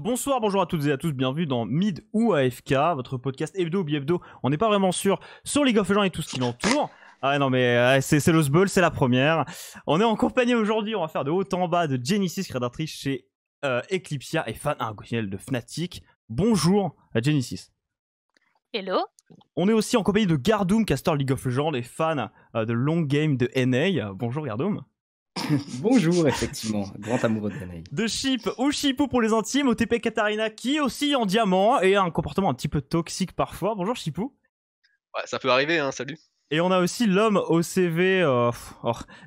Bonsoir, bonjour à toutes et à tous, bienvenue dans Mid ou AFK, votre podcast hebdo ou bi-hebdo. On n'est pas vraiment sûr sur League of Legends et tout ce qui l'entoure. Ah non mais c'est le Ball, c'est la première. On est en compagnie aujourd'hui, on va faire de haut en bas de Genesis, rédactrice chez Eclipsia et fan inconditionnel de Fnatic. Bonjour à Genesis. Hello. On est aussi en compagnie de Gardoum, caster League of Legends et fan de long game de NA. Bonjour Gardoum. Bonjour, effectivement, grand amoureux de NA. De Chip ou Chipou pour les intimes, OTP Katarina qui est aussi en diamant et a un comportement un petit peu toxique parfois. Bonjour Chipou. Ouais, ça peut arriver, hein, salut. Et on a aussi l'homme au CV,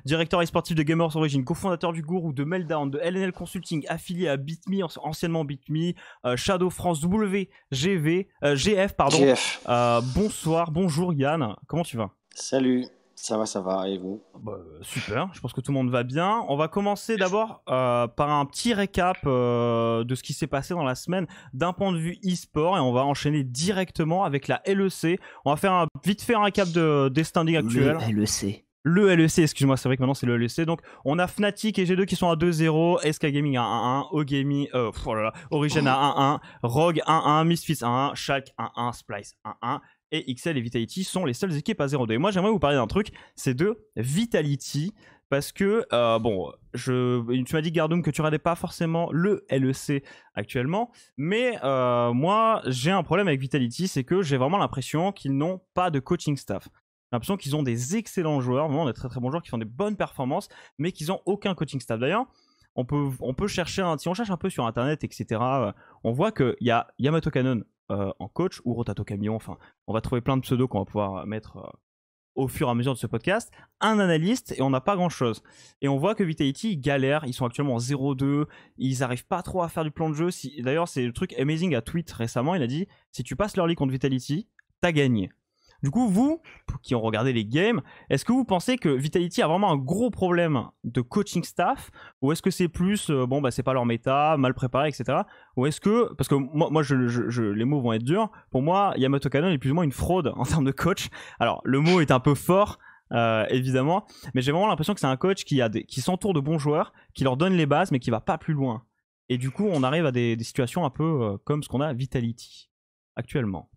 directeur e-sportif de Gamers Origin, cofondateur du Gourou, de Meltdown, de LNL Consulting, affilié à BitMe, anciennement BitMe, Shadow France, WGV, GF, pardon. GF. Bonsoir, bonjour Yann, comment tu vas ? Salut, ça va, et vous ? Super, je pense que tout le monde va bien. On va commencer d'abord par un petit récap de ce qui s'est passé dans la semaine d'un point de vue e-sport et on va enchaîner directement avec la LEC. On va faire vite fait un récap des standings actuels. Le LEC, excuse-moi, c'est vrai que maintenant c'est le LEC. Donc on a Fnatic et G2 qui sont à 2-0, SK Gaming à 1-1, Ogami, Origin à 1-1, Rogue 1-1, Misfits 1-1, Shulk 1-1, Splice 1-1. Et XL et Vitality sont les seules équipes à 0-2. Et moi, j'aimerais vous parler d'un truc, c'est de Vitality. Parce que, tu m'as dit, Gardoum, que tu regardais pas forcément le LEC actuellement. Mais moi, j'ai un problème avec Vitality, c'est que j'ai vraiment l'impression qu'ils n'ont pas de coaching staff. J'ai l'impression qu'ils ont des excellents joueurs, vraiment des très très bons joueurs qui font des bonnes performances, mais qu'ils n'ont aucun coaching staff. D'ailleurs, on peut chercher, si on cherche un peu sur Internet, etc., on voit qu'il y a Yamato Cannon en coach ou Rotato Camion, enfin on va trouver plein de pseudos qu'on va pouvoir mettre au fur et à mesure de ce podcast, un analyste et on n'a pas grand chose et on voit que Vitality galère, ils sont actuellement en 0-2, ils arrivent pas trop à faire du plan de jeu. D'ailleurs c'est le truc Amazing à tweet récemment, il a dit si tu passes l'early contre Vitality, t'as gagné. Du coup, vous, qui ont regardé les games, est-ce que vous pensez que Vitality a vraiment un gros problème de coaching staff, ou est-ce que c'est plus, c'est pas leur méta, mal préparé, etc. Ou est-ce que, parce que moi les mots vont être durs, pour moi, Yamato Cannon est plus ou moins une fraude en termes de coach. Alors, le mot est un peu fort, évidemment, mais j'ai vraiment l'impression que c'est un coach qui s'entoure de bons joueurs, qui leur donne les bases, mais qui va pas plus loin. Et du coup, on arrive à des situations un peu comme ce qu'on a à Vitality, actuellement.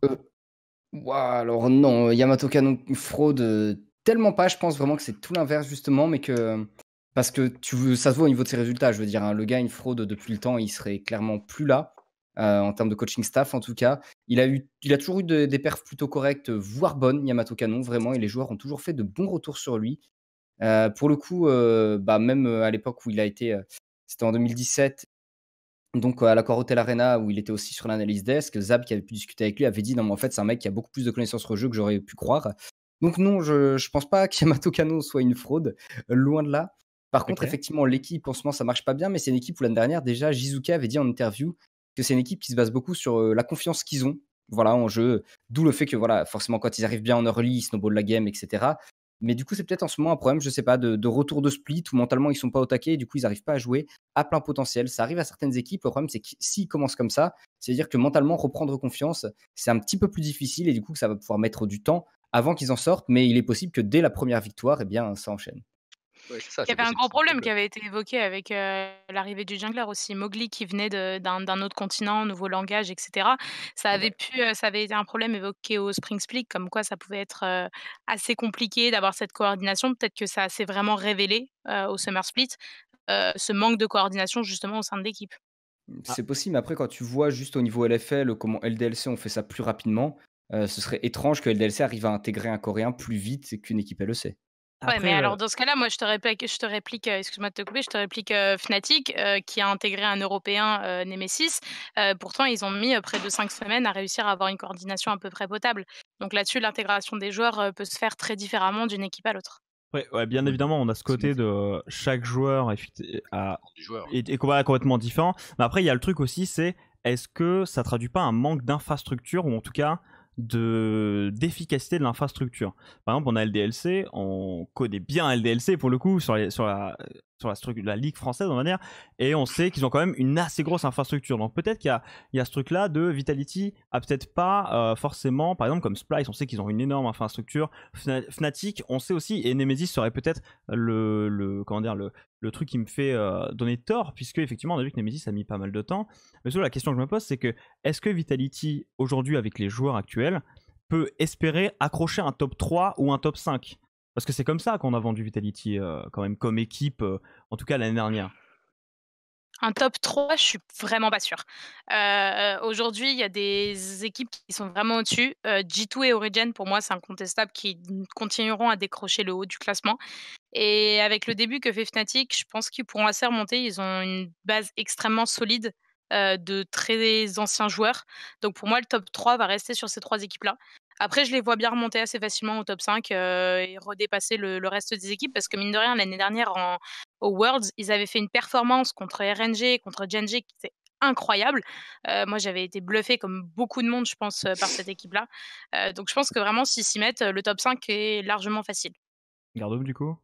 Alors non, Yamato Canon fraude tellement pas, je pense vraiment que c'est tout l'inverse justement, mais que parce que ça se voit au niveau de ses résultats, je veux dire, hein, le gars il fraude depuis le temps, il serait clairement plus là en termes de coaching staff en tout cas. Il a toujours eu des perfs plutôt correctes, voire bonnes, Yamato Canon vraiment, et les joueurs ont toujours fait de bons retours sur lui. Pour le coup, même à l'époque où il a été, c'était en 2017. Donc à l'Accor Hotel Arena où il était aussi sur l'analyse desk, Zab qui avait pu discuter avec lui avait dit non mais en fait c'est un mec qui a beaucoup plus de connaissances sur le jeu que j'aurais pu croire. Donc non, je pense pas qu'Yamato Kano soit une fraude, loin de là. Par contre effectivement l'équipe en ce moment ça marche pas bien, mais c'est une équipe où l'année dernière déjà Jizuka avait dit en interview que c'est une équipe qui se base beaucoup sur la confiance qu'ils ont, voilà, en jeu, d'où le fait que voilà forcément quand ils arrivent bien en early, ils snowball la game, etc. Mais du coup, c'est peut-être en ce moment un problème, je sais pas, de retour de split où mentalement ils sont pas au taquet et du coup ils arrivent pas à jouer à plein potentiel. Ça arrive à certaines équipes. Le problème, c'est que s'ils commencent comme ça, c'est-à-dire que mentalement reprendre confiance, c'est un petit peu plus difficile et du coup que ça va pouvoir mettre du temps avant qu'ils en sortent. Mais il est possible que dès la première victoire, eh bien, ça enchaîne. Ouais, c'est ça, Il y avait un gros problème qui avait été évoqué avec l'arrivée du jungler aussi, Mowgli qui venait d'un autre continent, nouveau langage, etc. Ça avait été un problème évoqué au Spring Split, comme quoi ça pouvait être assez compliqué d'avoir cette coordination. Peut-être que ça s'est vraiment révélé au Summer Split, ce manque de coordination justement au sein de l'équipe. C'est possible, mais après, quand tu vois juste au niveau LFL comment LDLC ont fait ça plus rapidement, ce serait étrange que LDLC arrive à intégrer un Coréen plus vite qu'une équipe LEC. Ouais, mais alors dans ce cas-là, moi je te réplique, excuse-moi de te couper, je te réplique, Fnatic, qui a intégré un Européen, Nemesis. Pourtant ils ont mis, près de 5 semaines à réussir à avoir une coordination à peu près potable. Donc là-dessus, l'intégration des joueurs, peut se faire très différemment d'une équipe à l'autre. Ouais, bien évidemment, on a ce côté de chaque joueur est complètement différent. Mais après, il y a le truc aussi, c'est est-ce que ça traduit pas un manque d'infrastructure ou en tout cas d'efficacité de l'infrastructure. Par exemple, on a LDLC, on connaît bien LDLC pour le coup sur la sur la ligue française, on va dire, et on sait qu'ils ont quand même une assez grosse infrastructure. Donc peut-être qu'il y a ce truc-là de Vitality a peut-être pas forcément, par exemple comme Splice, on sait qu'ils ont une énorme infrastructure. Fnatic, on sait aussi, et Nemesis serait peut-être le truc qui me fait donner tort, puisque effectivement on a vu que Nemesis a mis pas mal de temps. Mais surtout, la question que je me pose, c'est que est-ce que Vitality aujourd'hui avec les joueurs actuels peut espérer accrocher un top 3 ou un top 5? Parce que c'est comme ça qu'on a vendu Vitality quand même comme équipe, en tout cas l'année dernière. Un top 3, je suis vraiment pas sûre. Aujourd'hui, il y a des équipes qui sont vraiment au-dessus. G2 et Origin, pour moi, c'est incontestable, qui continueront à décrocher le haut du classement. Et avec le début que fait Fnatic, je pense qu'ils pourront assez remonter. Ils ont une base extrêmement solide de très anciens joueurs. Donc pour moi, le top 3 va rester sur ces 3 équipes-là. Après, je les vois bien remonter assez facilement au top 5 et redépasser le reste des équipes parce que mine de rien, l'année dernière au Worlds, ils avaient fait une performance contre RNG, contre Gen.G qui était incroyable. Moi, j'avais été bluffée comme beaucoup de monde, je pense, par cette équipe-là. Donc je pense que vraiment, s'ils s'y mettent, le top 5 est largement facile. Gardeau, du coup?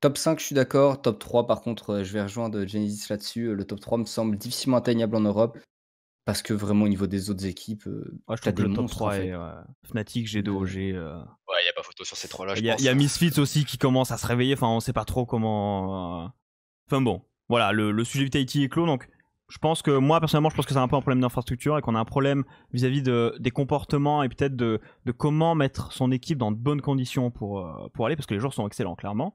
Top 5, je suis d'accord. Top 3, par contre, je vais rejoindre Genesis là-dessus. Le top 3 me semble difficilement atteignable en Europe. Parce que vraiment, au niveau des autres équipes, Ouais, je t'as trouve que des le top monstres, 3 en fait. est Fnatic, G2OG. Ouais, il n'y a pas photo sur ces trois-là, je Il y pense. a Misfits aussi qui commence à se réveiller. Enfin, on sait pas trop comment. Enfin bon, voilà, le sujet Vitality est clos. Donc, je pense que moi, personnellement, je pense que c'est un peu un problème d'infrastructure et qu'on a un problème vis-à-vis des comportements et peut-être de comment mettre son équipe dans de bonnes conditions pour aller, parce que les joueurs sont excellents, clairement.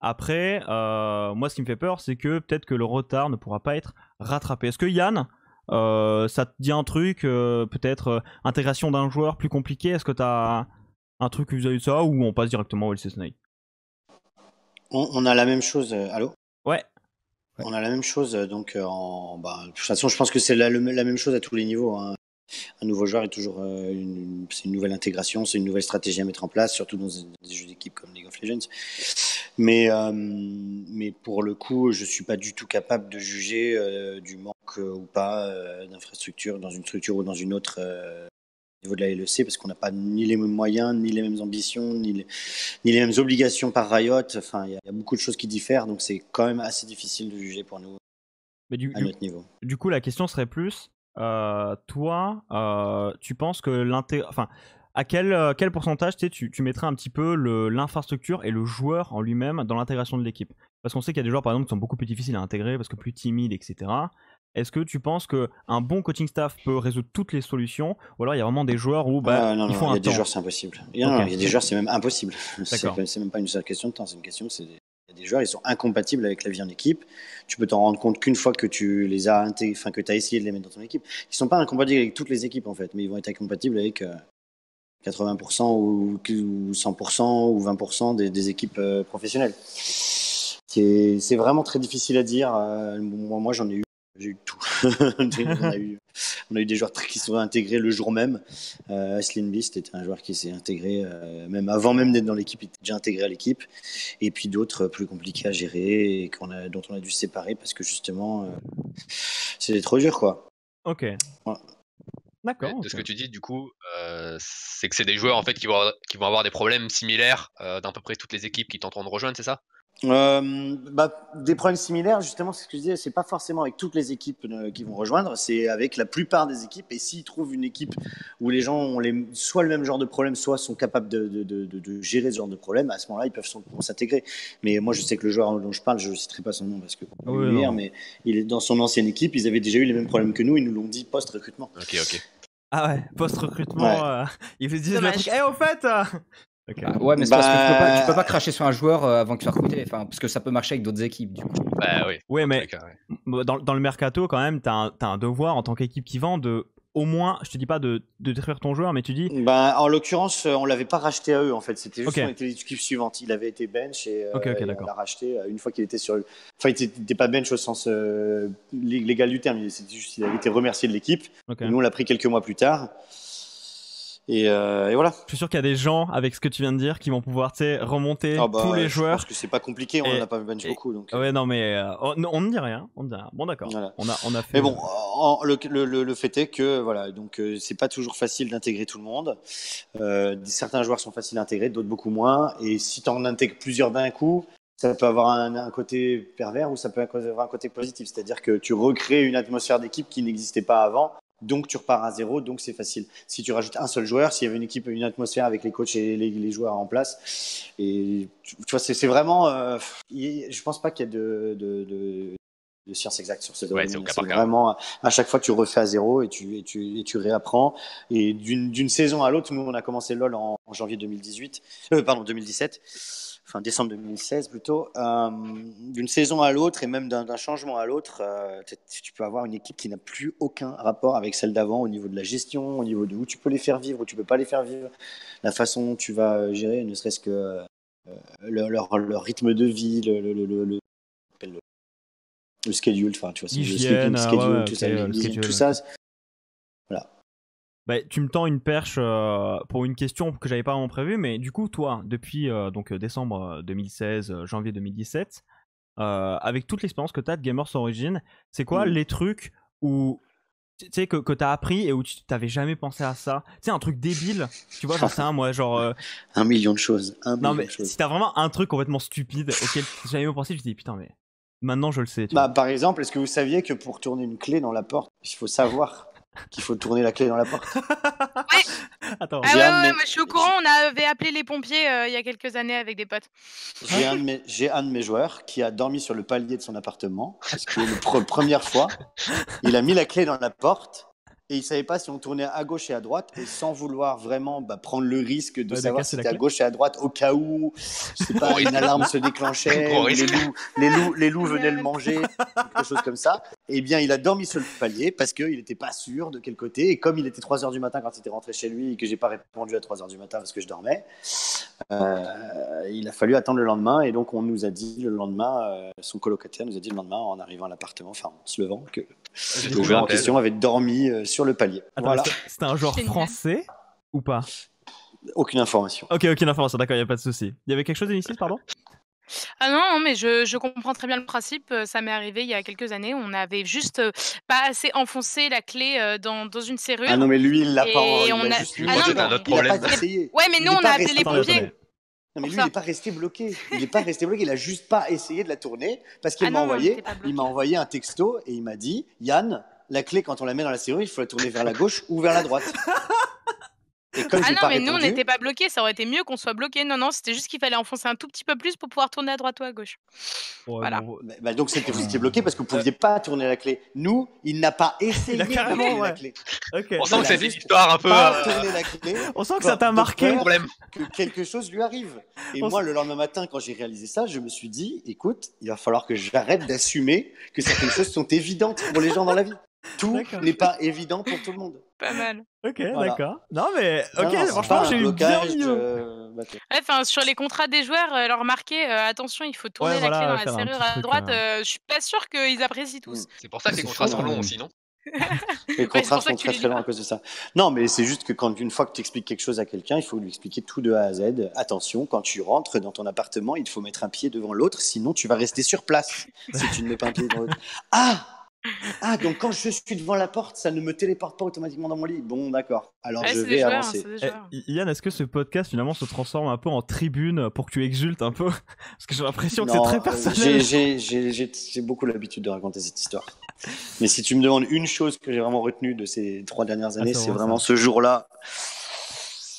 Après, moi, ce qui me fait peur, c'est que peut-être que le retard ne pourra pas être rattrapé. Est-ce que Yann, ça te dit un truc, peut-être intégration d'un joueur plus compliqué? Est-ce que tu as un truc vis-à-vis de ça ou on passe directement au LCS Night? On a la même chose. Allô? Ouais. On a la même chose. Donc, de toute façon, je pense que c'est la même chose à tous les niveaux, hein. Un nouveau joueur est toujours c'est une nouvelle intégration, c'est une nouvelle stratégie à mettre en place, surtout dans des jeux d'équipe comme League of Legends. Mais pour le coup, je suis pas du tout capable de juger du manque ou pas d'infrastructure dans une structure ou dans une autre au niveau de la LEC, parce qu'on n'a pas ni les mêmes moyens, ni les mêmes ambitions, ni les mêmes obligations par Riot. Enfin, il y a beaucoup de choses qui diffèrent, donc c'est quand même assez difficile de juger pour nous Mais à notre niveau. Du coup, la question serait plus, toi, tu penses que enfin, à quel pourcentage tu mettrais un petit peu l'infrastructure et le joueur en lui-même dans l'intégration de l'équipe? Parce qu'on sait qu'il y a des joueurs, par exemple, qui sont beaucoup plus difficiles à intégrer parce que plus timides, etc. Est-ce que tu penses qu'un bon coaching staff peut résoudre toutes les solutions, ou alors il y a vraiment des joueurs où non, il faut il y un a des temps? joueurs, c'est impossible. Ok. Il y a des joueurs, c'est même impossible. D'accord. C'est même pas une seule question de temps, c'est une question, il y a des joueurs, ils sont incompatibles avec la vie en équipe. Tu peux t'en rendre compte qu'une fois que tu les as que tu as essayé de les mettre dans ton équipe. Ils sont pas incompatibles avec toutes les équipes en fait, mais ils vont être incompatibles avec 80% ou 100% ou 20% des équipes professionnelles. C'est vraiment très difficile à dire. Moi, j'ai eu tout. on a eu des joueurs qui sont intégrés le jour même. Aslin Beast était un joueur qui s'est intégré même avant même d'être dans l'équipe, il était déjà intégré à l'équipe. Et puis d'autres plus compliqués à gérer et dont on a dû se séparer parce que justement, c'était trop dur, quoi. Ok. Voilà. D'accord. De ce que tu dis, du coup, c'est que c'est des joueurs en fait qui vont avoir des problèmes similaires d'à peu près toutes les équipes qui tenteront de rejoindre, c'est ça? Des problèmes similaires, justement, c'est ce que je disais, c'est pas forcément avec toutes les équipes qui vont rejoindre, c'est avec la plupart des équipes. Et s'ils trouvent une équipe où les gens ont soit le même genre de problème, soit sont capables de gérer ce genre de problème, à ce moment-là, ils peuvent s'intégrer. Mais moi, je sais que le joueur dont je parle, je ne citerai pas son nom parce que mais il est dans son ancienne équipe, ils avaient déjà eu les mêmes problèmes que nous, ils nous l'ont dit post-recrutement. Ok. Ah ouais, post-recrutement, ils vous disent le truc. Au fait Okay. Ouais, mais c'est parce que tu peux pas cracher sur un joueur avant qu'il soit recruté, parce que ça peut marcher avec d'autres équipes, du coup. Bah oui. Ouais, mais dans le mercato, quand même, t'as un devoir en tant qu'équipe qui vend de, au moins, je te dis pas de détruire ton joueur, mais tu dis. En l'occurrence, on l'avait pas racheté à eux, en fait. C'était juste qu'on était l'équipe suivante. Il avait été bench et on l'a racheté une fois qu'il était sur. Enfin, il n'était pas bench au sens légal du terme. Il avait été remercié de l'équipe. Et nous, on l'a pris quelques mois plus tard. Et voilà. Je suis sûr qu'il y a des gens, avec ce que tu viens de dire, qui vont pouvoir remonter tous les joueurs. Je pense que c'est pas compliqué, on en a pas bench beaucoup. Donc, ouais, non, mais on ne dit rien. Bon, d'accord. Voilà. On a fait. Mais bon, le fait est que voilà, donc c'est pas toujours facile d'intégrer tout le monde. Certains joueurs sont faciles à intégrer, d'autres beaucoup moins. Et si tu en intègres plusieurs d'un coup, ça peut avoir un côté pervers ou ça peut avoir un côté positif. C'est-à-dire que tu recrées une atmosphère d'équipe qui n'existait pas avant, donc tu repars à zéro, donc c'est facile. Si tu rajoutes un seul joueur, s'il y avait une équipe, une atmosphère avec les coachs et les joueurs en place, et tu vois, c'est vraiment. Je pense pas qu'il y ait de science exacte sur ce domaine. c'est au cas C'est par cas. vraiment à chaque fois tu refais à zéro et tu réapprends. Et d'une saison à l'autre, nous on a commencé LoL en janvier 2017. Enfin décembre 2016 plutôt, d'une saison à l'autre et même d'un changement à l'autre, tu peux avoir une équipe qui n'a plus aucun rapport avec celle d'avant au niveau de la gestion, au niveau de où tu peux les faire vivre, où tu peux pas les faire vivre, la façon dont tu vas gérer, ne serait-ce que leur rythme de vie, le schedule, enfin tu vois, le sleeping schedule, tout ça, tout ça. Voilà. Bah, tu me tends une perche pour une question que j'avais pas vraiment prévue, mais du coup, toi, depuis décembre 2016, janvier 2017, avec toute l'expérience que tu as de Gamers Origin, c'est quoi les trucs où tu sais que tu as appris et où tu t'avais jamais pensé à ça? Tu sais, un truc débile, tu vois, j'en sais un, moi, genre. 1 million de choses. Non, mais si t'as vraiment un truc complètement stupide auquel j'avais jamais pensé, je me dis putain, mais maintenant je le sais. Par exemple, est-ce que vous saviez que pour tourner une clé dans la porte, il faut savoir qu'il faut tourner la clé dans la porte? Ouais. Attends. Moi je suis au courant, on avait appelé les pompiers il y a quelques années avec des potes. J'ai un de mes joueurs qui a dormi sur le palier de son appartement parce que la première fois, il a mis la clé dans la porte et il savait pas si on tournait à gauche et à droite, et sans vouloir vraiment prendre le risque de savoir si c'était à gauche et à droite au cas où, je sais pas, une alarme se déclenchait, ou les loups venaient le manger, quelque chose comme ça. Eh bien, il a dormi sur le palier parce qu'il n'était pas sûr de quel côté, et comme il était 3h du matin quand il était rentré chez lui et que j'ai pas répondu à 3h du matin parce que je dormais, il a fallu attendre le lendemain, et donc on nous a dit le lendemain, son colocataire nous a dit le lendemain en arrivant à l'appartement, enfin en se levant, que le joueur en question avait dormi sur le palier. Attends, voilà. C'était un joueur français ou pas? Aucune information. Ok, aucune information, d'accord, il n'y a pas de souci. Il y avait quelque chose d'initial, pardon? Ah non, mais je comprends très bien le principe. Ça m'est arrivé il y a quelques années. On avait juste pas assez enfoncé la clé dans une serrure. Ah non, mais lui, il l'a pas. Et on a. C'était un autre problème. Il a pas essayé. Ouais, mais nous, on a appelé les pompiers. Non, mais lui, il n'est pas resté bloqué. Il a juste pas essayé de la tourner parce qu'il m'a envoyé un texto et il m'a dit, Yann, la clé, quand on la met dans la serrure, il faut la tourner vers la gauche ou vers la droite. Et comme j'ai pas répondu, nous, on n'était pas bloqués. Ça aurait été mieux qu'on soit bloqués. Non, c'était juste qu'il fallait enfoncer un tout petit peu plus pour pouvoir tourner à droite ou à gauche. Voilà. Donc, c'était vous étiez bloqué parce que vous ne pouviez pas tourner la clé. Nous, il n'a pas essayé de tourner la clé. Okay. On sent que c'est une histoire un peu. Tourner la clé. On sent que ça t'a marqué. Que quelque chose lui arrive. Et moi, le lendemain matin, quand j'ai réalisé ça, je me suis dit, écoute, il va falloir que j'arrête d'assumer que certaines choses sont évidentes pour les gens dans la vie. Tout n'est pas évident pour tout le monde. Pas mal. Ok, voilà. D'accord. Non, mais franchement, j'ai eu bien mieux. Sur les contrats des joueurs, leur marquer attention, il faut tourner la clé dans la serrure à droite. Je suis pas sûr qu'ils apprécient tous. C'est pour ça que les contrats sont longs aussi, non? Les contrats sont très très longs à cause de ça. Non, mais c'est juste que une fois que tu expliques quelque chose à quelqu'un, il faut lui expliquer tout de A à Z. Attention, quand tu rentres dans ton appartement, il faut mettre un pied devant l'autre, sinon tu vas rester sur place si tu ne mets pas un pied devant l'autre. Donc quand je suis devant la porte, ça ne me téléporte pas automatiquement dans mon lit. Bon, d'accord. Alors je vais avancer. Yann, est-ce que ce podcast finalement se transforme un peu en tribune pour que tu exultes un peu? Parce que j'ai l'impression que c'est très personnel. J'ai beaucoup l'habitude de raconter cette histoire. Mais si tu me demandes une chose que j'ai vraiment retenue de ces 3 dernières années, c'est vraiment ce jour-là.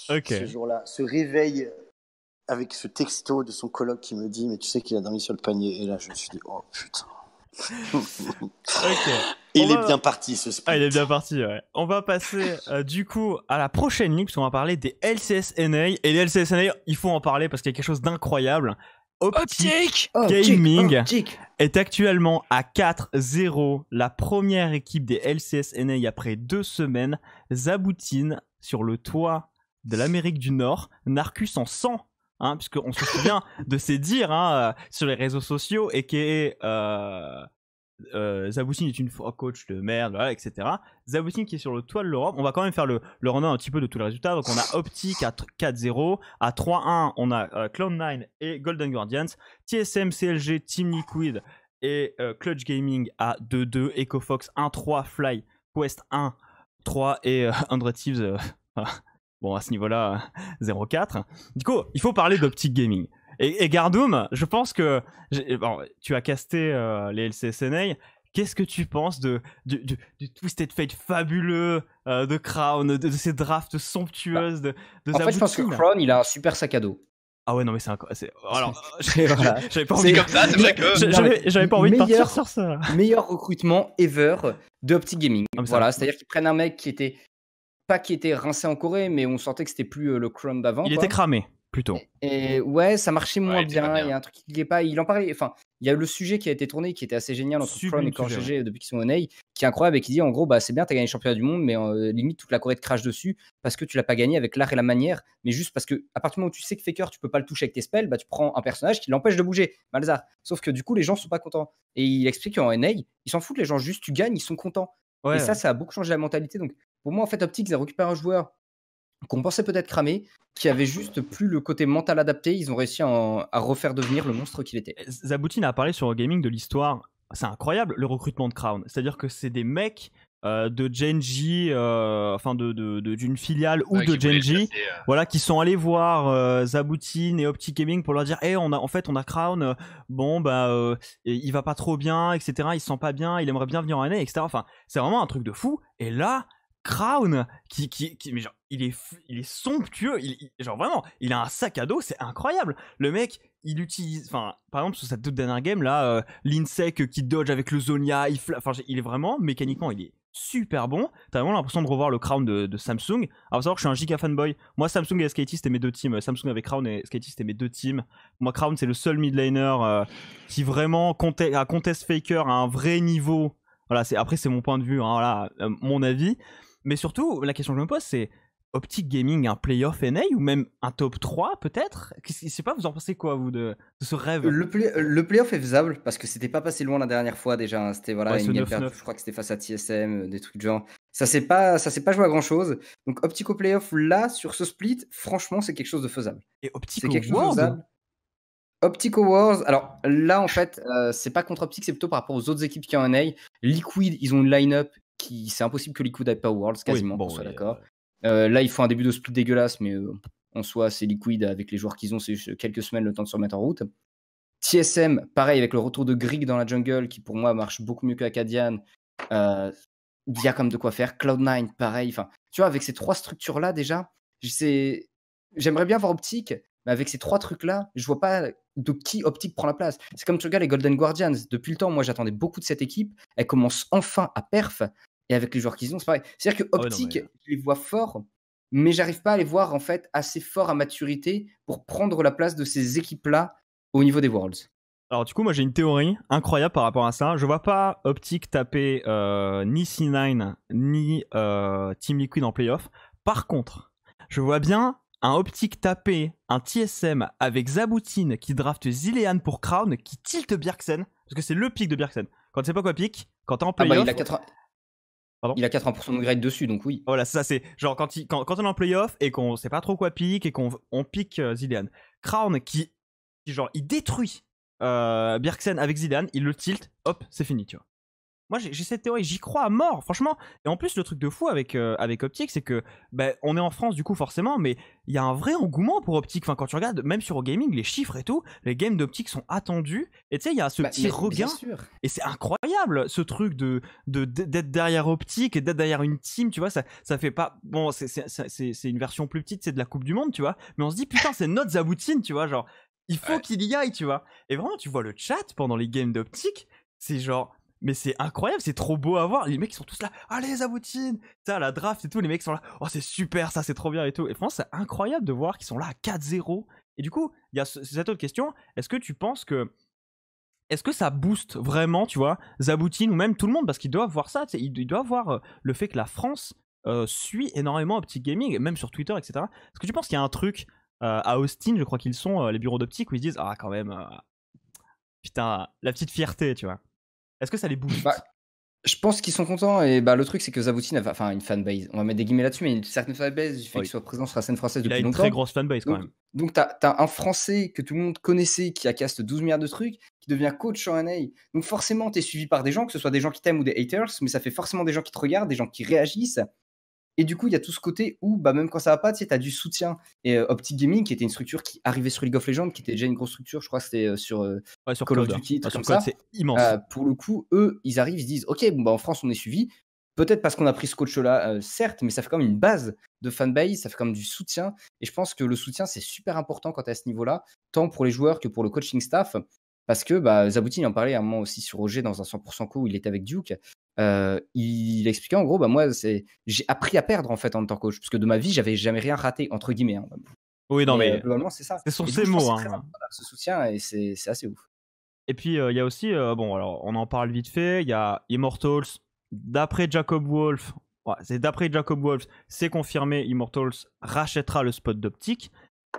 Ce jour-là, ce réveil avec ce texto de son coloc qui me dit « Mais tu sais qu'il a dormi sur le panier ?» Et là, je me suis dit « Oh putain !» Il est bien parti ce sprint. Il est bien parti, ouais. On va passer du coup à la prochaine ligue, parce qu'on va parler des LCSNA. Et les LCSNA, il faut en parler parce qu'il y a quelque chose d'incroyable. Optic Gaming est actuellement à 4-0, la première équipe des LCSNA après 2 semaines. Zaboutine sur le toit de l'Amérique du Nord, Narcus en sang. Puisqu'on se souvient de ses dires sur les réseaux sociaux et qui Zaboutine est une fois coach de merde, voilà, etc. Zaboutine qui est sur le toit de l'Europe. On va quand même faire le rundown un petit peu de tous les résultats. Donc on a Optic à 4-0, à 3-1 on a Cloud9 et Golden Guardians, TSM, CLG, Team Liquid et Clutch Gaming à 2-2, EcoFox 1-3, Fly, Quest 1-3 et 100 Thieves bon à ce niveau-là 0-4. Du coup il faut parler d'Optic Gaming. Et Gardoum, je pense que bon, tu as casté les LCSNA. Qu'est-ce que tu penses du Twisted Fate fabuleux, de Crown, de ces drafts somptueuses de En fait, je pense que Zabutin? Crown, il a un super sac à dos. Ah ouais, non, mais alors, Voilà. j'avais pas C'est- envie, Comme ça, c'est vrai que. j'avais pas envie de partir meilleur- sur ça. Meilleur recrutement ever de Optic Gaming. Ah, mais ça- Voilà, c'est-à-dire qu'ils prennent un mec qui était rincé en Corée, mais on sentait que c'était plus le Crown d'avant. Il quoi. était cramé, plutôt. Et ouais, ça marchait moins il était pas bien. bien. Il y a un truc qui n'est pas. Il en parlait. Enfin, il y a le sujet qui a été tourné qui était assez génial entre Crown et Sublime sujet, CoreGG depuis qu'ils sont au NA, qui est incroyable et qui dit en gros, bah c'est bien, t'as gagné le championnat du monde, mais limite toute la Corée te crache dessus parce que tu l'as pas gagné avec l'art et la manière, mais juste parce que à partir du moment où tu sais que Faker, tu peux pas le toucher avec tes spells, bah tu prends un personnage qui l'empêche de bouger. Malzar. Sauf que du coup, les gens sont pas contents. Et il explique qu'en NA, ils s'en foutent, les gens juste tu gagnes, ils sont contents. Ouais, Et ça a beaucoup changé la mentalité. Donc pour moi, en fait, Optic, ils ont récupéré un joueur qu'on pensait peut-être cramer, qui avait juste plus le côté mental adapté. Ils ont réussi à refaire devenir le monstre qu'il était. Zabutin a parlé sur Eurogaming de l'histoire. C'est incroyable le recrutement de Crown. C'est-à-dire que c'est des mecs de Genji, enfin d'une filiale ou Ouais, de qui voulait le Genji, placer, voilà, qui sont allés voir Zabutin et Optic Gaming pour leur dire, on a Crown, et il va pas trop bien, etc. Il se sent pas bien, il aimerait bien venir en NA, etc. Enfin, c'est vraiment un truc de fou. Et là, Crown, mais genre, il est somptueux, genre vraiment, il a un sac à dos, c'est incroyable. Le mec, il utilise, enfin, par exemple, sur cette toute dernière game là, l'Insec qui dodge avec le Zonia, il est vraiment, mécaniquement, il est super bon. T'as vraiment l'impression de revoir le Crown de Samsung. Alors, faut savoir que je suis un giga fanboy. Moi, Samsung et SKT, c'était mes deux teams. Samsung avec Crown et SKT, c'était mes deux teams. Moi, Crown, c'est le seul mid laner qui vraiment a contest Faker à un vrai niveau. Voilà, après, c'est mon point de vue, hein, voilà, mon avis. Mais surtout, la question que je me pose, c'est Optic Gaming, un playoff NA ou même un top 3 peut-être? Je sais pas, vous en pensez quoi, vous, de ce rêve? Le playoff est faisable parce que c'était pas passé loin la dernière fois déjà. Hein. C'était voilà, Ouais, ce une game 9-9. perdue, je crois que c'était face à TSM, des trucs du genre. Ça s'est pas joué à grand chose. Donc Optico playoff là sur ce split, franchement, c'est quelque chose de faisable. Et Optic C'est quelque chose de World? faisable. Optico Wars, alors là en fait, c'est pas contre Optic, c'est plutôt par rapport aux autres équipes qui ont un NA. Liquid, ils ont une line-up qui, c'est impossible que Liquid ait pas Worlds quasiment, Oui, bon, qu'on soit oui, d'accord. Là, ils font un début de split dégueulasse, mais en soi, c'est Liquid avec les joueurs qu'ils ont, c'est juste quelques semaines le temps de se remettre en route. TSM, pareil, avec le retour de Grig dans la jungle, qui pour moi marche beaucoup mieux qu'Acadian. Il y a comme de quoi faire. Cloud9, pareil. Enfin, tu vois, avec ces trois structures-là, déjà, j'aimerais bien voir Optic, mais avec ces trois trucs-là, je vois pas de qui Optic prend la place. C'est comme tu regardes les Golden Guardians. Depuis le temps, moi, j'attendais beaucoup de cette équipe. Elle commence enfin à perf. Et avec les joueurs qu'ils ont, c'est pareil. C'est-à-dire que Optic, je les vois forts, mais j'arrive pas à les voir en fait assez forts à maturité pour prendre la place de ces équipes-là au niveau des Worlds. Alors du coup, moi j'ai une théorie incroyable par rapport à ça. Je vois pas Optic taper ni C9 ni Team Liquid en playoff. Par contre, je vois bien un Optic taper un TSM avec Zabutin qui draft Zilean pour Crown, qui tilte Bjergsen, parce que c'est le pick de Bjergsen. Quand tu sais pas quoi pick, quand t'es en playoff... il a 80% de grade dessus, donc oui. Voilà, ça c'est genre quand on est en playoff et qu'on sait pas trop quoi pick et qu'on pick Zilean. Crown qui genre il détruit Bjergsen avec Zilean, il le tilt, hop, c'est fini, tu vois. Moi j'ai cette théorie, j'y crois à mort, franchement. Et en plus le truc de fou avec Optic, c'est que on est en France du coup forcément, mais il y a un vrai engouement pour Optic. Enfin, quand tu regardes même sur Eurogaming, les chiffres et tout, les games d'Optic sont attendus. Et tu sais, il y a ce petit regain. Et c'est incroyable ce truc d'être derrière Optic et d'être derrière une team, tu vois. Ça fait pas. Bon, c'est une version plus petite, c'est de la Coupe du Monde, tu vois. Mais on se dit putain, c'est notre Zabutin, tu vois. Genre, il faut qu'il y aille, tu vois. Et vraiment, tu vois le chat pendant les games d'Optic, c'est genre. Mais c'est incroyable, c'est trop beau à voir. Les mecs ils sont tous là, allez Zabutin, ça la draft et tout, les mecs sont là, oh c'est super, ça c'est trop bien et tout. Et franchement c'est incroyable de voir qu'ils sont là à 4-0. Et du coup, il y a cette autre question, est-ce que tu penses que ça booste vraiment, tu vois, Zabutin ou même tout le monde, parce qu'ils doivent voir ça, ils doivent voir le fait que la France suit énormément Optic Gaming, même sur Twitter, etc. Est-ce que tu penses qu'il y a un truc à Austin, je crois qu'ils sont les bureaux d'Optic, où ils se disent, ah quand même, putain, la petite fierté, tu vois. Est-ce que ça les booste? Je pense qu'ils sont contents. Et le truc, c'est que Zabutin a une fanbase. On va mettre des guillemets là-dessus, mais une certaine fanbase du fait qu'il soit présent sur la scène française depuis longtemps. Il a une très grosse fanbase quand même. Donc, t'as un Français que tout le monde connaissait qui a cast 12 milliards de trucs, qui devient coach en NA. Donc, forcément, t'es suivi par des gens, que ce soit des gens qui t'aiment ou des haters, mais ça fait forcément des gens qui te regardent, des gens qui réagissent. Et du coup, il y a tout ce côté où, bah, même quand ça va pas, tu sais, tu as du soutien. Et Optic Gaming, qui était une structure qui arrivait sur League of Legends, qui était déjà une grosse structure, je crois que c'était sur Ouais, sur Call of Cloud. Duty, Ouais, trucs sur comme Cloud, ça. c'est immense. Pour le coup, eux, ils arrivent, ils se disent, ok, bon, bah, en France, on est suivi. Peut-être parce qu'on a pris ce coach-là, certes, mais ça fait quand même une base de fanbase, ça fait quand même du soutien. Et je pense que le soutien, c'est super important quand tu es à ce niveau-là, tant pour les joueurs que pour le coaching staff. Parce que bah, Zabouti, il en parlait à un moment aussi sur OG dans un 100% co où il était avec Duke. Il expliquait en gros, bah, moi, j'ai appris à perdre en fait en tant que coach. Parce que de ma vie, j'avais jamais rien raté, entre guillemets. Hein. Oui, non, mais globalement, c'est ça. ce sont Et du ces coup, je pense mots. que c'est très Hein. important, ce soutien, et c'est assez ouf. Et puis, il y a aussi, bon, alors, on en parle vite fait, il y a Immortals. D'après Jacob Wolf, ouais, c'est confirmé, Immortals rachètera le spot d'Optic.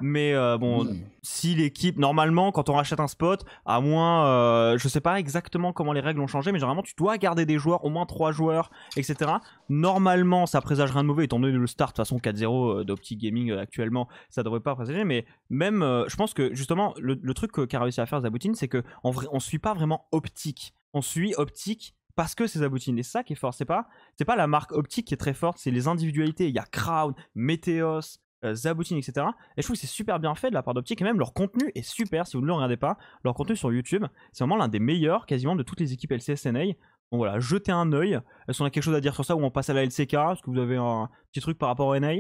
Mais bon, Oui. si l'équipe, normalement, quand on rachète un spot, à moins, je sais pas exactement comment les règles ont changé, mais généralement, tu dois garder des joueurs, au moins 3 joueurs, etc. Normalement, ça présage rien de mauvais, étant donné le start, de toute façon, 4-0 d'Optic Gaming actuellement, ça devrait pas présager, mais même, je pense que justement, le truc qu'a réussi à faire Zaboutine, c'est qu'en vrai, on suit pas vraiment Optic. On suit Optic parce que c'est Zaboutine. Et c'est ça qui est fort. C'est pas la marque Optic qui est très forte, c'est les individualités. Il y a Crown, Meteos, Zaboutine, etc. Et je trouve que c'est super bien fait de la part d'Optic. Et même leur contenu est super. Si vous ne le regardez pas, leur contenu sur YouTube, c'est vraiment l'un des meilleurs quasiment de toutes les équipes LCS/NA. Donc voilà, jetez un œil. Est-ce qu'on a quelque chose à dire sur ça ou on passe à la LCK? Est-ce que vous avez un petit truc par rapport au NA?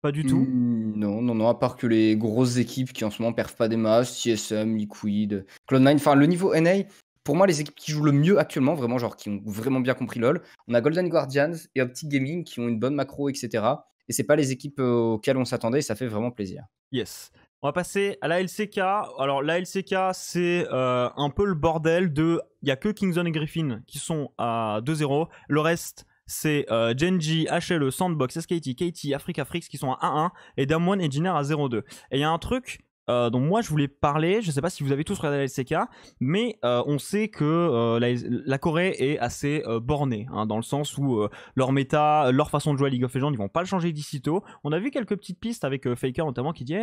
Pas du tout. Non, à part que les grosses équipes qui en ce moment perdent pas des masses, TSM, Liquid, Cloud9, enfin le niveau NA, pour moi les équipes qui jouent le mieux actuellement, vraiment genre qui ont vraiment bien compris LoL, on a Golden Guardians et Optic Gaming qui ont une bonne macro, etc. Et c'est pas les équipes auxquelles on s'attendait et ça fait vraiment plaisir. Yes. On va passer à la LCK. Alors la LCK, c'est un peu le bordel de... Il n'y a que Kingzone et Griffin qui sont à 2-0. Le reste, c'est Genji, HLE, Sandbox, SKT, KT, Africa Freaks qui sont à 1-1 et Damwon et Jiner à 0-2. Et il y a un truc dont moi je voulais parler, je sais pas si vous avez tous regardé la LCK, mais on sait que la Corée est assez bornée, hein, dans le sens où leur méta, leur façon de jouer à League of Legends, ils vont pas le changer d'ici tôt. On a vu quelques petites pistes avec Faker notamment qui dit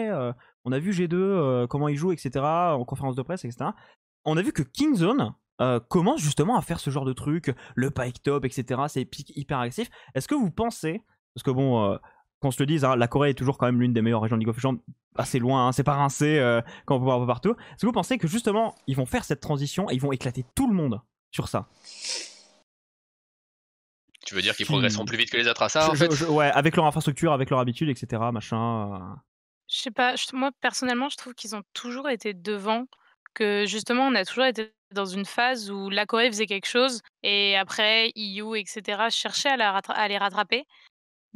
on a vu G2, comment ils jouent, etc. en conférence de presse, etc. On a vu que Kingzone commence justement à faire ce genre de truc, le pike top, etc. C'est hyper agressif. Est-ce que vous pensez, parce que bon, qu'on se le dise, hein, la Corée est toujours quand même l'une des meilleures régions de League of Legends, assez loin, hein, c'est pas rincé quand on peut voir un peu partout. Est-ce que vous pensez que justement ils vont faire cette transition et ils vont éclater tout le monde sur ça? Tu veux dire qu'ils progresseront plus vite que les autres à ça, en fait? Ouais, avec leur infrastructure, avec leur habitude, etc. Machin. Je sais pas, moi personnellement, je trouve qu'ils ont toujours été devant, que justement, on a toujours été dans une phase où la Corée faisait quelque chose et après EU, etc., cherchait à les rattraper.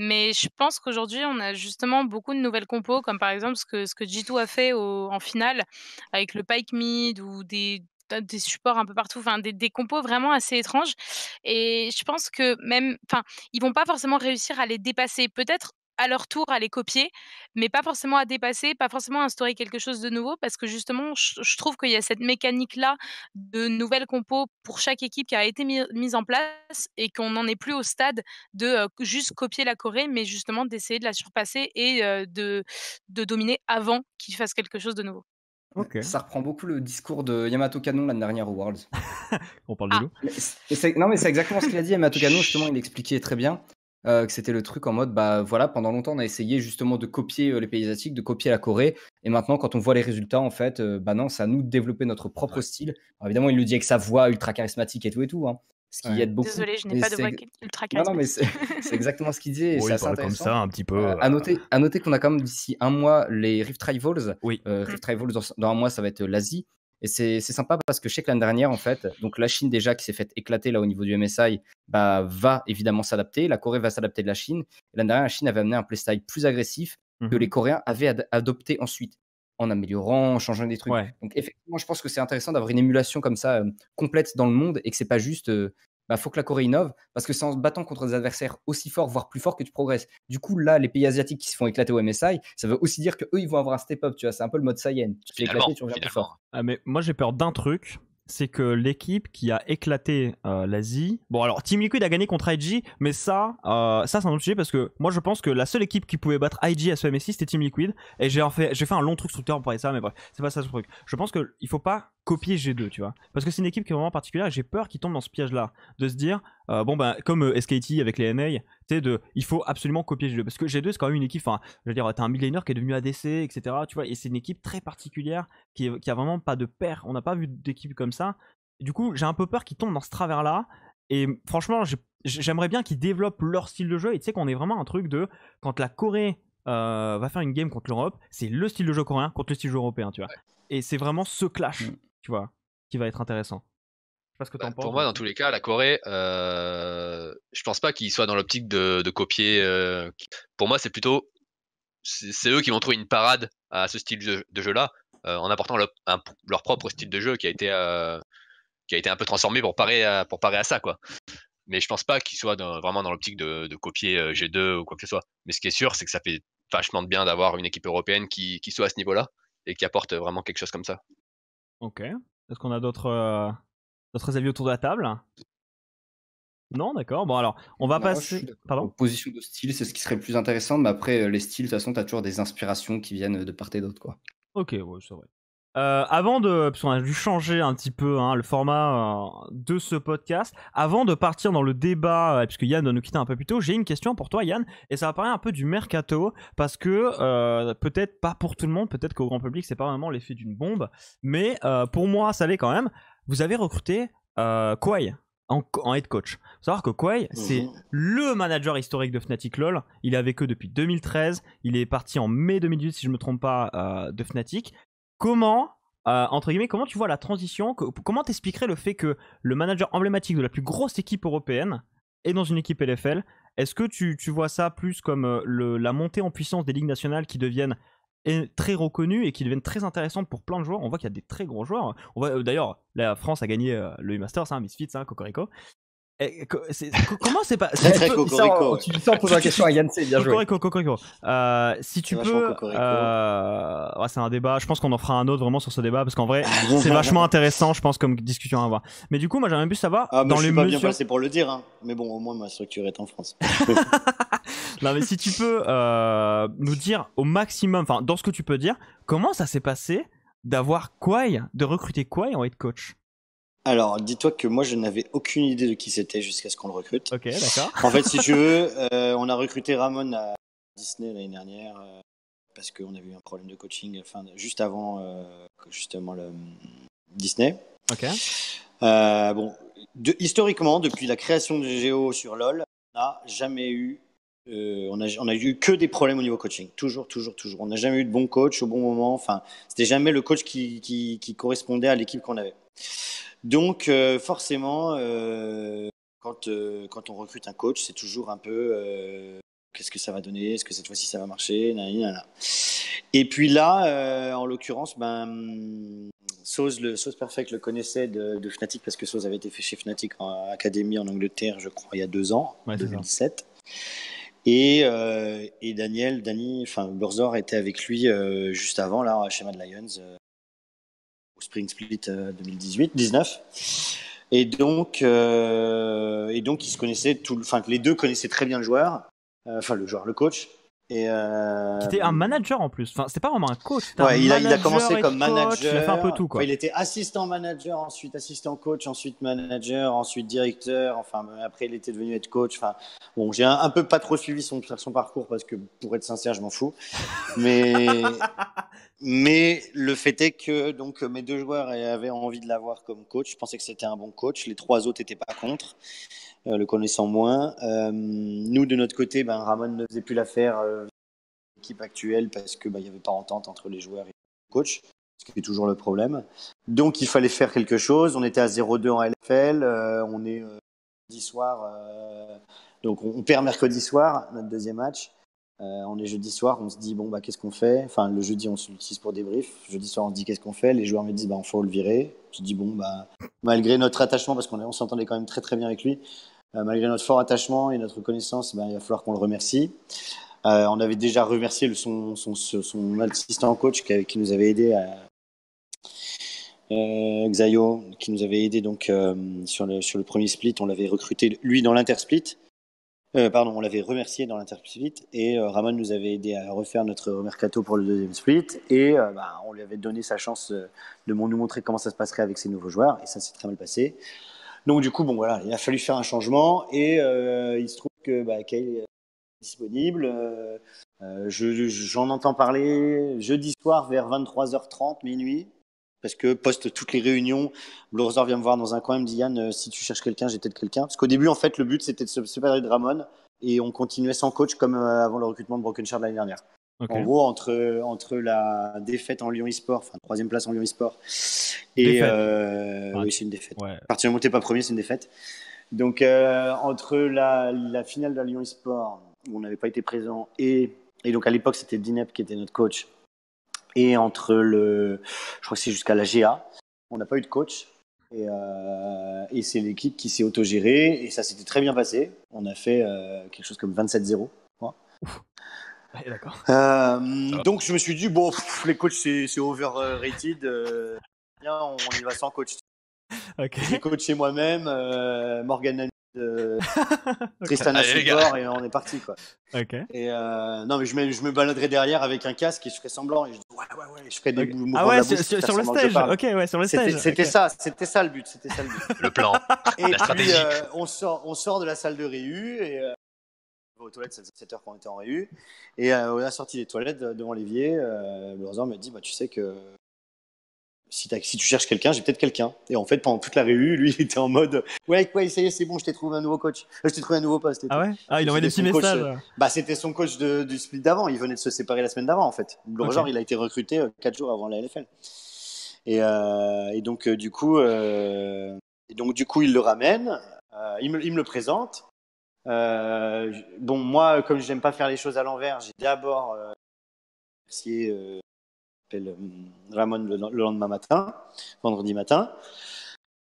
Mais je pense qu'aujourd'hui, on a justement beaucoup de nouvelles compos, comme par exemple ce que G2 a fait en finale, avec le Pike Mid ou des supports un peu partout, enfin des compos vraiment assez étranges. Et je pense que même, enfin, ils vont pas forcément réussir à les dépasser. Peut-être à leur tour à les copier, mais pas forcément à dépasser, pas forcément à instaurer quelque chose de nouveau, parce que justement, je trouve qu'il y a cette mécanique-là de nouvelles compos pour chaque équipe qui a été mise en place et qu'on n'en est plus au stade de juste copier la Corée, mais justement d'essayer de la surpasser et de dominer avant qu'ils fassent quelque chose de nouveau. Ok. Ça reprend beaucoup le discours de Yamato Kano l'année dernière au Worlds. On parle de loup. Non, mais c'est exactement ce qu'il a dit. Yamato Kano, justement, il expliquait très bien que c'était le truc en mode, bah voilà, pendant longtemps, on a essayé justement de copier les pays asiatiques, de copier la Corée. Et maintenant, quand on voit les résultats, en fait, bah non, c'est à nous de développer notre propre style. Alors, évidemment, il le dit avec sa voix ultra charismatique et tout, hein, ce qui aide beaucoup. Désolée, je n'ai Mais pas de voix ultra charismatique. Non, mais c'est exactement ce qu'il disait. Et Oui, c'est il assez parle comme intéressant. ça un petit peu. À noter qu'on a quand même d'ici un mois les Rift Rivals. Oui. Rift Rivals, dans un mois, ça va être l'Asie. Et c'est sympa parce que je sais que l'année dernière, en fait, donc la Chine déjà qui s'est fait éclater là au niveau du MSI, bah, va évidemment s'adapter. La Corée va s'adapter de la Chine. Et l'année dernière, la Chine avait amené un playstyle plus agressif que les Coréens avaient adopté ensuite, en améliorant, en changeant des trucs. Ouais. Donc effectivement, je pense que c'est intéressant d'avoir une émulation comme ça complète dans le monde et que c'est pas juste faut que la Corée innove, parce que c'est en se battant contre des adversaires aussi forts, voire plus forts, que tu progresses. Du coup, là, les pays asiatiques qui se font éclater au MSI, ça veut aussi dire qu'eux, ils vont avoir un step-up, tu vois, c'est un peu le mode Saiyan. Tu te fais éclater, tu reviens plus fort. Ah, mais moi, j'ai peur d'un truc, c'est que l'équipe qui a éclaté l'Asie... Bon, alors, Team Liquid a gagné contre IG, mais ça c'est un autre sujet, parce que moi, je pense que la seule équipe qui pouvait battre IG à ce MSI, c'était Team Liquid, et j'ai fait un long truc sur Twitter pour parler de ça, mais bref, c'est pas ça ce truc. Je pense qu'il faut pas copier G2, tu vois. Parce que c'est une équipe qui est vraiment particulière et j'ai peur qu'ils tombent dans ce piège-là. De se dire, comme SKT avec les NA, tu sais, il faut absolument copier G2. Parce que G2, c'est quand même une équipe, je veux dire, t'as un mid-laner qui est devenu ADC, etc. Tu vois, et c'est une équipe très particulière qui a vraiment pas de pair. On n'a pas vu d'équipe comme ça. Et du coup, j'ai un peu peur qu'ils tombent dans ce travers-là. Et franchement, j'aimerais bien qu'ils développent leur style de jeu. Et tu sais qu'on est vraiment un truc de quand la Corée va faire une game contre l'Europe, c'est le style de jeu coréen contre le style de jeu européen, tu vois. Et c'est vraiment ce clash, tu vois, qui va être intéressant. Je sais pas ce que t'en penses. Pour moi, dans tous les cas, la Corée, je pense pas qu'ils soient dans l'optique de copier. Pour moi, c'est plutôt c'est eux qui vont trouver une parade à ce style de jeu-là, en apportant leur propre style de jeu qui a été un peu transformé pour parer à ça, quoi. Mais je pense pas qu'ils soient vraiment dans l'optique de copier G2 ou quoi que ce soit. Mais ce qui est sûr, c'est que ça fait vachement de bien d'avoir une équipe européenne qui soit à ce niveau-là et qui apporte vraiment quelque chose comme ça. Ok. Est-ce qu'on a d'autres avis autour de la table? Non, d'accord. Bon, alors, on va passer. Pardon. Position de style, c'est ce qui serait le plus intéressant. Mais après, les styles, de toute façon, t'as toujours des inspirations qui viennent de part et d'autre, quoi. Ok, ouais, c'est vrai. Parce qu'on a dû changer un petit peu le format de ce podcast, avant de partir dans le débat, puisque Yann doit nous quitter un peu plus tôt, j'ai une question pour toi, Yann, et ça va parler un peu du mercato, parce que peut-être pas pour tout le monde, peut-être qu'au grand public c'est pas vraiment l'effet d'une bombe, mais pour moi ça l'est quand même. Vous avez recruté Kwai en head coach. Faut savoir que Kwai, c'est le manager historique de Fnatic LoL. Il est avec eux depuis 2013. Il est parti en mai 2018, si je me trompe pas, de Fnatic. Comment, entre guillemets, comment tu vois la transition? Comment t'expliquerais le fait que le manager emblématique de la plus grosse équipe européenne est dans une équipe LFL? Est-ce que tu vois ça plus comme la montée en puissance des ligues nationales qui deviennent très reconnues et qui deviennent très intéressantes pour plein de joueurs? On voit qu'il y a des très gros joueurs. D'ailleurs, la France a gagné le Masters, Misfits, Cocorico. Comment c'est pas tu dis ça en posant la question à Yann, c'est bien joué. Cocorico. Si tu peux, c'est un débat. Je pense qu'on en fera un autre vraiment sur ce débat parce qu'en vrai, c'est vachement intéressant, je pense, comme discussion à avoir. Mais du coup, moi, j'aimerais bien savoir. Dans je suis pas bien placé pour le dire, mais bon, au moins ma structure est en France. Non, mais si tu peux nous dire au maximum, enfin, dans ce que tu peux dire, comment ça s'est passé de recruter Kwai en head coach? Alors, dis-toi que moi, je n'avais aucune idée de qui c'était jusqu'à ce qu'on le recrute. Ok, d'accord. En fait, si tu veux, on a recruté Ramon à Disney l'année dernière parce qu'on avait eu un problème de coaching juste avant justement le Disney. Ok. Historiquement, depuis la création de GGO sur LoL, on n'a jamais eu on a eu que des problèmes au niveau coaching. Toujours. On n'a jamais eu de bon coach au bon moment. Enfin, c'était jamais le coach qui correspondait à l'équipe qu'on avait. Donc, forcément, quand on recrute un coach, c'est toujours un peu qu'est-ce que ça va donner? Est-ce que cette fois-ci ça va marcher? Nanana. Et puis là, en l'occurrence, Sauce Perfect le connaissait de Fnatic parce que Sauce avait été fait chez Fnatic en académie en Angleterre, je crois, il y a 2 ans, 2017. Et Burzor était avec lui juste avant, là, chez Mad Lions. Spring Split 2018-19 et donc ils se connaissaient les deux connaissaient très bien le joueur, le coach et qui était un manager en plus, c'était pas vraiment un coach, il a commencé comme manager, il a fait un peu tout, quoi. Il était assistant manager, ensuite assistant coach, ensuite manager, ensuite directeur, après il était devenu head coach. J'ai un peu pas trop suivi son parcours parce que pour être sincère je m'en fous, mais le fait est que donc mes 2 joueurs avaient envie de l'avoir comme coach. Je pensais que c'était un bon coach. Les 3 autres n'étaient pas contre, le connaissant moins. Nous, de notre côté, Ramon ne faisait plus l'affaire l'équipe actuelle parce que il n'y avait pas entente entre les joueurs et le coach, ce qui est toujours le problème. Donc, il fallait faire quelque chose. On était à 0-2 en LFL. On est jeudi soir. Donc, on perd mercredi soir, notre deuxième match. On est jeudi soir, on se dit qu'est-ce qu'on fait? Le jeudi on s'utilise pour débrief. Jeudi soir on se dit qu'est-ce qu'on fait? Les joueurs me disent on faut le virer. Je dis malgré notre attachement, parce qu'on s'entendait quand même très très bien avec lui, malgré notre fort attachement et notre connaissance, il va falloir qu'on le remercie. On avait déjà remercié son assistant coach qui nous avait aidé, Xayo, qui nous avait aidé donc sur le premier split. On l'avait recruté lui dans l'intersplit. Pardon, on l'avait remercié dans l'intersplit et Ramon nous avait aidé à refaire notre mercato pour le deuxième split et on lui avait donné sa chance de nous montrer comment ça se passerait avec ses nouveaux joueurs et ça s'est très mal passé. Donc du coup, bon voilà, il a fallu faire un changement et il se trouve que Kyle est disponible. J'en entends parler jeudi soir vers 23h30, minuit. Parce que post toutes les réunions, Blorzer vient me voir dans un coin et me dit Yann, si tu cherches quelqu'un, j'ai peut-être quelqu'un. Parce qu'au début, en fait, le but c'était de se séparer de Ramon et on continuait sans coach comme avant le recrutement de Broken Shard l'année dernière. Ok. En gros, entre la défaite en Lyon eSport, enfin troisième place en Lyon eSport, et Défaite. oui, c'est une défaite. Ouais. À partir du moment où t'es pas premier, c'est une défaite. Donc entre la finale de la Lyon eSport où on n'avait pas été présent et donc à l'époque c'était Dinep qui était notre coach. Et entre je crois que c'est jusqu'à la GA, on n'a pas eu de coach. Et c'est l'équipe qui s'est autogérée. Et ça s'était très bien passé. On a fait quelque chose comme 27-0. Ouais, d'accord. Donc je me suis dit, bon, les coachs c'est overrated. Bien, on y va sans coach. Ok. J'ai coaché moi-même, Morgan Nani, Tristan à Allez, les support et on est parti quoi. Ok. Et non mais je me baladerai derrière avec un casque et je ferai semblant et je dis ouais je ferai des mouvements Ah de ouais, la bouche pour faire sur le semblant que je stage. parle. Ok, ouais, sur le C'était stage. c'était ça le but, Le plan, Et la puis stratégie. on sort de la salle de réu et aux toilettes, c'est 7 heures qu'on était en réu et à la sortie des toilettes devant l'évier, le Blorzer me dit tu sais que si tu cherches quelqu'un, j'ai peut-être quelqu'un. Et en fait, pendant toute la réu, lui, il était en mode ouais, ça y est, c'est bon, je t'ai trouvé un nouveau coach. Je t'ai trouvé un nouveau poste. Ah ouais. Ah, il Et envoie des c'était petits son coach, messages. c'était son coach du split d'avant. Il venait de se séparer la semaine d'avant, en fait. Blorzer, il a été recruté 4 jours avant la LFL. Et donc, du coup, il le ramène. Il me le présente. Bon, moi, comme j'aime pas faire les choses à l'envers, j'ai d'abord remercié Ramon le lendemain matin, vendredi matin.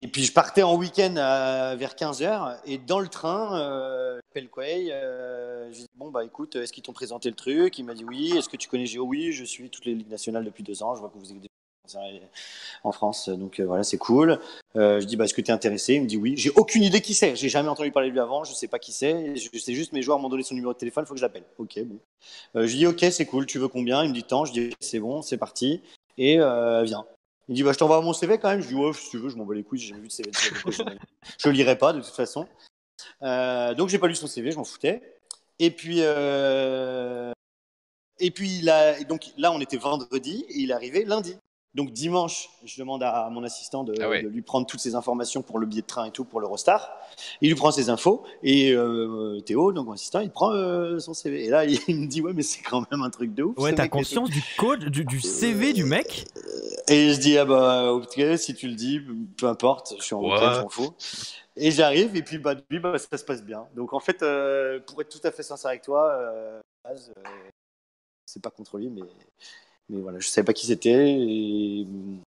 Et puis je partais en week-end vers 15h et dans le train, j'appelle Quay, je lui dis bon écoute, est-ce qu'ils t'ont présenté le truc? Il m'a dit oui. Est-ce que tu connais Géo? Oui, je suis toutes les ligues nationales depuis 2 ans, je vois que vous êtes en France, donc voilà, c'est cool. Je dis est-ce que tu es intéressé? Il me dit oui. J'ai aucune idée qui c'est, j'ai jamais entendu parler de lui avant, je sais pas qui c'est, je sais juste mes joueurs m'ont donné son numéro de téléphone, il faut que je l'appelle. Ok, bon. Je dis ok, c'est cool, tu veux combien? Il me dit tant, je dis c'est bon, c'est parti, et viens. Il dit je t'envoie mon CV quand même. Je dis ouais, si tu veux, je m'en bats les couilles, j'ai jamais vu de CV. Je le lirai pas de toute façon. Donc j'ai pas lu son CV, je m'en foutais. Et puis donc là on était vendredi et il est arrivé lundi. Donc dimanche, je demande à mon assistant de lui prendre toutes ces informations pour le billet de train et tout pour l'Eurostar. Il lui prend ses infos et Théo, donc mon assistant, il prend son CV. Et là, il me dit ouais, mais c'est quand même un truc de ouf. Ouais, t'as conscience du code, du CV du mec? Et je dis ok, si tu le dis, peu importe, je suis en week-end, je m'en fous. Et j'arrive et puis lui, ça se passe bien. Donc en fait, pour être tout à fait sincère avec toi, c'est pas contre lui, mais voilà, je savais pas qui c'était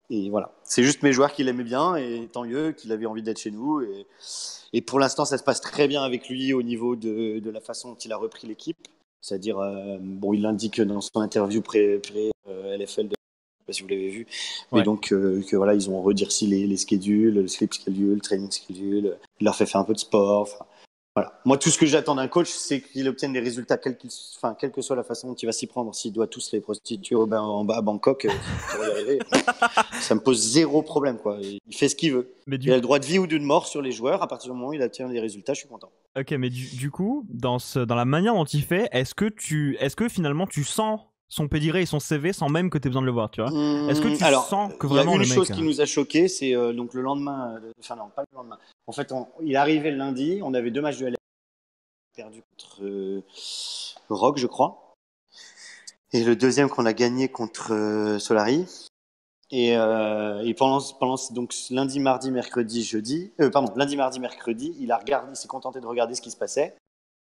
et voilà. C'est juste mes joueurs qui l'aimaient bien et tant mieux qu'il avait envie d'être chez nous et pour l'instant ça se passe très bien avec lui au niveau de la façon dont il a repris l'équipe. C'est-à-dire, il l'indique dans son interview pré-LFL, je sais pas si vous l'avez vu, mais donc que voilà, ils ont redirci les schedules, le sleep schedule, le training schedule, il leur fait faire un peu de sport. Voilà. Moi, tout ce que j'attends d'un coach, c'est qu'il obtienne des résultats, quelle que soit la façon dont il va s'y prendre. S'il doit tous les prostituer en bas à Bangkok, ça va y arriver. Ça me pose zéro problème, quoi. Il fait ce qu'il veut. Il a le droit de vie ou de mort sur les joueurs. À partir du moment où il obtient des résultats, je suis content. Ok, mais du coup, dans la manière dont il fait, est-ce que finalement tu sens son pédigré et son CV sans même que tu aies besoin de le voir, tu vois? Est-ce que tu sens que vraiment le mec... Il y a une chose qui nous a choqué, c'est donc le lendemain, enfin non, pas le lendemain. En fait, il est arrivé le lundi, on avait 2 matchs de LFL perdu contre Rock, je crois, et le deuxième qu'on a gagné contre Solari. Et pendant donc lundi, mardi, mercredi, il s'est contenté de regarder ce qui se passait.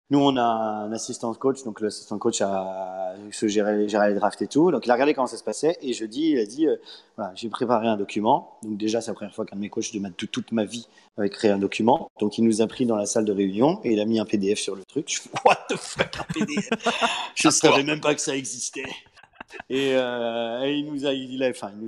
Nous, on a un assistant coach, donc l'assistant coach a géré les drafts et tout. Donc, il a regardé comment ça se passait. Et jeudi, il a dit voilà, j'ai préparé un document. Donc, déjà, c'est la première fois qu'un de mes coachs de toute ma vie avait créé un document. Donc, il nous a pris dans la salle de réunion et il a mis un PDF sur le truc. Je fais what the fuck, un PDF? Je savais même pas que ça existait. Et il nous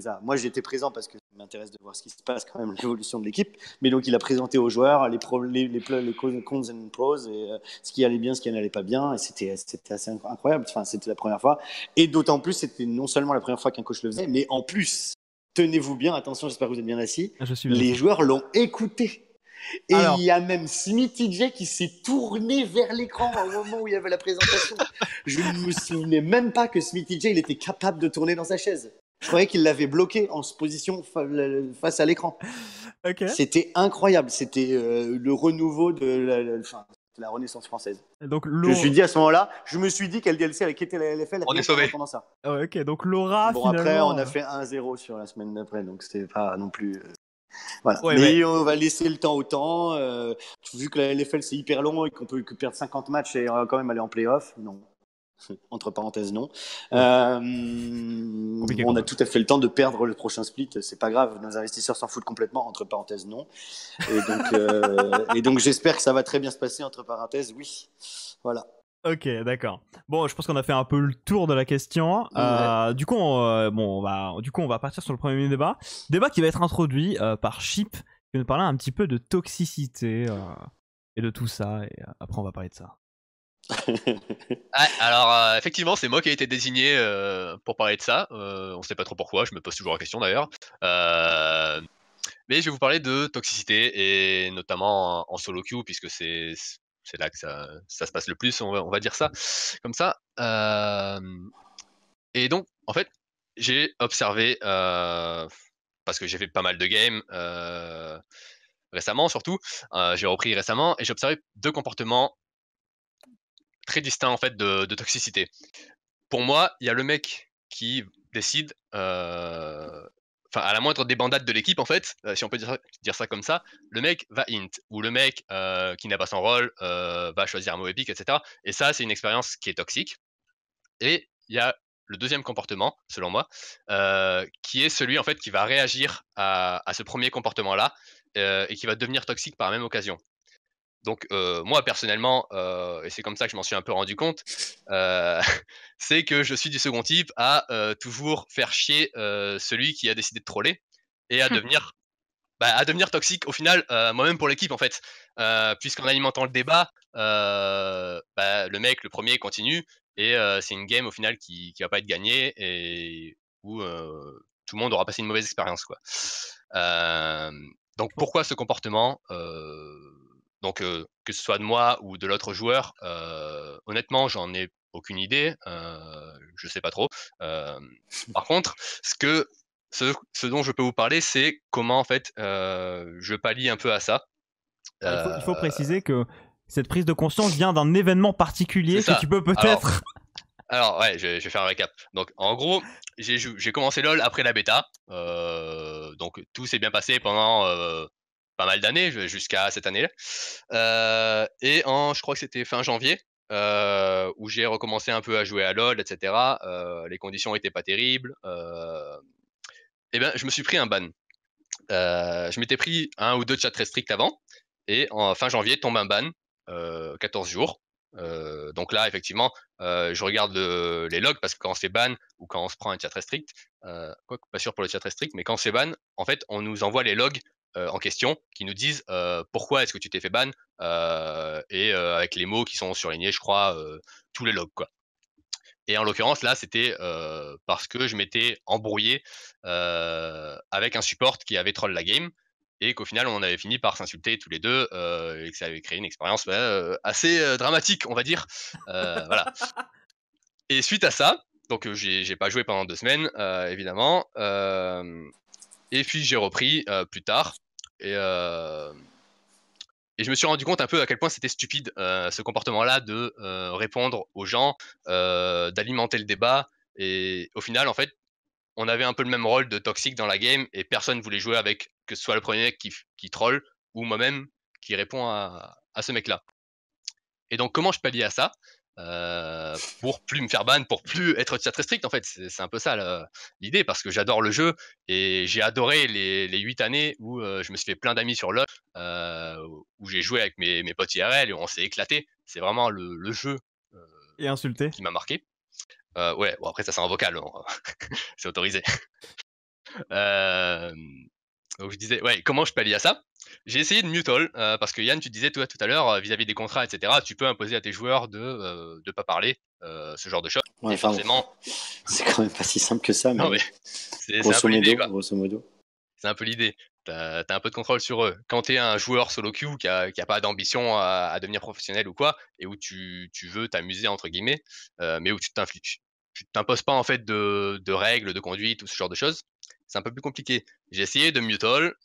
a. Moi, j'étais présent parce que ça m'intéresse de voir ce qui se passe quand même, l'évolution de l'équipe. Mais donc, il a présenté aux joueurs les cons and pros et ce qui allait bien, ce qui n'allait pas bien. Et c'était assez incroyable. Enfin, c'était la première fois. Et d'autant plus, c'était non seulement la première fois qu'un coach le faisait, mais en plus, tenez-vous bien, attention, j'espère que vous êtes bien assis. Je suis bien Les assis. joueurs l'ont écouté. Et Alors. il y a même Smithy J qui s'est tourné vers l'écran au moment où il y avait la présentation. Je ne me souvenais même pas que Smithy J il était capable de tourner dans sa chaise. Je croyais qu'il l'avait bloqué en position face à l'écran. Ok. C'était incroyable. C'était le renouveau de la Renaissance française. Donc, Je me suis dit à ce moment-là, je me suis dit qu'elle DLC allait quitter la LFL. On est sauvés. Pendant ça. Ah ouais, ok, donc Laura, Bon, finalement... après, on a fait 1-0 sur la semaine d'après, donc c'était pas non plus... Voilà. Ouais, mais on va laisser le temps au temps. Vu que la LFL c'est hyper long et qu'on peut perdre 50 matchs et quand même aller en play-off, non. Entre parenthèses, non. On a tout à fait le temps de perdre le prochain split. C'est pas grave. Nos investisseurs s'en foutent complètement. Entre parenthèses, non. Et donc j'espère que ça va très bien se passer. Entre parenthèses, oui. Voilà. Ok, d'accord. Bon, je pense qu'on a fait un peu le tour de la question. Ouais. Du coup, on va partir sur le premier débat. Débat qui va être introduit par Chip, qui va nous parler un petit peu de toxicité et de tout ça. Et après, on va parler de ça. Alors, effectivement, c'est moi qui ai été désigné pour parler de ça. On sait pas trop pourquoi, je me pose toujours la question d'ailleurs. Mais je vais vous parler de toxicité et notamment en solo queue, puisque c'est là que ça se passe le plus, on va dire ça comme ça. Et donc, en fait, j'ai observé, parce que j'ai fait pas mal de games récemment surtout, j'ai repris récemment et j'ai observé 2 comportements très distincts en fait de toxicité. Pour moi, il y a le mec qui décide, enfin à la moindre débandade de l'équipe en fait, si on peut dire ça comme ça, le mec va int ou le mec qui n'a pas son rôle va choisir un mot épique, etc. Et ça, c'est une expérience qui est toxique. Et il y a le deuxième comportement, selon moi, qui est celui en fait qui va réagir à ce premier comportement-là et qui va devenir toxique par la même occasion. Donc moi personnellement, et c'est comme ça que je m'en suis un peu rendu compte, c'est que je suis du second type à toujours faire chier celui qui a décidé de troller et à devenir toxique au final moi-même pour l'équipe en fait, puisqu'en alimentant le débat, le mec le premier continue et c'est une game au final qui va pas être gagnée et où tout le monde aura passé une mauvaise expérience quoi. Donc pourquoi ce comportement donc que ce soit de moi ou de l'autre joueur, honnêtement j'en ai aucune idée, je sais pas trop. Par contre, ce dont je peux vous parler, c'est comment en fait je pallie un peu à ça. Il faut préciser que cette prise de conscience vient d'un événement particulier C'est que ça. tu peux peut-être... Alors ouais, je vais faire un récap. Donc en gros, j'ai commencé LoL après la bêta, donc tout s'est bien passé pendant pas mal d'années jusqu'à cette année-là. Et je crois que c'était fin janvier, où j'ai recommencé un peu à jouer à LoL, etc. Les conditions étaient pas terribles. Et ben je me suis pris un ban. Je m'étais pris 1 ou 2 chats restricts avant, et en fin janvier tombe un ban, 14 jours. Donc là, effectivement, je regarde les logs parce que quand on se fait ban ou quand on se prend un chat restrict, quoique pas sûr pour le chat restrict, mais quand on se fait ban, en fait, on nous envoie les logs en question qui nous disent pourquoi est-ce que tu t'es fait ban et avec les mots qui sont surlignés, je crois, tous les logs quoi. Et en l'occurrence, là, c'était parce que je m'étais embrouillé avec un support qui avait troll la game et qu'au final, on avait fini par s'insulter tous les deux et que ça avait créé une expérience assez dramatique, on va dire. Voilà. Et suite à ça, donc j'ai pas joué pendant 2 semaines, évidemment. Et puis j'ai repris plus tard. Et je me suis rendu compte un peu à quel point c'était stupide ce comportement-là de répondre aux gens, d'alimenter le débat. Et au final, en fait, on avait un peu le même rôle de toxique dans la game et personne voulait jouer avec que ce soit le premier mec qui troll ou moi-même qui répond à ce mec-là. Et donc, comment je pallie à ça pour plus me faire ban, pour plus être chat restrict en fait. C'est un peu ça l'idée parce que j'adore le jeu et j'ai adoré les 8 années où je me suis fait plein d'amis sur LoL, où j'ai joué avec mes potes IRL et on s'est éclaté. C'est vraiment le jeu Et insulté. qui m'a marqué. Ouais, bon après ça c'est en vocal, hein. C'est autorisé. Donc je disais, ouais, comment je pallie à ça? J'ai essayé de mute all, parce que Yann, tu disais toi tout à l'heure, vis-à-vis des contrats, et cetera, tu peux imposer à tes joueurs de pas parler, ce genre de choses. Ouais, Et enfin, forcément, c'est quand même pas si simple que ça, mais non mais oui. c'est un peu l'idée, quoi. Grosso modo. C'est un peu l'idée. Tu as un peu de contrôle sur eux. Quand tu es un joueur solo queue qui a pas d'ambition à devenir professionnel ou quoi, et où tu veux «t'amuser» entre guillemets, mais où tu t'imposes pas en fait de règles, de conduite ou ce genre de choses, c'est un peu plus compliqué. J'ai essayé de mute all,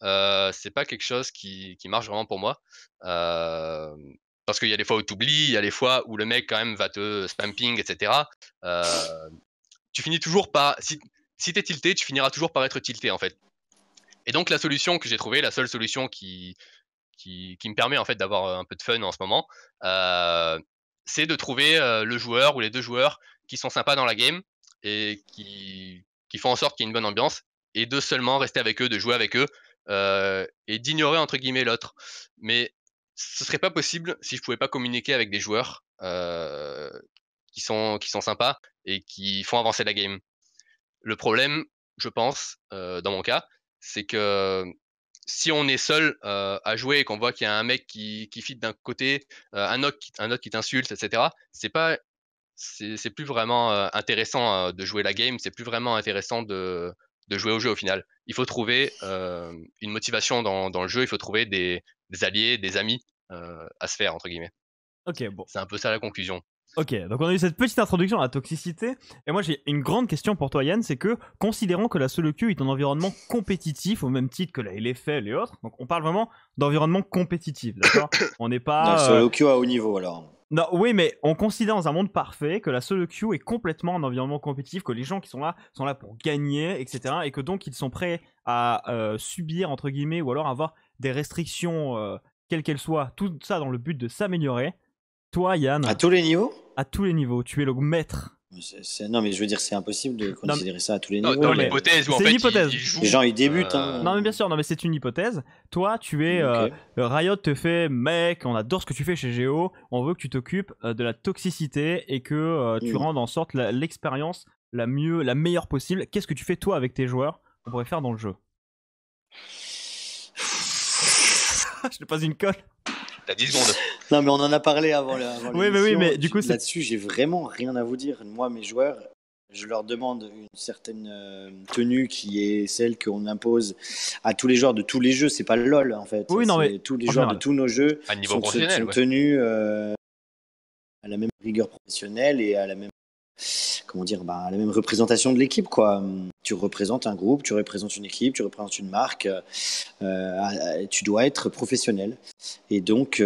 c'est pas quelque chose qui marche vraiment pour moi, parce qu'il y a des fois où tu oublies, il y a des fois où le mec quand même va te spamping et cetera. Tu finis toujours par si tu es tilté, tu finiras toujours par être tilté en fait. Et donc la solution que j'ai trouvée, la seule solution qui me permet en fait d'avoir un peu de fun en ce moment, c'est de trouver le joueur ou les deux joueurs qui sont sympas dans la game et qui font en sorte qu'il y ait une bonne ambiance, et de seulement rester avec eux, de jouer avec eux, et d'ignorer entre guillemets l'autre. Mais ce serait pas possible si je pouvais pas communiquer avec des joueurs qui sont sympas et qui font avancer la game. Le problème, je pense, dans mon cas, c'est que si on est seul à jouer et qu'on voit qu'il y a un mec qui feed d'un côté, un autre qui t'insulte, et cetera, c'est plus vraiment intéressant de jouer la game, c'est plus vraiment intéressant de jouer au jeu au final. Il faut trouver une motivation dans le jeu, il faut trouver des alliés, des amis à se faire, entre guillemets. Ok, bon. C'est un peu ça la conclusion. Ok, donc on a eu cette petite introduction à la toxicité. Et moi j'ai une grande question pour toi Yann, c'est que considérant que la solo queue est un environnement compétitif au même titre que la LFL et autres, donc on parle vraiment d'environnement compétitif, d'accord? On n'est pas... Solo queue à haut niveau alors. Non, oui, mais on considère dans un monde parfait que la solo queue est complètement un environnement compétitif, que les gens qui sont là pour gagner, etc. Et que donc ils sont prêts à subir, entre guillemets, ou alors avoir des restrictions, quelles qu'elles soient, tout ça dans le but de s'améliorer. Toi Yann... À tous les niveaux? À tous les niveaux, tu es le maître. Non, mais je veux dire, c'est impossible de considérer ça à tous les Non, niveaux. dans mais l'hypothèse où en c'est fait une hypothèse. ils jouent, Les gens, ils débutent. Hein. Non mais bien sûr, non mais c'est une hypothèse. Toi, tu es Ok. Riot te fait mec, on adore ce que tu fais chez Géo, on veut que tu t'occupes de la toxicité et que tu rendes en sorte l'expérience la meilleure possible. Qu'est-ce que tu fais toi avec tes joueurs qu'on pourrait faire dans le jeu? Je te pose une colle. T'as 10 secondes. Non, mais on en a parlé avant Oui, mais du coup, c'est... là-dessus, j'ai vraiment rien à vous dire. Moi, mes joueurs, je leur demande une certaine tenue qui est celle qu'on impose à tous les joueurs de tous les jeux. C'est pas le LoL en fait. Oui, non, mais tous les en joueurs général. de tous nos jeux À niveau sont professionnel, ouais. tenus à la même rigueur professionnelle et à la même, comment dire, à la même représentation de l'équipe, quoi. Tu représentes un groupe, tu représentes une équipe, tu représentes une marque, tu dois être professionnel. Et donc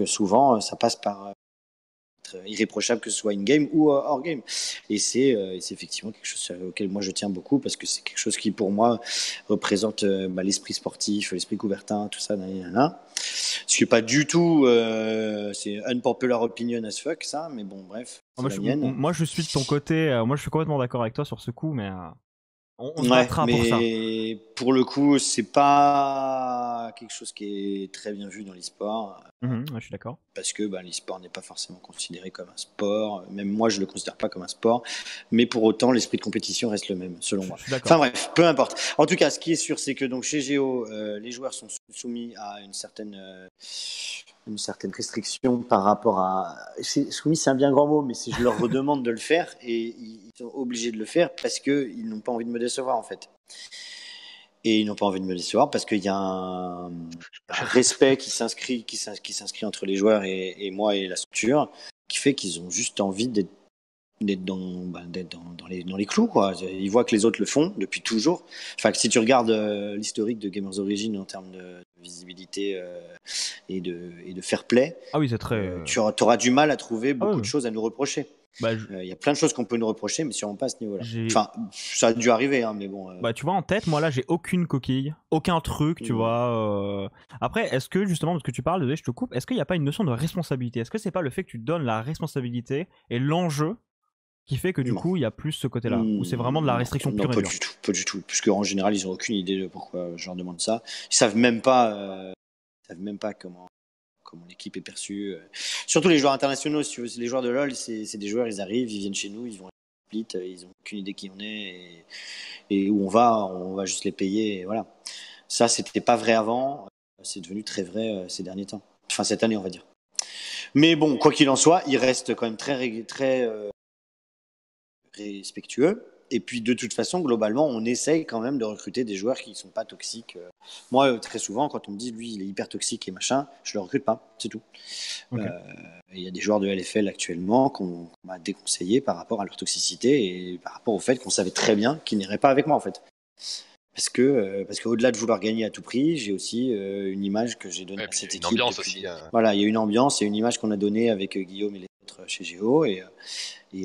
souvent, ça passe par être irréprochable, que ce soit in-game ou hors game. Et c'est effectivement quelque chose auquel moi je tiens beaucoup, parce que c'est quelque chose qui, pour moi, représente l'esprit sportif, l'esprit Coubertin, tout ça. Ce qui n'est pas du tout, c'est unpopular opinion as fuck, ça, mais bon, bref. Moi, je suis de ton côté, moi je suis complètement d'accord avec toi sur ce coup, mais on se Ouais, battra pour ça. mais pour le coup, c'est pas quelque chose qui est très bien vu dans l'e-sport, Ouais, je suis d'accord. parce que l'e-sport n'est pas forcément considéré comme un sport. Même moi, je le considère pas comme un sport, mais pour autant, l'esprit de compétition reste le même, selon moi. Je suis d'accord. Enfin bref, peu importe. En tout cas, ce qui est sûr, c'est que donc chez Géo, les joueurs sont soumis à une certaine restriction par rapport à... Soumis, c'est un bien grand mot, mais je leur redemande de le faire, et ils sont obligés de le faire parce qu'ils n'ont pas envie de me décevoir, en fait. Et ils n'ont pas envie de me décevoir parce qu'il y a un respect qui s'inscrit entre les joueurs et moi et la structure, qui fait qu'ils ont juste envie d'être dans les clous, quoi. Ils voient que les autres le font depuis toujours. Enfin, si tu regardes l'historique de Gamers Origin en termes de visibilité et de fair play, Ah oui, c'est très... tu auras du mal à trouver beaucoup de choses à nous reprocher. Bah, Il y a plein de choses qu'on peut nous reprocher, mais sûrement pas à ce niveau-là. J'ai- Enfin, ça a dû arriver, hein, mais bon. Bah, tu vois, en tête, moi là, j'ai aucune coquille, aucun truc, tu vois. Après, est-ce que justement, parce que tu parles, je te coupe, est-ce qu'il n'y a pas une notion de responsabilité? Est-ce que c'est pas le fait que tu donnes la responsabilité et l'enjeu qui fait que du Non. coup, il y a plus ce côté-là? Ou c'est vraiment de la restriction Non, pure et pas dure? du tout, pas du tout. Puisque en général, ils n'ont aucune idée de pourquoi je leur demande ça. Ils savent même pas comment comment l'équipe est perçue. Surtout les joueurs internationaux, si tu veux, les joueurs de LoL, c'est des joueurs, ils arrivent, ils viennent chez nous, ils vont split, ils n'ont aucune idée qui on est et où on va juste les payer. Et voilà. Ça, c'était pas vrai avant, c'est devenu très vrai ces derniers temps. Enfin, cette année, on va dire. Mais bon, quoi qu'il en soit, il reste quand même très respectueux. Et puis, de toute façon, globalement, on essaye quand même de recruter des joueurs qui ne sont pas toxiques. Moi, très souvent, quand on me dit, lui, il est hyper toxique et machin, je le recrute pas, c'est tout. Ok. Il y a des joueurs de LFL actuellement qu'on m'a déconseillé par rapport à leur toxicité et par rapport au fait qu'on savait très bien qu'ils n'iraient pas avec moi, en fait. Parce qu'au-delà de vouloir gagner à tout prix, j'ai aussi une image que j'ai donnée Ouais, à puis cette une équipe. ambiance depuis- aussi. Voilà, il y a une ambiance et une image qu'on a donnée avec Guillaume et les autres chez Géo. Et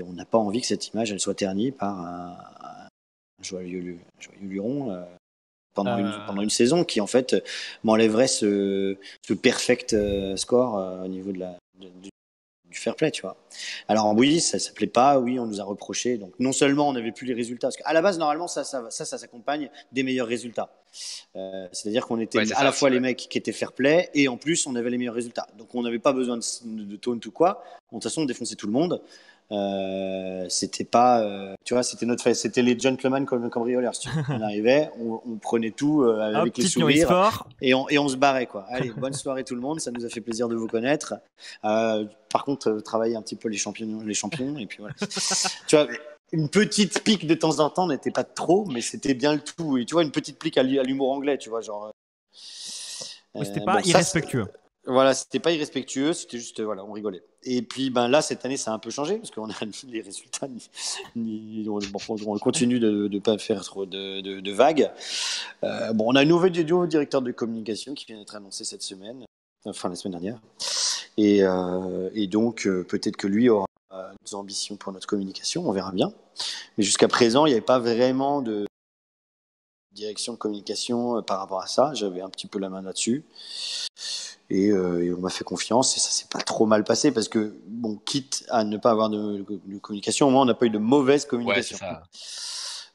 on n'a pas envie que cette image elle soit ternie par un joyeux luron pendant une saison qui, en fait, m'enlèverait ce perfect score au niveau du fair play, tu vois. Alors oui, ça plaît pas, oui, on nous a reproché. Donc non seulement on n'avait plus les résultats, parce qu'à la base, normalement, ça s'accompagne des meilleurs résultats. C'est-à-dire qu'on était Ouais, c'est à ça la aussi, fois les ouais. mecs qui étaient fair play et en plus on avait les meilleurs résultats. Donc on n'avait pas besoin de taunt ou quoi. Bon, de toute façon, on défonçait tout le monde. C'était pas, tu vois, c'était les gentlemen comme cambrioleurs. Si tu veux. On arrivait, on prenait tout Hop, avec les petite nourrice sourires fort. et on se barrait, quoi. Allez, bonne soirée tout le monde, ça nous a fait plaisir de vous connaître. Par contre, travailler un petit peu les champions et puis voilà. Tu vois, une petite pique de temps en temps n'était pas trop, mais c'était bien le tout. Et tu vois, une petite pique à l'humour anglais, tu vois, genre. Ouais, c'était pas Bon, ça, irrespectueux. voilà, c'était pas irrespectueux, c'était juste, voilà, on rigolait. Et puis, ben là, cette année, ça a un peu changé, parce qu'on a ni les résultats, on continue de ne pas faire trop de vagues. Bon, on a un nouveau directeur de communication qui vient d'être annoncé cette semaine, enfin la semaine dernière. Et donc, peut-être que lui aura des ambitions pour notre communication, on verra bien. Mais jusqu'à présent, il n'y avait pas vraiment de direction de communication par rapport à ça. J'avais un petit peu la main là-dessus. Et on m'a fait confiance et ça s'est pas trop mal passé parce que, bon, quitte à ne pas avoir de communication, au moins on n'a pas eu de mauvaise Ouais, c'est communication. ça.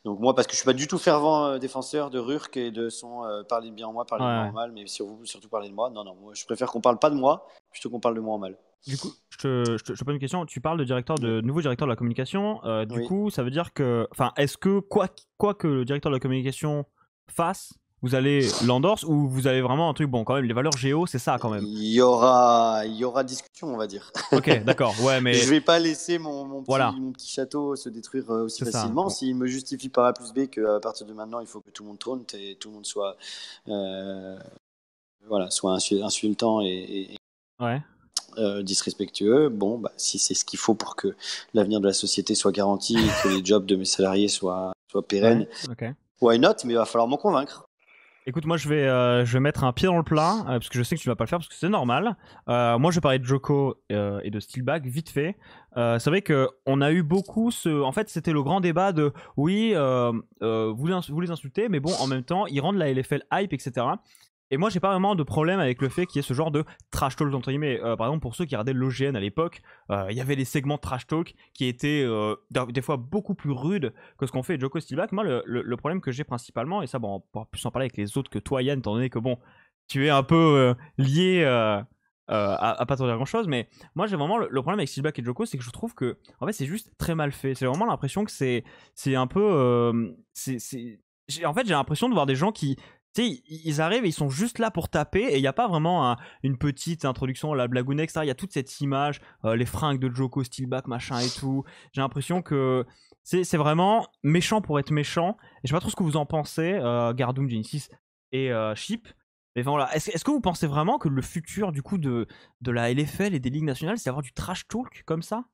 Donc moi, parce que je suis pas du tout fervent défenseur de Rurk et de son parler bien en moi, parler de moi Ouais. en mal, mais surtout parler de moi. Non, moi je préfère qu'on parle pas de moi plutôt qu'on parle de moi en mal. Du coup, je te pose une question. Tu parles de nouveau directeur de la communication. Du Oui. coup, ça veut dire que, enfin, est-ce que quoi que le directeur de la communication fasse, vous allez l'endorse ou vous avez vraiment un truc, bon, quand même, les valeurs géo, c'est ça quand même. Il y aura discussion, on va dire. Ok, d'accord. Ouais, mais Je vais pas laisser mon voilà, petit château se détruire aussi c'est ça. facilement. Bon. S'il me justifie par A plus B qu'à partir de maintenant, il faut que tout le monde trône et tout le monde soit, soit insultant et Ouais. disrespectueux. Bon, bah, si c'est ce qu'il faut pour que l'avenir de la société soit garanti et que les jobs de mes salariés soient pérennes, Ouais, ok. why not? Mais il va falloir m'en convaincre. Écoute, moi je vais mettre un pied dans le plat parce que je sais que tu vas pas le faire parce que c'est normal. Moi je vais parler de Joko et de Steelback vite fait. C'est vrai que on a eu beaucoup en fait c'était le grand débat de oui vous les insultez mais bon en même temps ils rendent la LFL hype etc. Et moi j'ai pas vraiment de problème avec le fait qu'il y ait ce genre de trash talk entre guillemets. Par exemple pour ceux qui regardaient l'OGN à l'époque, il y avait les segments trash talk qui étaient des fois beaucoup plus rudes que ce qu'on fait Joko Steelback. Moi le problème que j'ai principalement, et ça bon on pourra plus en parler avec les autres que toi Yann, étant donné que bon tu es un peu lié à pas trop dire grand chose, mais moi j'ai vraiment le problème avec Steelback et Joko, c'est que je trouve que en fait c'est juste très mal fait. J'ai vraiment l'impression que c'est un peu en fait j'ai l'impression de voir des gens qui tu sais, ils arrivent et ils sont juste là pour taper et il n'y a pas vraiment une petite introduction, la blagoune, etc. Il y a toute cette image, les fringues de Joko, Steelback, machin et tout. J'ai l'impression que c'est vraiment méchant pour être méchant. Et je sais pas trop ce que vous en pensez, Gardoum, Genesis et Chip. Mais voilà, est-ce que vous pensez vraiment que le futur du coup de la LFL et des ligues nationales, c'est d'avoir du trash talk comme ça?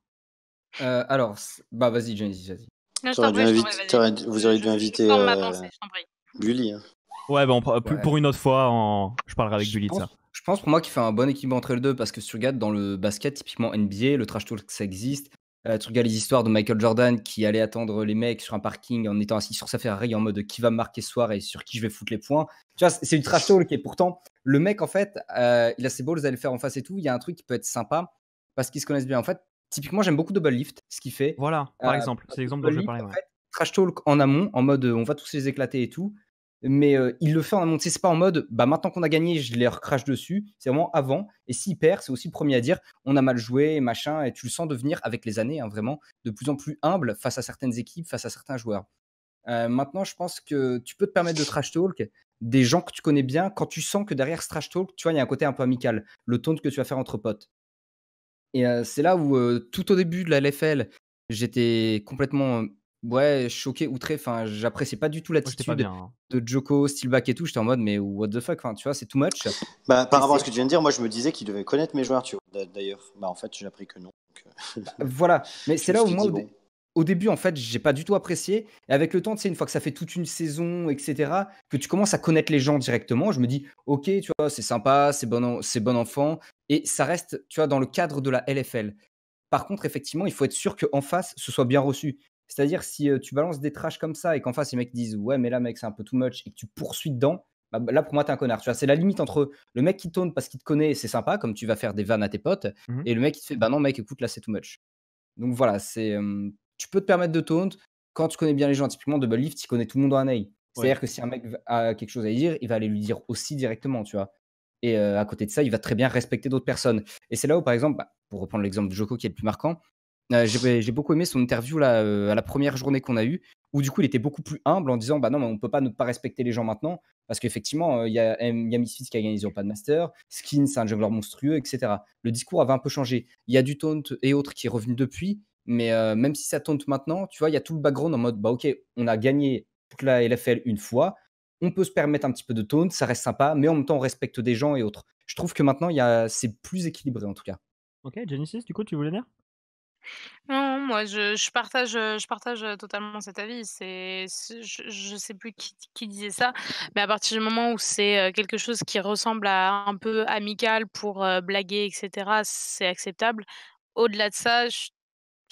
Alors, bah vas-y, Genesis, vas-y. Non, je t'en prie, vas-y. Vous auriez dû inviter forme ma pensée, je t'en prie. Bully. Hein. Ouais, bon, Ouais. pour une autre fois, je parlerai avec Bully de ça. Je pense pour moi qu'il fait un bon équilibre entre les deux parce que si tu regardes dans le basket, typiquement NBA, le trash talk ça existe. Tu regardes les histoires de Michael Jordan qui allait attendre les mecs sur un parking en étant assis sur sa Ferrari en mode qui va me marquer ce soir et sur qui je vais foutre les points. Tu vois, c'est du trash talk et pourtant, le mec en fait, il a ses balls à le faire en face et tout. Il y a un truc qui peut être sympa parce qu'ils se connaissent bien. En fait, typiquement, j'aime beaucoup Double Lift, ce qu'il fait. Voilà, par exemple, c'est l'exemple dont je vais parler. En fait, trash talk en amont, en mode on va tous les éclater et tout. Mais il le fait en amont. Tu sais, c'est pas en mode, bah maintenant qu'on a gagné, je les recrache dessus. C'est vraiment avant. Et s'il perd, c'est aussi le premier à dire, on a mal joué, et machin. Et tu le sens devenir, avec les années, hein, vraiment, de plus en plus humble face à certaines équipes, face à certains joueurs. Maintenant, je pense que tu peux te permettre de trash talk des gens que tu connais bien quand tu sens que derrière ce trash talk, tu vois, il y a un côté un peu amical, le taunt que tu vas faire entre potes. Et c'est là où, tout au début de la LFL, j'étais complètement, ouais, choqué, outré. Enfin, j'appréciais pas du tout Moi, j'étais pas l'attitude bien. Hein. de Joko, Steelback et tout. J'étais en mode: «Mais what the fuck?» Enfin, tu vois, c'est too much. Bah, par Et rapport à ce c'est que tu viens de dire, moi je me disais qu'il devait connaître mes joueurs, tu vois, d'ailleurs. Bah, en fait, j'ai appris que non. Donc, voilà. Mais je c'est me là où suis moi, dit, bon. au début, en fait, j'ai pas du tout apprécié. Et avec le temps, tu sais, une fois que ça fait toute une saison, et cetera, que tu commences à connaître les gens directement, je me dis: «OK, tu vois, c'est sympa, c'est bon enfant» et ça reste, tu vois, dans le cadre de la LFL. Par contre, effectivement, il faut être sûr qu'en face, ce soit bien reçu. C'est-à-dire si, tu balances des trashs comme ça et qu'en face les mecs disent: «Ouais, mais là mec, c'est un peu too much» et que tu poursuis dedans, bah, là pour moi, tu es un connard. Tu vois? C'est la limite entre le mec qui taunt parce qu'il te connaît et c'est sympa, comme tu vas faire des vannes à tes potes Mmh. et le mec qui te fait: «Bah non mec, écoute, là c'est too much». Donc voilà, tu peux te permettre de taunt quand tu connais bien les gens. Typiquement Double Lift, il connaît tout le monde en A. Ouais. C'est-à-dire que si un mec a quelque chose à dire, il va aller lui dire aussi directement, tu vois? Et à côté de ça, il va très bien respecter d'autres personnes. Et c'est là où par exemple, bah, pour reprendre l'exemple de Joko qui est le plus marquant, j'ai beaucoup aimé son interview là, à la première journée qu'on a eue, où du coup il était beaucoup plus humble en disant: «Bah non, mais on peut pas ne pas respecter les gens maintenant». Parce qu'effectivement, il y a Misfits qui a gagné, ils ont pas de master, Skin, c'est un jungler monstrueux et cetera. Le discours avait un peu changé. Il y a du taunt et autres qui est revenu depuis, mais même si ça taunt maintenant, tu vois, il y a tout le background en mode: «Bah OK, on a gagné toute la LFL une fois, on peut se permettre un petit peu de taunt, ça reste sympa, mais en même temps on respecte des gens et autres». Je trouve que maintenant c'est plus équilibré en tout cas. Ok, Genesis, du coup, tu voulais dire? Non, moi je partage, totalement cet avis. Je sais plus qui disait ça, mais à partir du moment où c'est, quelque chose qui ressemble à un peu amical pour, blaguer et cetera, c'est acceptable. Au-delà de ça,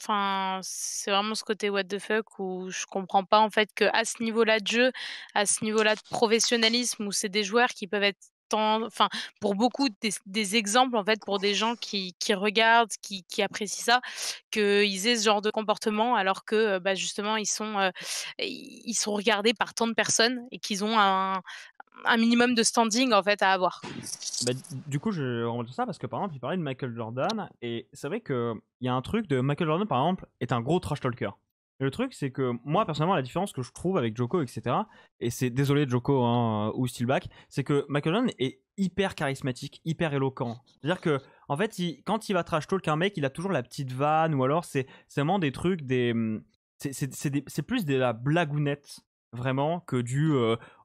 enfin, c'est vraiment ce côté what the fuck où je comprends pas en fait qu'à ce niveau-là de jeu, à ce niveau-là de professionnalisme où c'est des joueurs qui peuvent être enfin, pour beaucoup des exemples en fait pour des gens qui regardent, qui apprécient ça, qu'ils aient ce genre de comportement alors que, bah, justement ils sont regardés par tant de personnes et qu'ils ont un minimum de standing en fait à avoir. Bah, du coup, je remonte ça parce que par exemple, il parlait de Michael Jordan et c'est vrai qu'il y a un truc de Michael Jordan, par exemple, est un gros trash talker. Et le truc, c'est que moi, personnellement, la différence que je trouve avec Joko, etc., et c'est désolé Joko hein, ou Steelback, c'est que Michael Jordan est hyper charismatique, hyper éloquent. C'est-à-dire que, en fait, quand il va trash talk un mec, il a toujours la petite vanne ou alors c'est vraiment des trucs, c'est plus de la blagounette, vraiment, que du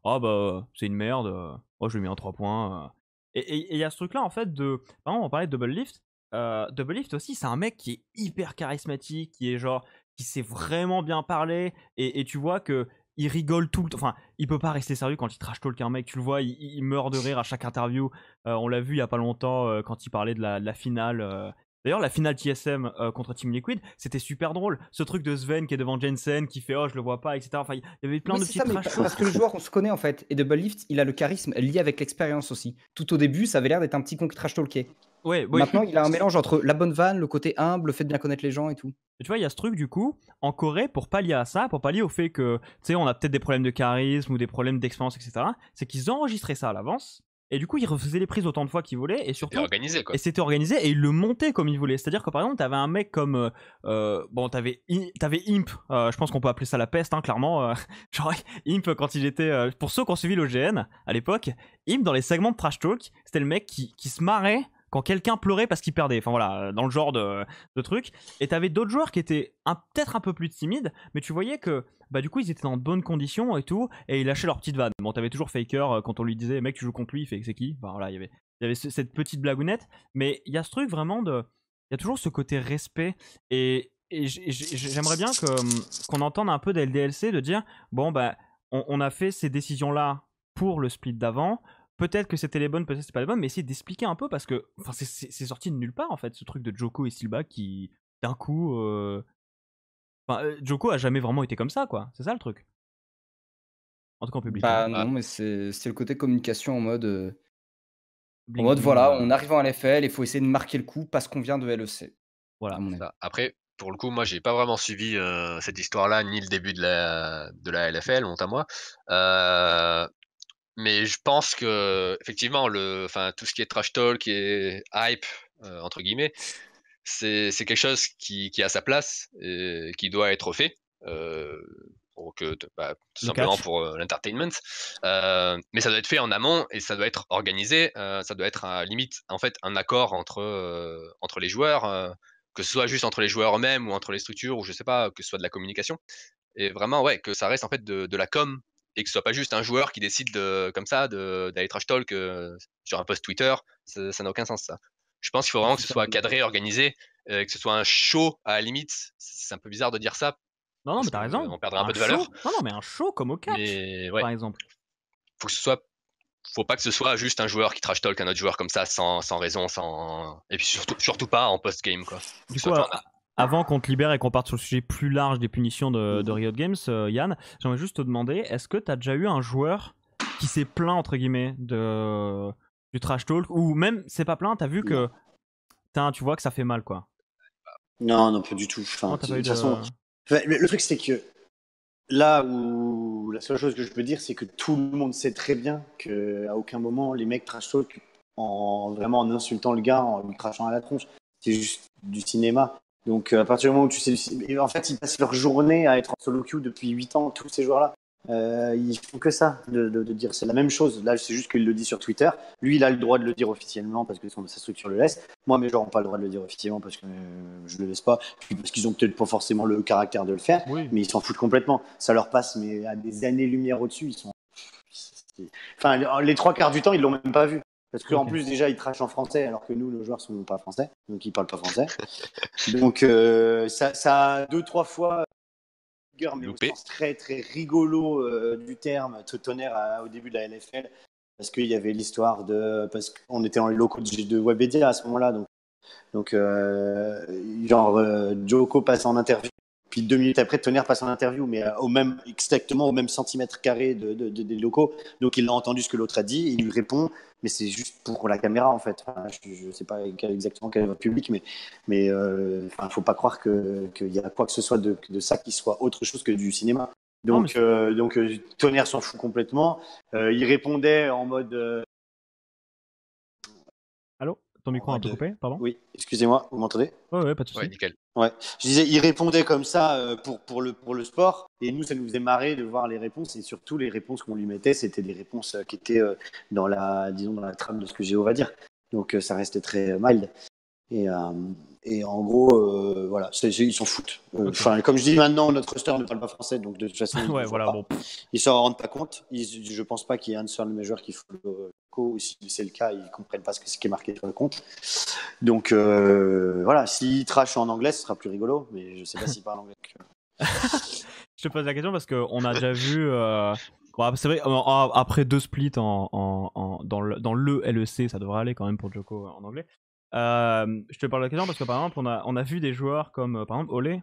ah bah, c'est une merde, oh, je lui mets un 3 points. Et il y a ce truc-là, en fait, par exemple, on parlait de Double Lift. Double Lift aussi, c'est un mec qui est hyper charismatique, qui est genre, qui sait vraiment bien parler, et tu vois que il rigole tout le temps. Enfin, il peut pas rester sérieux quand il trash talk un mec. Tu le vois, il meurt de rire à chaque interview. On l'a vu il y a pas longtemps quand il parlait de la finale. D'ailleurs, la finale TSM contre Team Liquid, c'était super drôle. Ce truc de Sven qui est devant Jensen, qui fait oh je le vois pas, etc. Enfin, il y avait plein Oui, de c'est petits ça, mais trash parce que talk. le joueur, on se connaît en fait. Et Double Lift, il a le charisme lié avec l'expérience aussi. Tout au début, ça avait l'air d'être un petit con qui trash talké. Ouais, oui. Maintenant, il a un mélange entre la bonne vanne, le côté humble, le fait de bien connaître les gens et tout. Et tu vois, il y a ce truc du coup, en Corée, pour pallier à ça, pour pallier au fait que, tu sais, on a peut-être des problèmes de charisme ou des problèmes d'expérience, etc., c'est qu'ils enregistraient ça à l'avance, et du coup, ils refaisaient les prises autant de fois qu'ils voulaient, et C'était surtout, organisé, quoi. et c'était organisé, et ils le montaient comme ils voulaient. C'est-à-dire que par exemple, t'avais un mec comme, bon, t'avais Imp, je pense qu'on peut appeler ça la peste, hein, clairement, genre, Imp, quand il était, pour ceux qui ont suivi l'OGN, à l'époque, Imp, dans les segments de Trash Talk, c'était le mec qui se marrait quand quelqu'un pleurait parce qu'il perdait, enfin voilà, dans le genre de truc. Et t'avais d'autres joueurs qui étaient peut-être un peu plus timides, mais tu voyais que bah du coup ils étaient dans de bonnes conditions et tout, et ils lâchaient leur petite vanne. Bon, t'avais toujours Faker quand on lui disait mec tu joues contre lui, il fait c'est qui. Enfin voilà, il y avait cette petite blagounette, mais il y a ce truc vraiment il y a toujours ce côté respect, et j'aimerais bien qu'on entende un peu des LDLC de dire bon bah on a fait ces décisions là pour le split d'avant. Peut-être que c'était les bonnes, peut-être que c'était pas les bonnes, mais essayer d'expliquer un peu parce que c'est sorti de nulle part en fait, ce truc de Joko et Steelback qui, d'un coup. Joko a jamais vraiment été comme ça, quoi. C'est ça le truc. En tout cas en public. Hein. Bah Ah, non, mais c'est le côté communication en Bling mode bling. voilà, on arrive en LFL, il faut essayer de marquer le coup parce qu'on vient de LEC, à Voilà. mon avis. ça. Après, pour le coup, moi, j'ai pas vraiment suivi cette histoire-là, ni le début de la LFL, honte à moi. Mais je pense que effectivement, tout ce qui est trash talk et hype entre guillemets, c'est quelque chose qui a sa place et qui doit être fait. Pour que, tout Le simplement catch. pour l'entertainment. Mais ça doit être fait en amont et ça doit être organisé. Ça doit être à limite en fait un accord entre les joueurs, que ce soit juste entre les joueurs eux-mêmes ou entre les structures ou je sais pas, que ce soit de la communication. Et vraiment, ouais, que ça reste en fait de la com et que ce soit pas juste un joueur qui décide comme ça d'aller trash talk sur un post Twitter. Ça n'a aucun sens ça. Je pense qu'il faut vraiment que ce soit cadré, organisé, que ce soit un show à la limite. C'est un peu bizarre de dire ça Non, parce mais t'as raison. qu'on perdrait un peu de show. valeur. Non, mais un show comme au catch, Mais ouais, par exemple. faut pas que ce soit juste un joueur qui trash talk un autre joueur comme ça sans raison, et puis surtout pas en post game quoi. Du coup, avant qu'on te libère et qu'on parte sur le sujet plus large des punitions de Riot Games, Yann, j'aimerais juste te demander, est-ce que tu as déjà eu un joueur qui s'est plaint, entre guillemets, du trash talk, ou même, c'est pas plaint, t'as vu que tu vois que ça fait mal, quoi? Non, pas du tout. Enfin, de toute façon, le truc, c'est que là où la seule chose que je peux dire, c'est que tout le monde sait très bien qu'à aucun moment, les mecs trash talk vraiment en insultant le gars, en lui crachant à la tronche. C'est juste du cinéma. Donc, à partir du moment où tu sais, en fait, ils passent leur journée à être en solo queue depuis 8 ans, tous ces joueurs-là. Ils font que ça, de dire. C'est la même chose. Là, c'est juste qu'il le dit sur Twitter. Lui, il a le droit de le dire officiellement parce que sa structure le laisse. Moi, mes joueurs n'ont pas le droit de le dire officiellement parce que je le laisse pas. Puis parce qu'ils ont peut-être pas forcément le caractère de le faire. Oui. Mais ils s'en foutent complètement. Ça leur passe, mais à des années-lumière au-dessus. Enfin, les 3/4 du temps, ils l'ont même pas vu. Parce qu'en plus, déjà, ils trashent en français, alors que nous, nos joueurs sont pas français, donc ils parlent pas français. Donc, ça a 2-3 fois, mais au sens très, très rigolo du terme, Tonnerre au début de la LFL, parce qu'il y avait l'histoire parce qu'on était en locaux de Webedia à ce moment-là, donc Joko passe en interview. Puis 2 minutes après, Tonnerre passe en interview, mais exactement au même centimètre carré des locaux. Donc il a entendu ce que l'autre a dit, il lui répond, mais c'est juste pour la caméra en fait. Enfin, je ne sais pas exactement quel est votre public, mais faut pas croire qu'il y a quoi que ce soit de ça qui soit autre chose que du cinéma. Donc Tonnerre s'en fout complètement. Il répondait en mode. Allô? Ton micro a un peu coupé, pardon? Oui, excusez-moi, vous m'entendez? Ouais, pas de soucis. Ouais, nickel. Ouais, je disais, il répondait comme ça pour le sport, et nous, ça nous faisait marrer de voir les réponses, et surtout les réponses qu'on lui mettait, c'était des réponses qui étaient dans la trame de ce que Géo va dire. Donc ça restait très mild. Et en gros, voilà, ils s'en foutent. Enfin, comme je dis maintenant, notre roster ne parle pas français, donc de toute façon, ils s'en rendent pas compte. Je pense pas qu'il y ait un seul de mes joueurs qui fout le co, ou si c'est le cas, ils comprennent pas ce qui est marqué sur le compte. Donc voilà, s'ils trashent en anglais, ce sera plus rigolo, mais je sais pas s'ils parlent anglais. Je te pose la question parce qu'on a déjà vu. C'est vrai, après 2 splits dans le LEC, ça devrait aller quand même pour Joko en anglais. Je te parle de la question parce que par exemple, on a vu des joueurs comme par exemple Olé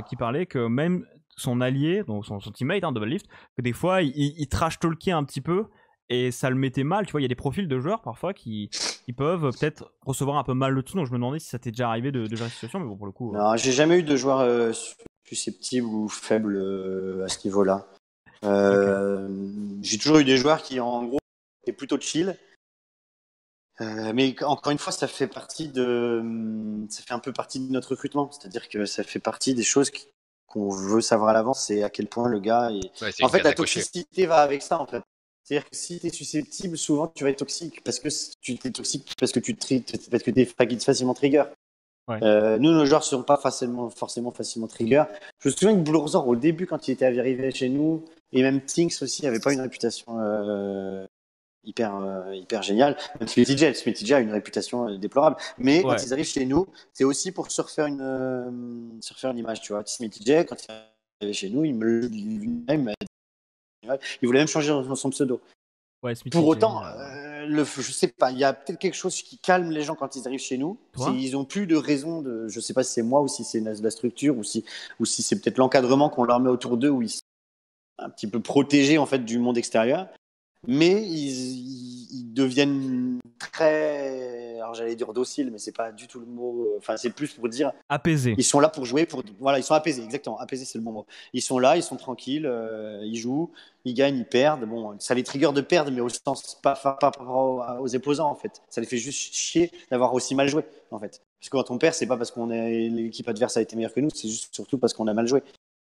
qui parlait que même son allié, donc son teammate, Double Lift, que des fois il trash talkait un petit peu et ça le mettait mal. Tu vois, il y a des profils de joueurs parfois qui peuvent peut-être recevoir un peu mal le tout. Donc je me demandais si ça t'est déjà arrivé de gérer la situation, mais bon, pour le coup. Non, j'ai jamais eu de joueurs susceptibles ou faibles à ce niveau-là. J'ai toujours eu des joueurs qui en gros étaient plutôt chill. Mais encore une fois, ça fait un peu partie de notre recrutement. C'est-à-dire que ça fait partie des choses qu'on veut savoir à l'avance, c'est à quel point le gars est. En fait, la toxicité va avec ça, en fait. C'est-à-dire que si tu es susceptible, souvent tu vas être toxique parce que tu es toxique parce que tu es facilement trigger. Ouais. Nous, nos joueurs ne sont pas forcément facilement trigger. Je me souviens que Blurzor, au début, quand il était arrivé chez nous, et même Tinks aussi, n'avait pas une réputation hyper génial. Même Smithy J a une réputation déplorable. Mais quand ils arrivent chez nous, c'est aussi pour se refaire une image, tu vois. Smithy J, quand il arrivait chez nous, il voulait même changer son pseudo. Ouais, pour autant, je sais pas, il y a peut-être quelque chose qui calme les gens quand ils arrivent chez nous. Ils ont plus de raison de, je sais pas si c'est moi ou si c'est la structure ou si c'est peut-être l'encadrement qu'on leur met autour d'eux où ils sont un petit peu protégés en fait du monde extérieur. Mais ils deviennent très alors j'allais dire docile, mais c'est pas du tout le mot. Enfin, c'est plus pour dire Apaisé. ils sont là pour jouer. Voilà, ils sont apaisés, exactement. Apaisés, c'est le bon mot. Ils sont là, ils sont tranquilles, ils jouent, ils gagnent, ils perdent. Bon, ça les trigger de perdre, mais au sens pas par rapport aux opposants en fait. Ça les fait juste chier d'avoir aussi mal joué en fait. Parce que quand on perd, c'est pas parce qu'on est l'équipe adverse a été meilleure que nous, c'est juste surtout parce qu'on a mal joué.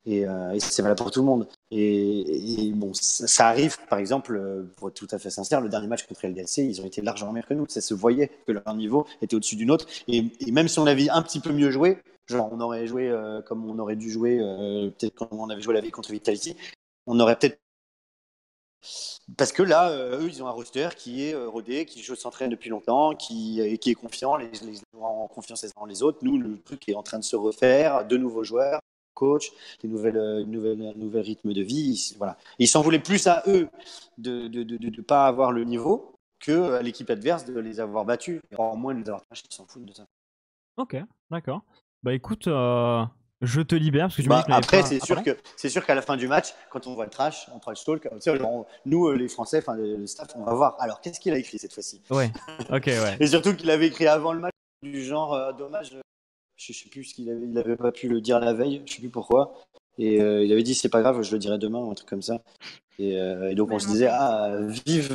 Et c'est valable pour tout le monde. Et bon, ça arrive, par exemple, pour être tout à fait sincère, le dernier match contre LDLC, ils ont été largement meilleurs que nous. Ça se voyait que leur niveau était au-dessus du nôtre. Et même si on avait un petit peu mieux joué, genre on aurait joué comme on aurait dû jouer, peut-être quand on avait joué la veille contre Vitality, on aurait peut-être. Parce que là, eux, ils ont un roster qui est rodé, qui s'entraîne depuis longtemps, qui est confiant, les joueurs ont confiance les uns en les autres. Nous, le truc est en train de se refaire, de nouveaux joueurs, coach, des nouvelles rythmes de vie. Voilà. Ils s'en voulaient plus à eux de ne pas avoir le niveau que à l'équipe adverse de les avoir battus. Et en moins de les avoir trashés, ils s'en foutent de ça. Ok, d'accord. Bah écoute, je te libère parce que tu m'as dit que tu n'avais après, pas- c'est sûr qu'à la fin du match, quand on voit le trash talk, tu sais, genre, nous, les Français, enfin le staff, on va voir. Alors, qu'est-ce qu'il a écrit cette fois-ci? Ouais, ok, ouais. Et surtout qu'il avait écrit avant le match, du genre, dommage, je sais plus ce il avait pas pu le dire la veille, je sais plus pourquoi. Et il avait dit c'est pas grave, je le dirai demain ou un truc comme ça. Et donc on se disait vive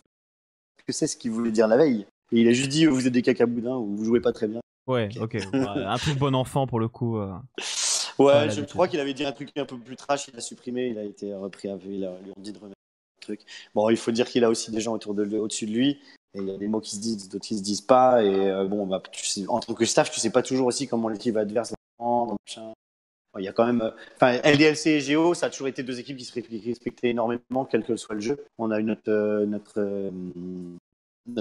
que c'est ce qu'il voulait dire la veille. Et il a juste dit vous êtes des cacaboudins ou vous jouez pas très bien. Ouais, ok. Ouais, un truc bon enfant pour le coup. Ouais, je crois qu'il avait dit un truc un peu plus trash, il a supprimé, il a été repris un peu, lui ont dit de remettre le truc. Bon, il faut dire qu'il a aussi des gens au-dessus de lui. Et il y a des mots qui se disent, d'autres qui se disent pas. Et en tant que staff, tu sais pas toujours aussi comment l'équipe adverse va prendre. Machin. Il y a quand même. Enfin, LDLC et Géo, ça a toujours été deux équipes qui se respectaient énormément, quel que soit le jeu. On a eu notre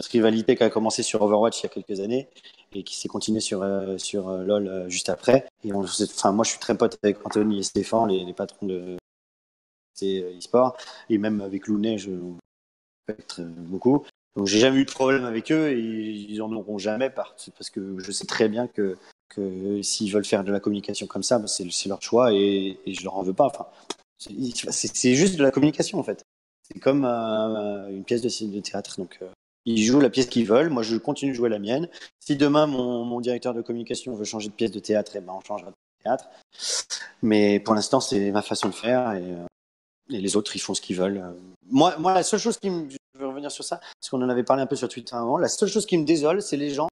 rivalité qui a commencé sur Overwatch il y a quelques années et qui s'est continuée sur LoL juste après. Et moi, je suis très pote avec Anthony et Stéphane, les patrons de e-sport. Et même avec Lounet, je respecte beaucoup. Donc j'ai jamais eu de problème avec eux et ils en auront jamais parce que je sais très bien que s'ils veulent faire de la communication comme ça, c'est leur choix et je leur en veux pas. Enfin, c'est juste de la communication en fait. C'est comme une pièce de théâtre. Donc ils jouent la pièce qu'ils veulent. Moi je continue de jouer la mienne. Si demain mon directeur de communication veut changer de pièce de théâtre, on changera de théâtre. Mais pour l'instant c'est ma façon de faire et les autres ils font ce qu'ils veulent. Moi la seule chose je veux revenir sur ça, parce qu'on en avait parlé un peu sur Twitter avant. La seule chose qui me désole, c'est les gens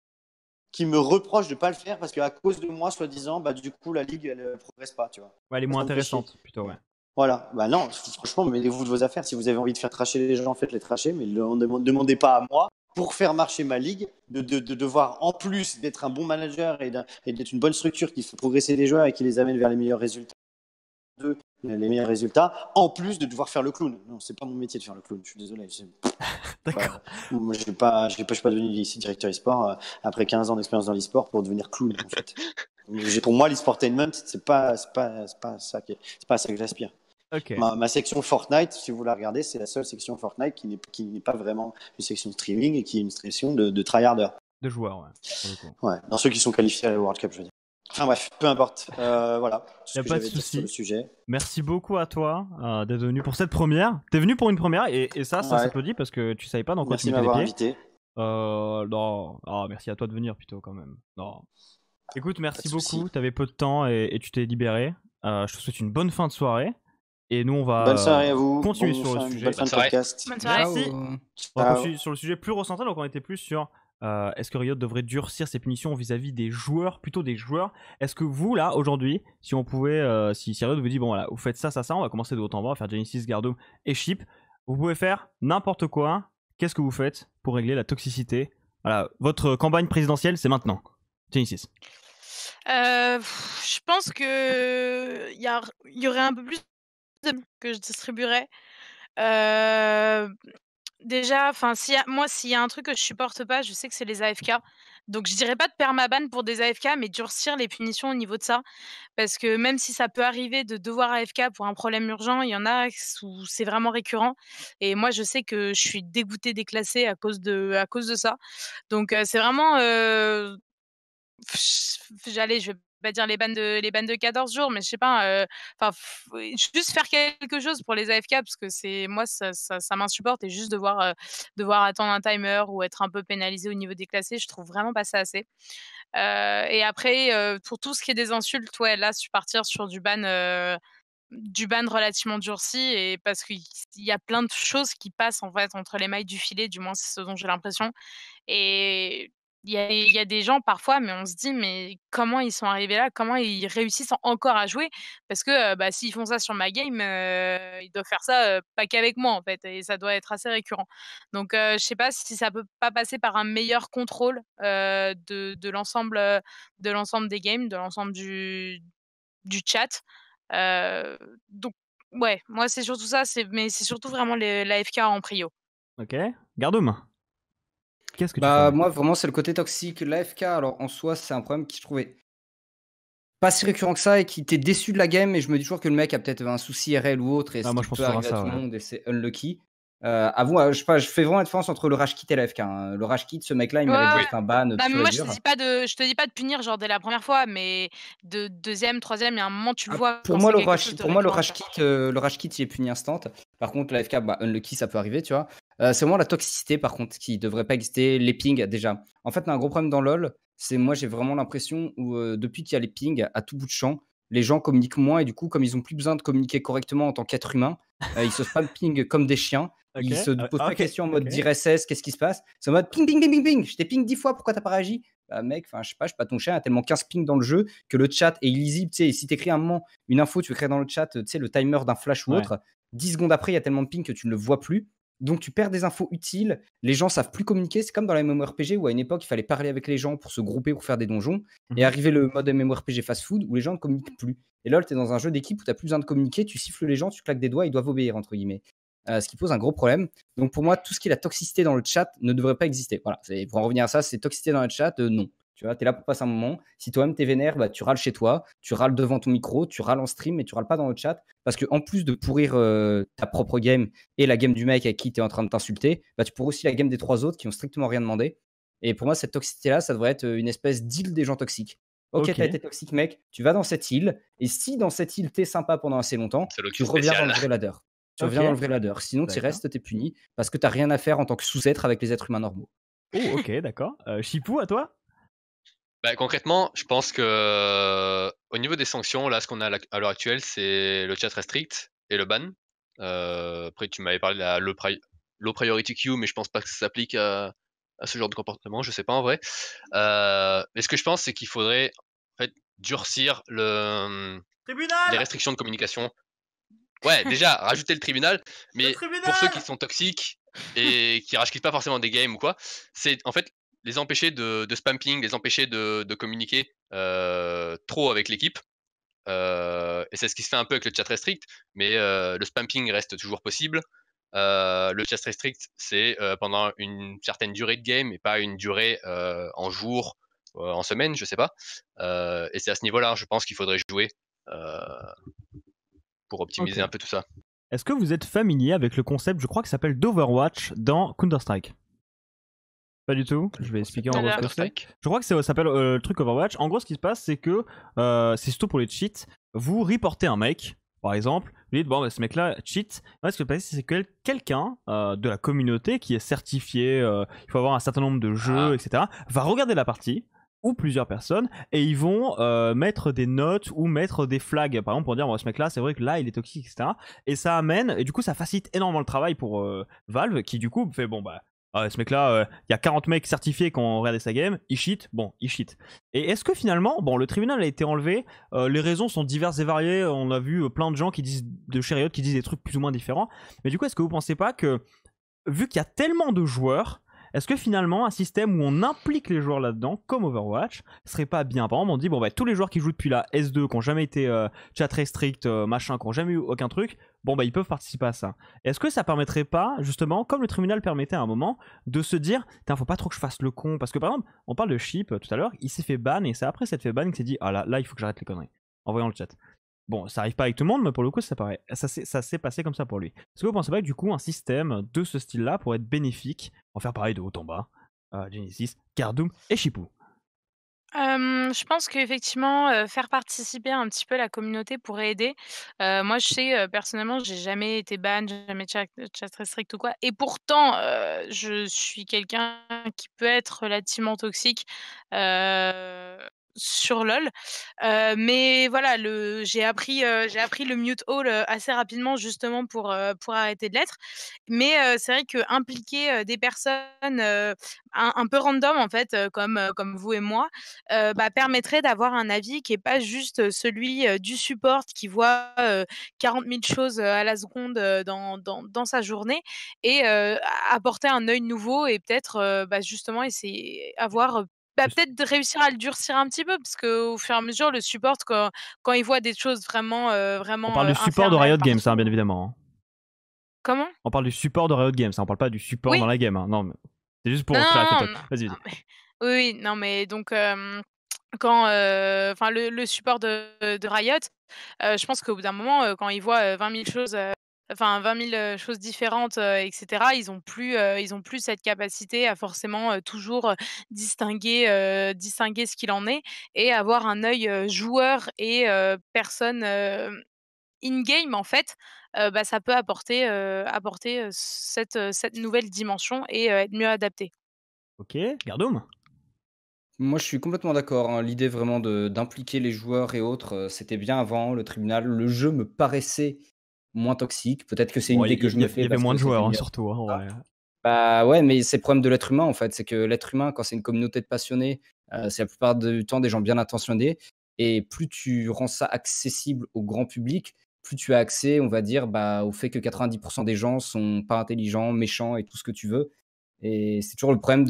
qui me reprochent de ne pas le faire parce qu'à cause de moi, soi-disant, du coup, la ligue, elle ne progresse pas, tu vois. Ouais, elle est moins intéressante, plutôt, ouais. Voilà, non, franchement, mêlez-vous de vos affaires. Si vous avez envie de faire tracher les gens, faites-les tracher, mais ne demandez pas à moi, pour faire marcher ma ligue, de devoir, en plus d'être un bon manager et d'être une bonne structure qui fait progresser les joueurs et qui les amène vers les meilleurs résultats, en plus de devoir faire le clown. Non, c'est pas mon métier de faire le clown, je suis désolé. D'accord. Moi, je suis pas devenu ici directeur e-sport après 15 ans d'expérience dans l'e-sport pour devenir clown, en fait. Pour moi, l'e-sportainment, c'est pas ça que j'aspire. Okay. Ma section Fortnite, si vous la regardez, c'est la seule section Fortnite qui n'est pas vraiment une section streaming et qui est une section de tryharders. De joueurs, ouais. Ouais, dans ceux qui sont qualifiés à la World Cup, je veux dire. Enfin bref, peu importe. Voilà. Il n'y a pas de souci. Sur le sujet. Merci beaucoup à toi d'être venu pour cette première. T'es venu pour une première et ça s'applaudit parce que tu savais pas dans quoi tu mettais les pieds. Merci de m'avoir invité. Non. Merci à toi de venir plutôt quand même. Non. Écoute, merci beaucoup. T'avais peu de temps et tu t'es libéré. Je te souhaite une bonne fin de soirée. Et nous, on va bonne soirée à vous. continuer sur le sujet. Bonne fin de podcast. Bonne soirée. Merci. On va continuer sur le sujet plus recentré. Donc, on était plus sur est-ce que Riot devrait durcir ses punitions vis-à-vis des joueurs, plutôt des joueurs. Est-ce que vous, là, aujourd'hui, si on pouvait, si Riot vous dit, bon voilà, vous faites ça, on va commencer de haut en bas, on va faire Genesis, Gardoum et Chip. Vous pouvez faire n'importe quoi. Qu'est-ce que vous faites pour régler la toxicité? Voilà, votre campagne présidentielle, c'est maintenant. Genesis. Je pense que il y aurait un peu plus que je distribuerais. Déjà, s'il y a un truc que je supporte pas, je sais que c'est les AFK. Donc je dirais pas de permaban pour des AFK, mais durcir les punitions au niveau de ça. Parce que même si ça peut arriver de devoir AFK pour un problème urgent, il y en a où c'est vraiment récurrent. Et moi, je sais que je suis dégoûtée, déclassée à cause de ça. Donc c'est vraiment... je vais pas dire les bans de 14 jours, mais je sais pas, enfin, juste faire quelque chose pour les AFK parce que moi ça m'insupporte et juste devoir attendre un timer ou être un peu pénalisé au niveau des classés, je trouve vraiment pas ça assez. Et après, pour tout ce qui est des insultes, ouais, là, partir sur du ban relativement durci et parce qu'il y a plein de choses qui passent, en fait, entre les mailles du filet, du moins c'est ce dont j'ai l'impression et il y a des gens parfois, mais on se dit: «Mais comment ils sont arrivés là? Comment ils réussissent encore à jouer?» parce que, bah, s'ils font ça sur ma game, ils doivent faire ça, pas qu'avec moi, en fait et ça doit être assez récurrent. Donc je sais pas si ça peut pas passer par un meilleur contrôle, de l'ensemble des games, de l'ensemble du chat. Donc ouais, moi c'est surtout ça, mais c'est surtout vraiment l'AFK en prio. Ok. Gardoum, qu'est-ce que tu Bah, ferais? moi, vraiment, c'est le côté toxique. L'AFK, alors en soi, c'est un problème qui je trouvais pas si récurrent que ça et qui était déçu de la game. Et je me dis toujours que le mec a peut-être un souci RL ou autre, et Ah, ce moi, qui je pense peut toujours à arriver à ça, tout le ouais. monde, et c'est unlucky. Avoue, je sais pas, je fais vraiment la différence entre le rage kit et l'AFK, hein. Le rage kit, ce mec-là, il Ouais, mérite ouais. juste un ban Bah, pur et moi dur. je te dis pas de punir genre dès la première fois, mais de 2e, 3e, il y a un moment tu le Ah, vois pour quand moi, c'est quelque chose de pour moi, récurrent, quoi. le rage kit, il est puni instant. Par contre, l'AFK, bah, unlucky, ça peut arriver, tu vois. C'est vraiment la toxicité, par contre, qui devrait pas exister. Les pings, déjà. En fait, on a un gros problème dans LoL. C'est moi, j'ai vraiment l'impression où, depuis qu'il y a les pings à tout bout de champ, les gens communiquent moins et du coup, comme ils ont plus besoin de communiquer correctement en tant qu'être humain, ils se spam ping comme des chiens. Ok. Ils se posent pas de Ok. questions en mode Ok. dire SS, qu'est-ce qui se passe. C'est en mode ping, ping, ping, ping, ping. Je t'ai ping 10 fois, pourquoi t'as pas réagi? Bah, mec, enfin, je sais pas ton chien a tellement 15 pings dans le jeu que le chat est illisible. Tu sais, si t'écris un moment une info, tu écris dans le chat, tu sais, le timer d'un flash ou Ouais. autre, 10 secondes après, il y a tellement de ping que tu ne le vois plus. Donc, tu perds des infos utiles. Les gens savent plus communiquer. C'est comme dans les MMORPG où à une époque, il fallait parler avec les gens pour se grouper, pour faire des donjons. Et Mhm. arriver le mode MMORPG fast-food où les gens ne communiquent plus. Et là, tu es dans un jeu d'équipe où tu n'as plus besoin de communiquer. Tu siffles les gens, tu claques des doigts, ils doivent obéir, entre guillemets. Ce qui pose un gros problème. Donc, pour moi, tout ce qui est la toxicité dans le chat ne devrait pas exister. Voilà. Pour en revenir à ça, c'est toxicité dans le chat, non. Tu vois, tu es là pour passer un moment. Si toi-même t'es vénère, bah, tu râles chez toi, tu râles devant ton micro, tu râles en stream, mais tu râles pas dans le chat. Parce que en plus de pourrir ta propre game et la game du mec avec qui tu es en train de t'insulter, bah, tu pourris aussi la game des 3 autres qui ont strictement rien demandé. Et pour moi, cette toxicité-là, ça devrait être une espèce d'île des gens toxiques. Ok, Ok. t'as été toxique, mec, tu vas dans cette île, et si dans cette île t'es sympa pendant assez longtemps, C'est le tu kit reviens dans spécial. le vrai ladder. Tu Ok. reviens dans le vrai ladder. Sinon, tu D'accord. restes, t'es puni, parce que t'as rien à faire en tant que sous-être avec les êtres humains normaux. Oh, ok, d'accord. Chipou, à toi? Bah, concrètement, je pense que au niveau des sanctions, là, ce qu'on a à l'heure actuelle, c'est le chat restrict et le ban. Après, tu m'avais parlé de la low priority queue, mais je pense pas que ça s'applique à ce genre de comportement. Je sais pas en vrai. Mais ce que je pense, c'est qu'il faudrait en fait durcir les Tribunal! restrictions de communication. Ouais, déjà rajouter le tribunal, mais pour ceux qui sont toxiques et qui rage pas forcément des games ou quoi, c'est en fait les empêcher de spamping, les empêcher de communiquer trop avec l'équipe. Et c'est ce qui se fait un peu avec le chat restrict, mais le spamping reste toujours possible. Le chat restrict, c'est pendant une certaine durée de game et pas une durée en jours, en semaine, je sais pas. Et c'est à ce niveau-là, je pense qu'il faudrait jouer euh, pour optimiser Ok. un peu tout ça. Est-ce que vous êtes familier avec le concept, je crois que ça s'appelle d'Overwatch dans Counter-Strike? Pas du tout. Je vais expliquer en gros ce que c'est. Counter-Strike. Je crois que ça s'appelle le truc Overwatch. En gros, ce qui se passe, c'est que c'est surtout pour les cheats. Vous reportez un mec, par exemple. Vous dites, bon, bah, ce mec-là cheat. Ouais, ce qui se passe, c'est que quelqu'un de la communauté qui est certifié, il faut avoir un certain nombre de jeux, etc., va regarder la partie, ou plusieurs personnes, et ils vont mettre des notes ou mettre des flags, par exemple, pour dire, bon, ce mec-là, c'est vrai que là, il est toxique, etc. Et ça amène, et du coup, ça facilite énormément le travail pour Valve, qui du coup fait, bon, bah, ce mec-là, il y a 40 mecs certifiés qui ont regardé sa game, il cheat, bon, il cheat. Et est-ce que finalement, bon, le tribunal a été enlevé, les raisons sont diverses et variées, on a vu plein de gens qui disent, de chez Riot, qui disent des trucs plus ou moins différents, mais du coup, est-ce que vous pensez pas que, vu qu'il y a tellement de joueurs, est-ce que finalement un système où on implique les joueurs là-dedans, comme Overwatch, serait pas bien? Par exemple, on dit, bon, bah, tous les joueurs qui jouent depuis la S2, qui n'ont jamais été chat restrict, machin, qui n'ont jamais eu aucun truc, bon, bah, ils peuvent participer à ça. Est-ce que ça permettrait pas, justement, comme le tribunal permettait à un moment, de se dire, tiens, faut pas trop que je fasse le con? Parce que par exemple, on parle de Sheep tout à l'heure, il s'est fait ban, et c'est après s'être fait ban qu'il s'est dit, ah là, il faut que j'arrête les conneries, en voyant le chat. Bon, ça arrive pas avec tout le monde, mais pour le coup, ça s'est passé comme ça pour lui. Est-ce que vous pensez pas que du coup, un système de ce style-là pourrait être bénéfique, en faire pareil de haut en bas, Genesis, Cardoom et Chipou? Je pense qu'effectivement, faire participer un petit peu la communauté pourrait aider. Moi, je sais, personnellement, j'ai jamais été ban, j'ai jamais chat restrict ou quoi et pourtant, je suis quelqu'un qui peut être relativement toxique, heu, sur LOL. Mais voilà, j'ai appris le mute all, assez rapidement justement pour arrêter de l'être. Mais c'est vrai qu'impliquer, des personnes, un peu random en fait, comme vous et moi, bah, permettrait d'avoir un avis qui est pas juste, celui, du support qui voit, 40 000 choses, à la seconde, dans sa journée et apporter un œil nouveau et peut-être, bah, justement essayer avoir, bah, peut-être de réussir à le durcir un petit peu parce qu'au fur et à mesure le support quand il voit des choses vraiment, On vraiment, parle du support de infernales Riot Games, hein, partout bien évidemment. Hein. comment? On parle du support de Riot Games, hein, on parle pas du support dans Oui. la game. Hein. Non, mais c'est juste Non, pour clarifier non, non, peut-être. non, Vas-y, non, vas-y. mais oui, oui, non, mais donc quand, enfin le support de Riot, je pense qu'au bout d'un moment, quand ils voient, 20 000 choses, enfin 20 000, choses différentes, et cetera, ils ont plus cette capacité à forcément, toujours, distinguer ce qu'il en est et avoir un œil, joueur et personne, in game en fait, bah, ça peut apporter, cette nouvelle dimension et être mieux adapté. Ok, Gardoum. Moi, je suis complètement d'accord, hein. L'idée vraiment d'impliquer les joueurs et autres, c'était bien avant le tribunal. Le jeu me paraissait moins toxique. Peut-être que c'est une Bon, idée que je me il y fais avait parce moins que de c'était joueurs, une hein, version surtout. Hein, alpha. ouais. Bah, ouais, mais c'est le problème de l'être humain, en fait. C'est que l'être humain, quand c'est une communauté de passionnés, c'est la plupart du temps des gens bien intentionnés et plus tu rends ça accessible au grand public, plus tu as accès, on va dire, bah, au fait que 90 des gens sont pas intelligents, méchants et tout ce que tu veux et c'est toujours le problème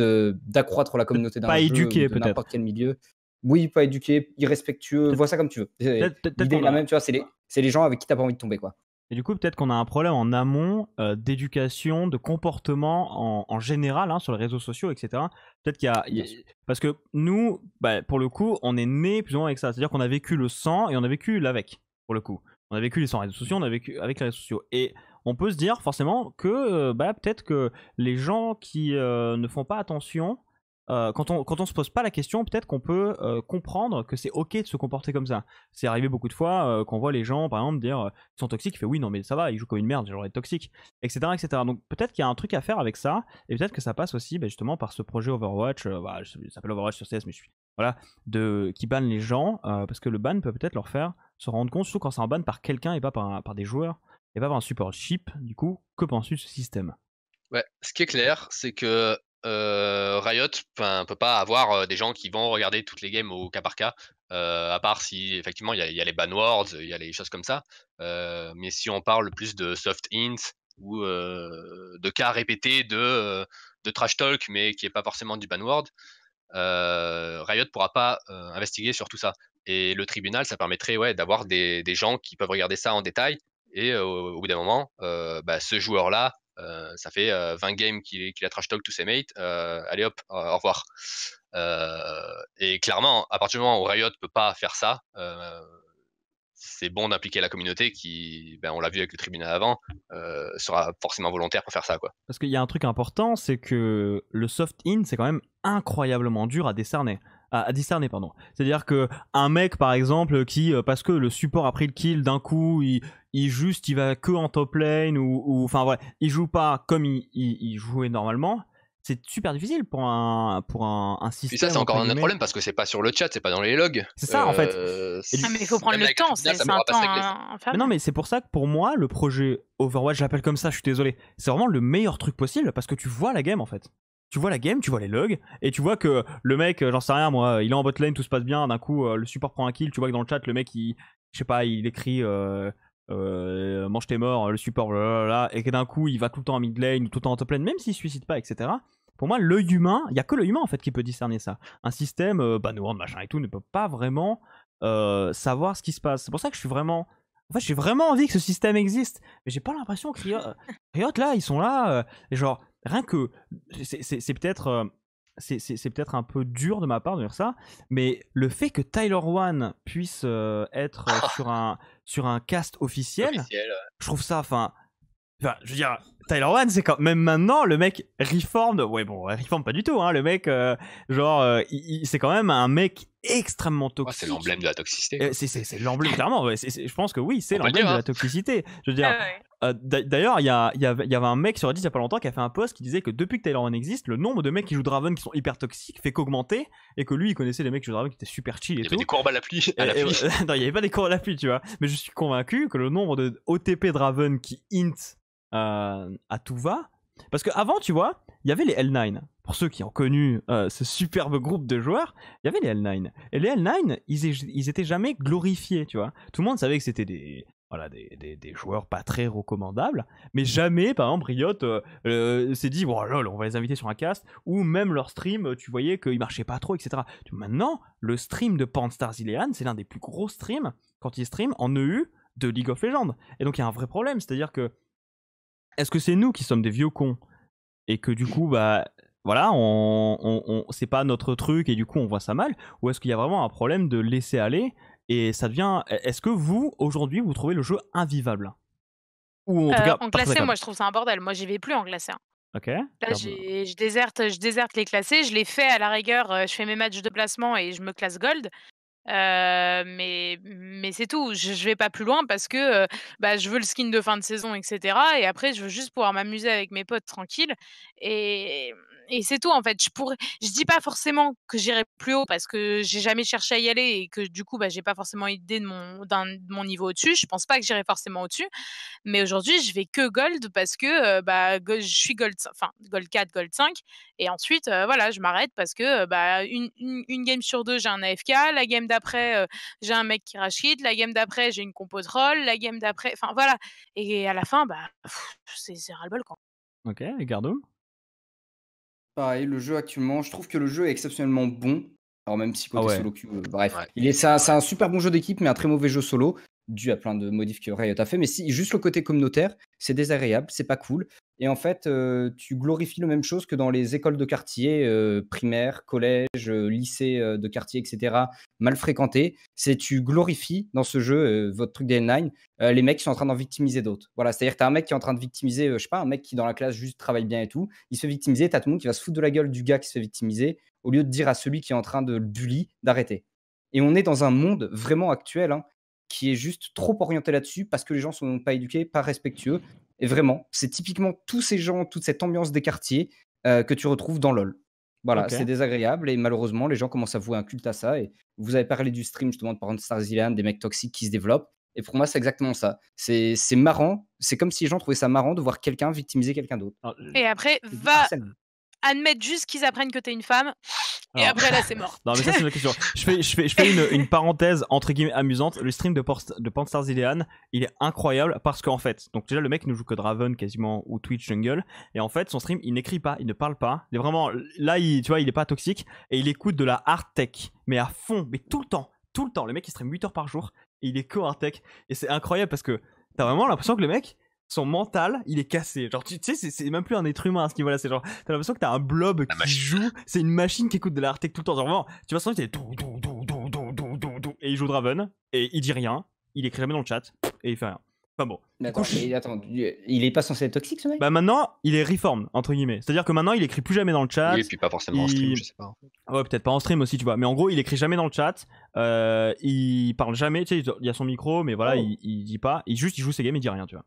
d'accroître la Peut-être communauté d'un pas jeu ou éduqué, de peut-être. n'importe quel milieu. Oui, pas éduqué, irrespectueux, vois ça comme tu veux. Peut-être L'idée est qu'on la a. même, tu vois? C'est les gens avec qui tu pas envie de tomber, quoi. Et du coup, peut-être qu'on a un problème en amont d'éducation, de comportement en général hein, sur les réseaux sociaux, etc. Peut-être Bien sûr. parce que nous, bah, pour le coup, on est né plus ou moins avec ça. C'est-à-dire qu'on a vécu le sans et on a vécu l'avec, pour le coup. On a vécu les sans réseaux sociaux, on a vécu avec les réseaux sociaux. Et on peut se dire forcément que bah, peut-être que les gens qui ne font pas attention, quand on se pose pas la question, peut-être qu'on peut comprendre que c'est ok de se comporter comme ça. C'est arrivé beaucoup de fois qu'on voit les gens, par exemple, dire ils sont toxiques, il fait oui, non, mais ça va, ils jouent comme une merde, genre être toxique, etc., etc. Donc peut-être qu'il y a un truc à faire avec ça, et peut-être que ça passe aussi bah, justement par ce projet Overwatch, bah, ça s'appelle Overwatch sur CS, mais je suis. Voilà, qui banne les gens, parce que le ban peut peut-être leur faire se rendre compte, surtout quand c'est un ban par quelqu'un et pas par des joueurs, et pas par un support chip, du coup, que penses-tu de ce système? Ouais, ce qui est clair, c'est que Riot, peut pas avoir des gens qui vont regarder toutes les games au cas par cas, à part si effectivement il y a les ban words, il y a les choses comme ça. Mais si on parle plus de soft hints ou de cas répétés de trash talk, mais qui est pas forcément du ban word, Riot pourra pas investiguer sur tout ça. Et le tribunal, ça permettrait ouais, d'avoir des gens qui peuvent regarder ça en détail. Et au bout d'un moment, bah, ce joueur-là, ça fait 20 games qu'il a trash talk tous ses mates. Allez hop, au revoir. Et clairement, à partir du moment où Riot peut pas faire ça, c'est bon d'impliquer la communauté qui, ben, on l'a vu avec le tribunal avant, sera forcément volontaire pour faire ça, quoi. Parce qu'il y a un truc important, c'est que le soft in, c'est quand même incroyablement dur à décerner. À discerner, pardon. C'est-à-dire que un mec, par exemple, qui, parce que le support a pris le kill d'un coup, il va que en top lane, enfin ouais, il joue pas comme il jouait normalement, c'est super difficile pour un Puis ça, système, c'est encore entre un autre guillemets. problème parce que c'est pas sur le chat, c'est pas dans les logs. C'est ça, en fait. Et Ah mais il faut prendre Même le avec le temps, tribunal, ça c'est un pourra pas se temps régler. Mais non, infernal. mais c'est pour ça que pour moi, le projet Overwatch, j'appelle comme ça, je suis désolé, c'est vraiment le meilleur truc possible parce que tu vois la game en fait. Tu vois la game, tu vois les logs, et tu vois que le mec, j'en sais rien moi, il est en bot lane, tout se passe bien, d'un coup le support prend un kill, tu vois que dans le chat, le mec, je sais pas, il écrit mange tes morts, le support, blablabla, et que d'un coup il va tout le temps en mid lane, tout le temps en top lane, même s'il se suicide pas, etc. Pour moi, l'œil humain, il y a que l'œil humain en fait qui peut discerner ça. Un système, banward, machin et tout, ne peut pas vraiment savoir ce qui se passe. C'est pour ça que je suis vraiment. En fait, j'ai vraiment envie que ce système existe, mais j'ai pas l'impression que Riot là, ils sont là, et genre rien que c'est peut-être c'est peut-être un peu dur de ma part de dire ça, mais le fait que Tyler One puisse être sur un cast officiel, Officiel. je trouve ça, enfin, je veux dire, Tyler One, c'est quand même maintenant le mec reformed. Ouais, bon, reformed pas du tout, hein. Le mec, c'est quand même un mec extrêmement Ouais, c'est toxique. l'emblème de la toxicité. C'est l'emblème, clairement. Ouais. Je pense que oui, c'est On peut le l'emblème dire, de hein. la toxicité. Je veux dire, Ouais. d'ailleurs, il y avait un mec sur Reddit il y a pas longtemps qui a fait un post qui disait que depuis que Tyler One existe, le nombre de mecs qui jouent Draven qui sont hyper toxiques fait qu'augmenter et que lui, il connaissait les mecs qui jouent Draven qui étaient super chill et Il y tout. avait des courbes à la pluie. Non, il n'y avait pas des cours à la pluie, tu vois. Mais je suis convaincu que le nombre de OTP Draven qui int à tout va. Parce qu'avant, tu vois, il y avait les L9. Pour ceux qui ont connu ce superbe groupe de joueurs, il y avait les L9. Et les L9, ils étaient jamais glorifiés, tu vois. Tout le monde savait que c'était des joueurs pas très recommandables. Mais jamais, par exemple, Riot s'est dit, oh lol, on va les inviter sur un cast. Ou même leur stream, tu voyais qu'ils marchaient pas trop, etc. Maintenant, le stream de Pantstar Zilean, c'est l'un des plus gros streams quand il stream en EU de League of Legends. Et donc il y a un vrai problème, c'est-à-dire que est-ce que c'est nous qui sommes des vieux cons et que du coup, bah voilà, c'est pas notre truc et du coup on voit ça mal, ou est-ce qu'il y a vraiment un problème de laisser aller et ça devient. Est-ce que vous, aujourd'hui, vous trouvez le jeu invivable? Ou en tout cas, En pas classé, traitable. moi je trouve ça un bordel. Moi j'y vais plus en classé, hein. Ok. Là, je déserte les classés. Je l'ai fait à la rigueur, je fais mes matchs de placement et je me classe gold. Mais c'est tout. Je vais pas plus loin parce que, bah, je veux le skin de fin de saison et cetera et après je veux juste pouvoir m'amuser avec mes potes tranquille et c'est tout en fait. Je dis pas forcément que j'irai plus haut parce que j'ai jamais cherché à y aller et que du coup, bah, j'ai pas forcément idée de mon niveau au-dessus. Je pense pas que j'irai forcément au-dessus. Mais aujourd'hui, je vais que gold parce que, bah, je suis gold 4, gold 5 et ensuite, voilà, je m'arrête parce que, bah, une game sur 2, j'ai un AFK, la game d'après, j'ai un mec qui rage quit, la game d'après, j'ai une compo troll, la game d'après enfin voilà et à la fin, bah, c'est ras-le-bol, quoi. Ok, et Gardo? Pareil, le jeu actuellement, je trouve que le jeu est exceptionnellement bon. Alors même si Ah côté ouais. solo queue, bref, Ouais. c'est un super bon jeu d'équipe, mais un très mauvais jeu solo, dû à plein de modifs que Riot a fait. Mais si juste le côté communautaire, c'est désagréable, c'est pas cool. Et en fait, tu glorifies la même chose que dans les écoles de quartier, primaire, collège, lycée de quartier, etc., mal fréquentés. C'est tu glorifies dans ce jeu, votre truc des N9, les mecs qui sont en train d'en victimiser d'autres. Voilà, c'est-à-dire que tu as un mec qui est en train de victimiser, je sais pas, un mec qui dans la classe juste travaille bien et tout, il se fait victimiser, tu as tout le monde qui va se foutre de la gueule du gars qui se fait victimiser, au lieu de dire à celui qui est en train de le bully d'arrêter. Et on est dans un monde vraiment actuel, hein, qui est juste trop orienté là-dessus parce que les gens sont pas éduqués, pas respectueux. Et vraiment, c'est typiquement tous ces gens, toute cette ambiance des quartiers que tu retrouves dans LoL. Voilà, Ok. c'est désagréable et malheureusement, les gens commencent à vouer un culte à ça. Et vous avez parlé du stream justement de Pantstar Zilean, des mecs toxiques qui se développent. Et pour moi, c'est exactement ça. C'est marrant. C'est comme si les gens trouvaient ça marrant de voir quelqu'un victimiser quelqu'un d'autre. Alors, Et après, C'est du va harcèlement. admettre juste qu'ils apprennent que t'es une femme et Alors- après là, c'est mort. Non, mais ça, c'est une autre question. Je fais une parenthèse entre guillemets amusante. Le stream de Pantstar Zilean, il est incroyable parce qu'en fait, donc déjà, le mec ne joue que Draven quasiment ou Twitch Jungle. Et en fait, son stream, il n'écrit pas, il ne parle pas. Il est vraiment. Là, tu vois, il est pas toxique et il écoute de la hard tech, mais à fond, mais tout le temps. Tout le temps. Le mec, il stream 8 heures par jour et il est que hard tech. Et c'est incroyable parce que t'as vraiment l'impression que le mec, son mental, il est cassé. Genre, tu sais, c'est même plus un être humain à ce niveau-là. C'est genre, t'as l'impression que t'as un blob La qui machine. joue. C'est une machine qui écoute de la hard tech tout le temps. Genre, vraiment, tu vois, son c'est et il joue Draven et il dit rien. Il écrit jamais dans le chat et il fait rien. Enfin bon. Mais Du coup, attends, il est pas censé être toxique ce mec? bah maintenant, il est reformed entre guillemets. C'est-à-dire que maintenant, il écrit plus jamais dans le chat. Oui, et puis pas forcément en stream, il- je sais pas. Ouais, peut-être pas en stream aussi, tu vois. Mais en gros, il écrit jamais dans le chat. Il parle jamais. Tu sais, il y a son micro, mais voilà, Oh. il dit pas. Il joue ses games, il dit rien, tu vois.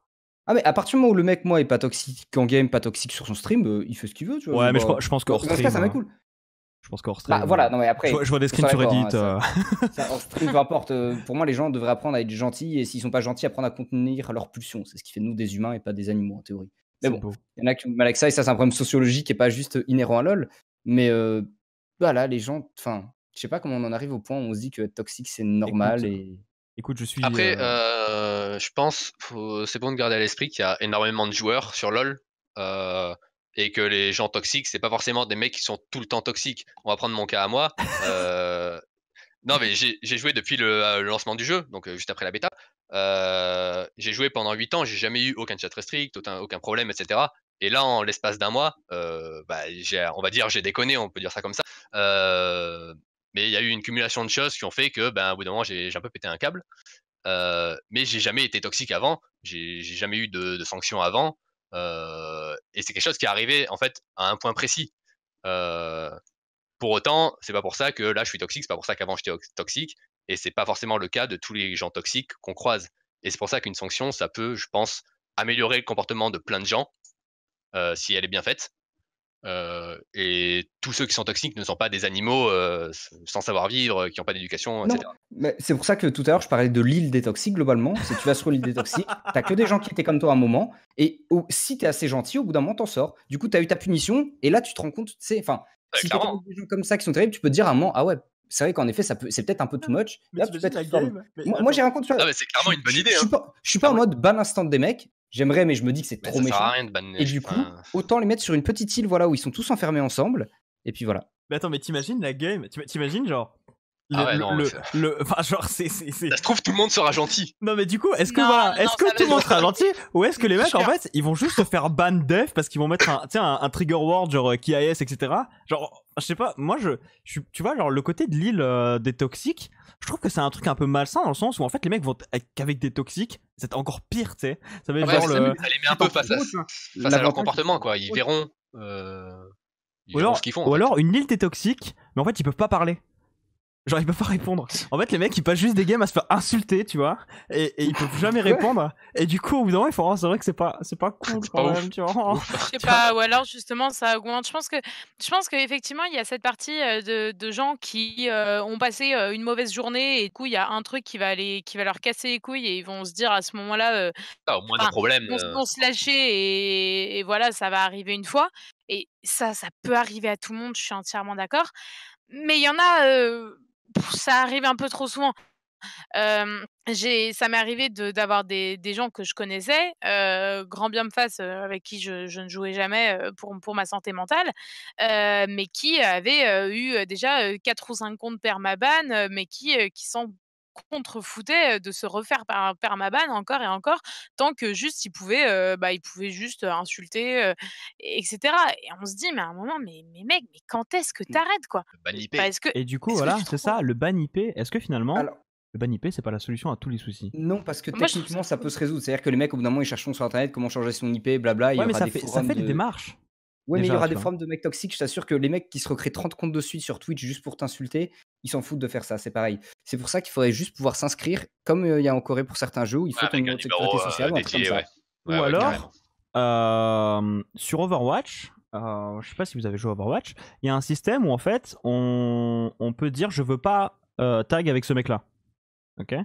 Ah mais à partir du moment où le mec, moi, est pas toxique en game, pas toxique sur son stream, il fait ce qu'il veut, tu vois. Ouais, mais Bah, je pense qu'hors dans ce cas, stream. ça m'est cool. Je pense qu'hors stream. Bah voilà, non mais après, Je vois des on screens sur soit Reddit. d'accord, hein, ça, en stream, peu importe. Pour moi, les gens devraient apprendre à être gentils et s'ils sont pas gentils, apprendre à contenir leurs pulsions. C'est ce qui fait de nous des humains et pas des animaux en théorie. Mais C'est bon, beau. il y en a qui ont du mal avec ça et ça, c'est un problème sociologique et pas juste inhérent à LoL. Mais voilà, les gens, enfin, je sais pas comment on en arrive au point où on se dit que être toxique, c'est normal Écoute, Écoute, je suis. Après, je pense c'est bon de garder à l'esprit qu'il y a énormément de joueurs sur LoL et que les gens toxiques, c'est pas forcément des mecs qui sont tout le temps toxiques. On va prendre mon cas à moi. Non, mais j'ai joué depuis le lancement du jeu, donc juste après la bêta. J'ai joué pendant 8 ans, j'ai jamais eu aucun chat restrict, aucun problème, etc. Et là, en l'espace d'un mois, bah, on va dire j'ai déconné, on peut dire ça comme ça. Mais il y a eu une cumulation de choses qui ont fait que, ben, au bout d'un moment, j'ai un peu pété un câble. Mais j'ai jamais été toxique avant, j'ai jamais eu de sanctions avant. Et c'est quelque chose qui est arrivé en fait à un point précis. Pour autant, c'est pas pour ça que là je suis toxique, c'est pas pour ça qu'avant j'étais toxique, et c'est pas forcément le cas de tous les gens toxiques qu'on croise. Et c'est pour ça qu'une sanction, ça peut, je pense, améliorer le comportement de plein de gens si elle est bien faite. Et tous ceux qui sont toxiques ne sont pas des animaux sans savoir vivre, qui n'ont pas d'éducation, Non, etc. mais c'est pour ça que tout à l'heure je parlais de l'île des toxiques globalement. Si tu vas sur l'île des toxiques, t'as que des gens qui étaient comme toi à un moment, et si t'es assez gentil, au bout d'un moment t'en sors. Du coup, t'as eu ta punition, et là tu te rends compte, tu sais, enfin, Ouais, si t'es clairement. des gens comme ça qui sont terribles, tu peux te dire à un moment, ah ouais, c'est vrai qu'en effet, c'est peut-être un peu too much. Mais Là, tu peux t'imagines être la ferme. game? Mais Moi, j'ai attends. rien contre ça. Ah, mais c'est clairement une bonne idée. Je suis pas en mode ban instant des mecs. J'aimerais, mais je me dis que c'est Mais trop ça sert à méchant. rien de banner. Et du coup, autant les mettre sur une petite île, voilà, où ils sont tous enfermés ensemble. Et puis voilà. Mais attends, mais t'imagines la game? T'imagines genre Ah ouais, non, enfin genre c'est ça se trouve, tout le monde sera gentil. Non mais du coup, est-ce que Non, voilà, non, est-ce ça que va tout le monde être- sera gentil, ou est-ce que les mecs en Sûr. fait ils vont juste se faire ban def parce qu'ils vont mettre un trigger word genre KIS etc. Genre je sais pas, moi tu vois genre le côté de l'île des toxiques, je trouve que c'est un truc un peu malsain dans le sens où en fait les mecs vont qu'avec des toxiques, c'est encore pire, tu sais. Ça va être Ouais, genre ça les met un peu face à leur L'avantage, comportement, quoi. Ils verront. Ils verront ce qu'ils font. En ou fait. alors une île des toxiques, mais en fait ils peuvent pas parler. Genre ils peuvent pas répondre. En fait les mecs ils passent juste des games à se faire insulter, tu vois, et ils peuvent jamais répondre. Et du coup au bout d'un moment il faut voir, c'est vrai que c'est pas cool C'est quand pas même, ouf. tu vois. Je sais pas, ou alors justement ça augmente. Je pense qu'effectivement il y a cette partie de gens qui ont passé une mauvaise journée, et du coup il y a un truc qui va leur casser les couilles, et ils vont se dire à ce moment-là, Ah, au moins de enfin, problème. ils vont se lâcher, et voilà, ça va arriver une fois. Et ça peut arriver à tout le monde, je suis entièrement d'accord. Mais il y en a, ça arrive un peu trop souvent. Ça m'est arrivé d'avoir des gens que je connaissais, grand bien me fasse, avec qui je ne jouais jamais, pour ma santé mentale, mais qui avaient, eu, déjà, 4 ou 5 comptes permaban, mais qui s'en contrefoutaient, de se refaire permaban encore et encore, tant que juste ils pouvaient juste, insulter, et cetera. Et on se dit: «Mais à un moment, mais mec, mais quand est-ce que tu arrêtes, quoi?» Ban IP. Parce que Et du coup est-ce que voilà, tu c'est trouves ça, le ban IP, est-ce que finalement Alors, le ban IP c'est pas la solution à tous les soucis? non, parce que moi je trouve techniquement, ça ça peut se résoudre. C'est-à-dire que les mecs, au bout d'un moment, ils chercheront sur internet comment changer son IP, blabla. Il y Ouais mais aura ça des fait forums des de. démarches. Ouais, mais il y déjà, aura tu des vois. forums de mecs toxiques. Je t'assure que les mecs qui se recréent 30 comptes de suite sur Twitch juste pour t'insulter, ils s'en foutent de faire ça. C'est pareil. C'est pour ça qu'il faudrait juste pouvoir s'inscrire, comme il y a en Corée pour certains jeux où il faut ton Avec un numéro de sécurité numéro sociale ou un truc comme dédié, ça. ouais. Ou Ouais, alors carrément. sur Overwatch, je sais pas si vous avez joué à Overwatch, il y a un système où en fait on peut dire je veux pas tag avec ce mec là. OK?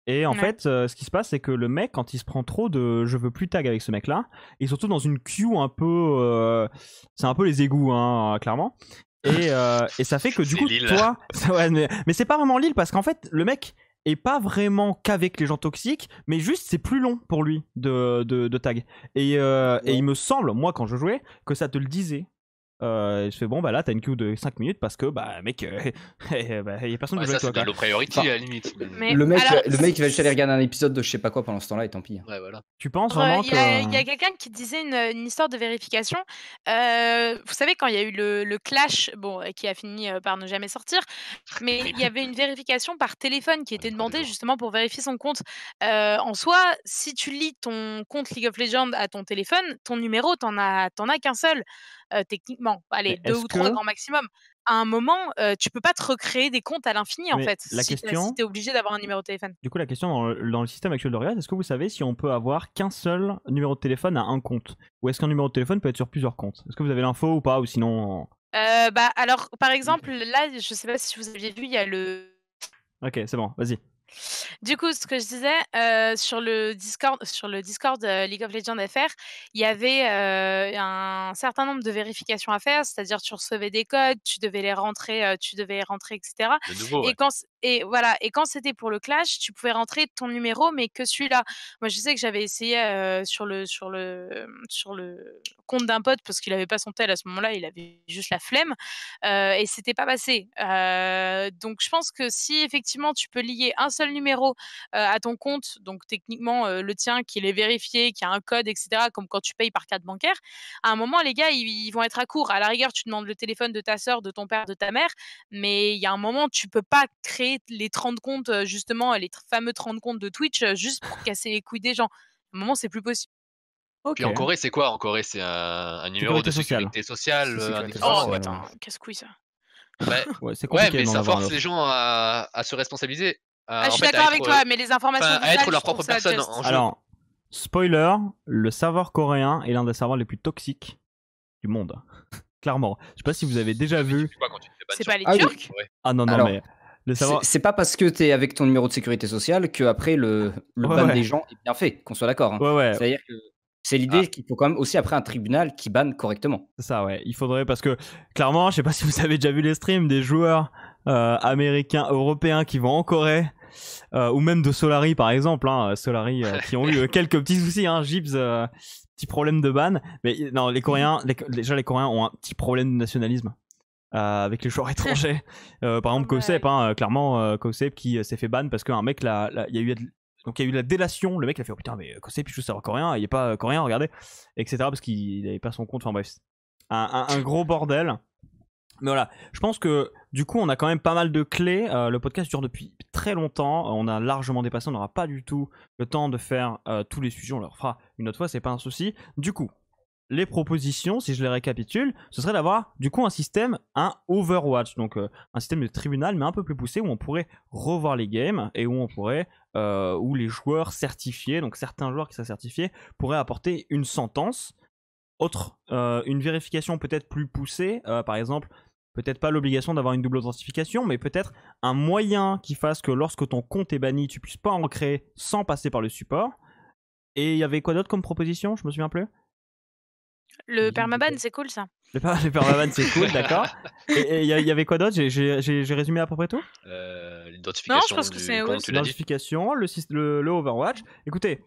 Et en Ouais. fait, ce qui se passe, c'est que le mec, quand il se prend trop de je veux plus tag avec ce mec-là, il se retrouve dans une queue un peu. C'est un peu les égouts, hein, clairement. Et ça fait que du C'est coup, l'île. toi. Ouais, mais c'est pas vraiment l'île parce qu'en fait, le mec est pas vraiment qu'avec les gens toxiques, mais juste c'est plus long pour lui de tag. Et il me semble, moi, quand je jouais, que ça te le disait. Il se fait bon bah là t'as une queue de 5 minutes parce que bah mec y a personne qui joue Ouais, ça, avec c'est toi de la quoi. low priority Enfin, à la limite. Mais Le mec, alors, il va juste aller regarder un épisode de je sais pas quoi pendant ce temps-là et tant pis. Ouais, voilà. Tu penses vraiment il y a que quelqu'un qui disait une histoire de vérification. Vous savez, quand il y a eu le clash, bon, qui a fini par ne jamais sortir, mais il y avait une vérification par téléphone qui était Pas demandée toujours. justement pour vérifier son compte. En soi, si tu lis ton compte League of Legends à ton téléphone, ton numéro, t'en as qu'un seul, techniquement. Allez, mais 2 est-ce ou 3 que grand maximum. À un moment, tu peux pas te recréer des comptes à l'infini, en mais fait, la si question tu es obligé d'avoir un numéro de téléphone. du coup la question dans le système actuel de Riot, est-ce que vous savez si on peut avoir qu'un seul numéro de téléphone à un compte ou est-ce qu'un numéro de téléphone peut être sur plusieurs comptes? Est-ce que vous avez l'info ou pas ou sinon Bah, alors, par exemple, là, je sais pas si vous aviez vu, il y a OK, c'est bon, vas-y. du coup, ce que je disais, sur le Discord, League of Legends FR, il y avait, un certain nombre de vérifications à faire, c'est-à-dire tu recevais des codes, tu devais rentrer et cetera. De nouveau, ouais. Et voilà, et quand c'était pour le clash, tu pouvais rentrer ton numéro, mais que celui-là. Moi, je sais que j'avais essayé, sur le compte d'un pote, parce qu'il avait pas son tel à ce moment-là, il avait juste la flemme, et c'était pas passé. Donc je pense que si effectivement tu peux lier un seul numéro, à ton compte, donc techniquement, le tien qui est vérifié, qui a un code et cetera, comme quand tu payes par carte bancaire, à un moment les gars, ils vont être à court. À la rigueur, tu demandes le téléphone de ta sœur, de ton père, de ta mère, mais il y a un moment, tu peux pas créer les 30 comptes, justement, les fameux 30 comptes de Twitch, juste pour casser les couilles des gens. À un moment, c'est plus possible. Ok. Puis en Corée, c'est quoi? En Corée, c'est un numéro de Sécurité sociale. sécurité sociale, C'est sécurité indéfendable. Oh, sociale, attends, ouais. casse-couille ça. Bah, Ouais, c'est ouais, compliqué mais d'en ça avoir un force autre. les gens à se responsabiliser, Ah, je en suis fait, à d'accord avec être, toi, mais les informations enfin, à vitales, être leur je trouve propre ça personne just. en jeu. Alors, spoiler, le serveur coréen est l'un des serveurs les plus toxiques du monde. Clairement. Je sais pas si vous avez déjà Mais tu vu. fais quoi quand tu te fais ban C'est sur pas les Ah oui. Turcs? Ouais. Ah non, non, Alors, mais le serveur. C'est pas parce que t'es avec ton numéro de sécurité sociale que après le Ouais, ban ouais. des gens est bien fait, qu'on soit d'accord. Hein. Ouais, ouais. C'est-à-dire que c'est l'idée qu'il faut quand même aussi après un tribunal qui banne correctement. C'est ça, ouais. Il faudrait, parce que clairement, je sais pas si vous avez déjà vu les streams des joueurs américains, européens qui vont en Corée, ou même de Solari par exemple, hein, Solari qui ont eu quelques petits soucis, hein, Gibbs, petit problème de ban. Mais non, les Coréens, déjà les Coréens ont un petit problème de nationalisme. Avec les joueurs étrangers. Par exemple, Ouais. Kosep, hein, clairement, Kosep qui s'est fait ban parce qu'un mec, il y a eu donc il y a eu la délation. Le mec il a fait oh putain, mais Kosep il joue serveur coréen, il est pas coréen, regardez, etc. Parce qu'il avait pas son compte. Enfin bref, un gros bordel. Mais voilà, je pense que du coup, on a quand même pas mal de clés. Le podcast dure depuis très longtemps. On a largement dépassé. On n'aura pas du tout le temps de faire tous les sujets. On le refera une autre fois, c'est pas un souci. Du coup, les propositions, si je les récapitule, ce serait d'avoir du coup un système, un Overwatch, donc un système de tribunal, mais un peu plus poussé où on pourrait revoir les games et où on pourrait, où les joueurs certifiés, donc certains joueurs qui sont certifiés, pourraient apporter une sentence. Autre, une vérification peut-être plus poussée, par exemple. Peut-être pas l'obligation d'avoir une double authentification, mais peut-être un moyen qui fasse que lorsque ton compte est banni, tu puisses pas en recréer sans passer par le support. Et il y avait quoi d'autre comme proposition? Je me souviens plus. Le permaban, c'est cool ça. Les permaban, c'est cool, d'accord. Et il y avait quoi d'autre? J'ai résumé à peu près tout. Non, je L'identification pense que du c'est compte, oui, tu l'as dit. L'identification, le Overwatch. Écoutez,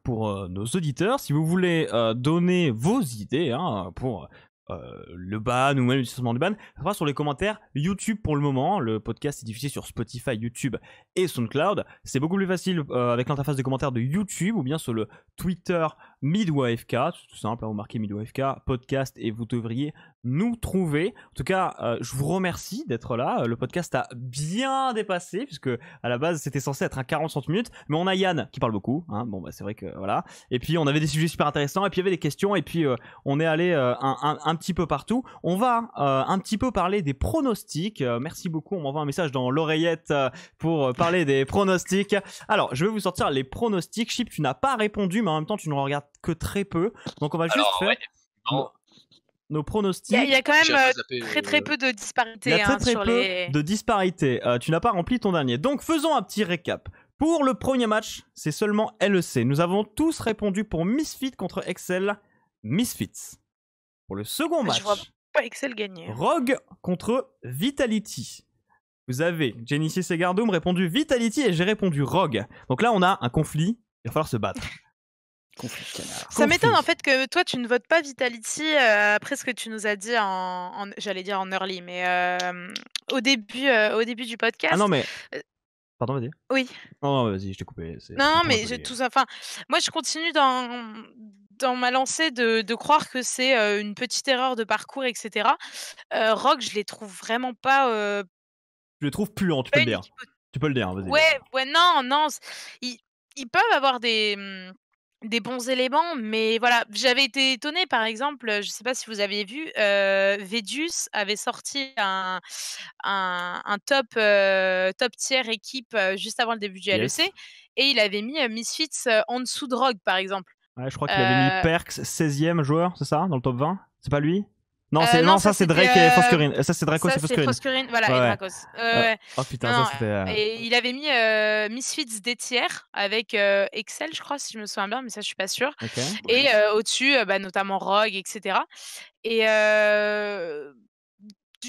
pour nos auditeurs, si vous voulez donner vos idées hein, pour le ban ou même l'utilisation du ban, ça sera sur les commentaires YouTube pour le moment. Le podcast est diffusé sur Spotify, YouTube et SoundCloud. C'est beaucoup plus facile avec l'interface de commentaires de YouTube ou bien sur le Twitter MidwayFK. C'est tout simple, hein, vous marquez MidwayFK podcast et vous devriez nous trouver. En tout cas, je vous remercie d'être là. Le podcast a bien dépassé puisque à la base c'était censé être un 40 minutes, mais on a Yann qui parle beaucoup. Hein. Bon, bah, c'est vrai que voilà. Et puis on avait des sujets super intéressants et puis il y avait des questions et puis on est allé un petit peu partout. On va un petit peu parler des pronostics. Merci beaucoup. On m'envoie un message dans l'oreillette pour parler des pronostics. Alors, je vais vous sortir les pronostics. Chip, tu n'as pas répondu, mais en même temps, tu ne regardes que très peu. Donc, on va juste faire nos pronostics. Il y a quand même très peu de disparité. Il y a très sur peu les... de disparité. Tu n'as pas rempli ton dernier. Donc, faisons un petit récap. Pour le premier match, c'est seulement LEC. Nous avons tous répondu pour Misfit contre Excel. Misfits. Pour le second match, Je vois pas Excel gagner. Rogue contre Vitality. Vous avez Genesis et Gardoum répondu Vitality et j'ai répondu Rogue. Donc là, on a un conflit. Il va falloir se battre. Conflit de canard. Ça m'étonne en fait que toi tu ne votes pas Vitality après ce que tu nous as dit j'allais dire en early, mais au début du podcast. Ah non mais pardon, vas-y. Oui. Non, vas-y, je t'ai coupé. Non, mais tout ça. Enfin, moi je continue dans ma lancée de croire que c'est une petite erreur de parcours, etc. Rogue, je les trouve vraiment pas. Je les trouve puants, tu peux le dire. Tu peux le dire, vas-y. Ouais, non. Ils peuvent avoir des bons éléments, mais voilà, j'avais été étonnée, par exemple, je sais pas si vous aviez vu, Vedus avait sorti un top tier équipe juste avant le début du LEC, et il avait mis Misfits en dessous de Rogue, par exemple. Ouais, je crois qu'il avait mis Perks 16e joueur, c'est ça, dans le top 20? C'est pas lui? Non, ça c'est Drake et Foscurin. Ça c'est Dracos et Foscurin. Foscurin, voilà, ouais. et Dracos. Oh putain, ça c'était. Et il avait mis Misfits des tiers avec Excel, je crois, si je me souviens bien, mais ça je suis pas sûre. Okay. Et au-dessus, notamment Rogue, etc. Et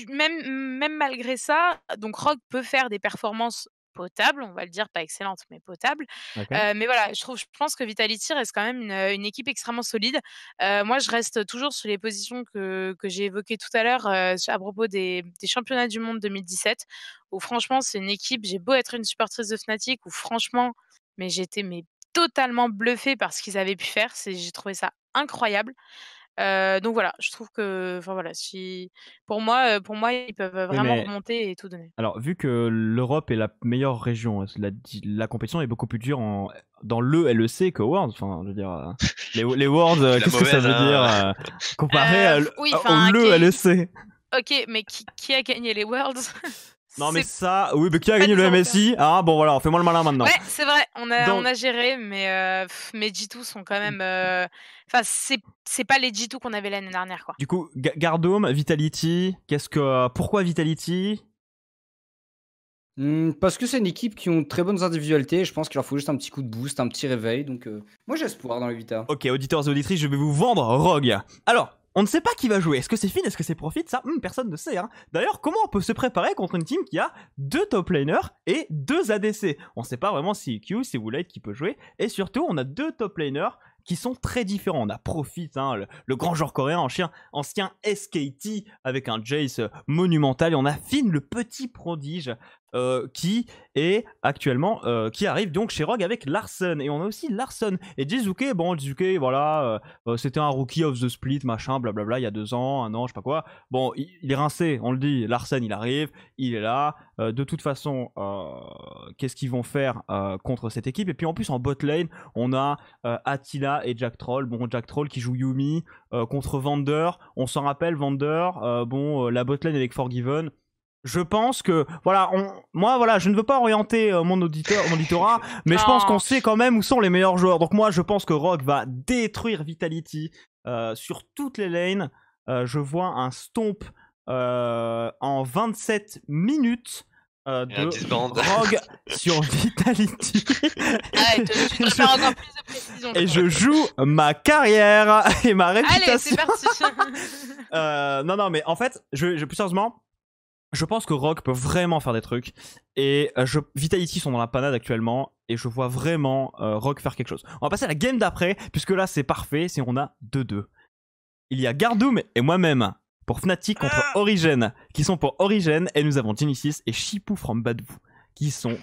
même malgré ça, donc Rogue peut faire des performances potable, on va le dire, pas excellente, mais potable. Mais voilà, je pense que Vitality reste quand même une équipe extrêmement solide. Moi, je reste toujours sur les positions que j'ai évoquées tout à l'heure à propos des championnats du monde 2017, où franchement, c'est une équipe, j'ai beau être une supportrice de Fnatic, où franchement, mais j'étais totalement bluffée par ce qu'ils avaient pu faire. J'ai trouvé ça incroyable. Donc voilà, je trouve que, enfin voilà, pour moi, ils peuvent vraiment remonter et tout donner. Alors, vu que l'Europe est la meilleure région, la compétition est beaucoup plus dure dans le LEC que Worlds. Enfin, je veux dire, Les Worlds, la qu'est-ce que ça mauvaise, veut dire comparé oui, au enfin, LEC? Ok, mais qui a gagné les Worlds? Non mais C'est ça, oui, mais qui a pas gagné des le Européens. MSI? Ah bon voilà, fais-moi le malin maintenant. Ouais, c'est vrai, on Donc- a géré, mais G2 sont quand même. Enfin, c'est pas les G2 qu'on avait l'année dernière, quoi. Du coup, Gardome, Vitality, pourquoi Vitality? Parce que c'est une équipe qui ont de très bonnes individualités. Et je pense qu'il leur faut juste un petit coup de boost, un petit réveil. Donc, moi, j'ai espoir dans les Vita. Ok, auditeurs et auditrices, je vais vous vendre Rogue. Alors, on ne sait pas qui va jouer. Est-ce que c'est Finn? Est-ce que c'est Profit? Ça, personne ne sait. Hein. D'ailleurs, comment on peut se préparer contre une team qui a 2 top laners et 2 ADC? On ne sait pas vraiment si Q, c'est Woolite qui peut jouer. Et surtout, on a 2 top laners qui sont très différents. On a Profit, hein, le grand joueur coréen, ancien SKT avec un Jace monumental. Et on a Finn, le petit prodige, qui est actuellement, qui arrive donc chez Rogue avec Larsen. Et on a aussi Larsen et Jizuke. Bon, Jizuke, voilà, c'était un rookie of the split, machin, blablabla, il y a 2 ans, 1 an, je sais pas quoi. Bon, il est rincé, on le dit. Larsen, il arrive, il est là. De toute façon, qu'est-ce qu'ils vont faire contre cette équipe? Et puis en plus, en bot lane, on a Attila et Jack Troll. Bon, Jack Troll qui joue Yumi contre Vander. On s'en rappelle, Vander. La bot lane avec Forgiven. Je pense que, voilà, moi, voilà, je ne veux pas orienter mon auditorat, mais je pense qu'on sait quand même où sont les meilleurs joueurs. Donc moi, je pense que Rogue va détruire Vitality sur toutes les lanes. Je vois un stomp en 27 minutes de Rogue sur Vitality. Ah, tu dois faire encore plus de précision. Et je joue ma carrière et ma réputation. Allez, c'est parti. Non, mais en fait, plus sérieusement, je pense que Rogue peut vraiment faire des trucs. Et Vitality sont dans la panade actuellement. Et je vois vraiment Rogue faire quelque chose. On va passer à la game d'après, puisque là, c'est parfait. Si on a 2-2. Il y a Gardoum et moi-même pour Fnatic contre Origen, qui sont pour Origen. Et nous avons Genesis et Chipou from Badou, qui sont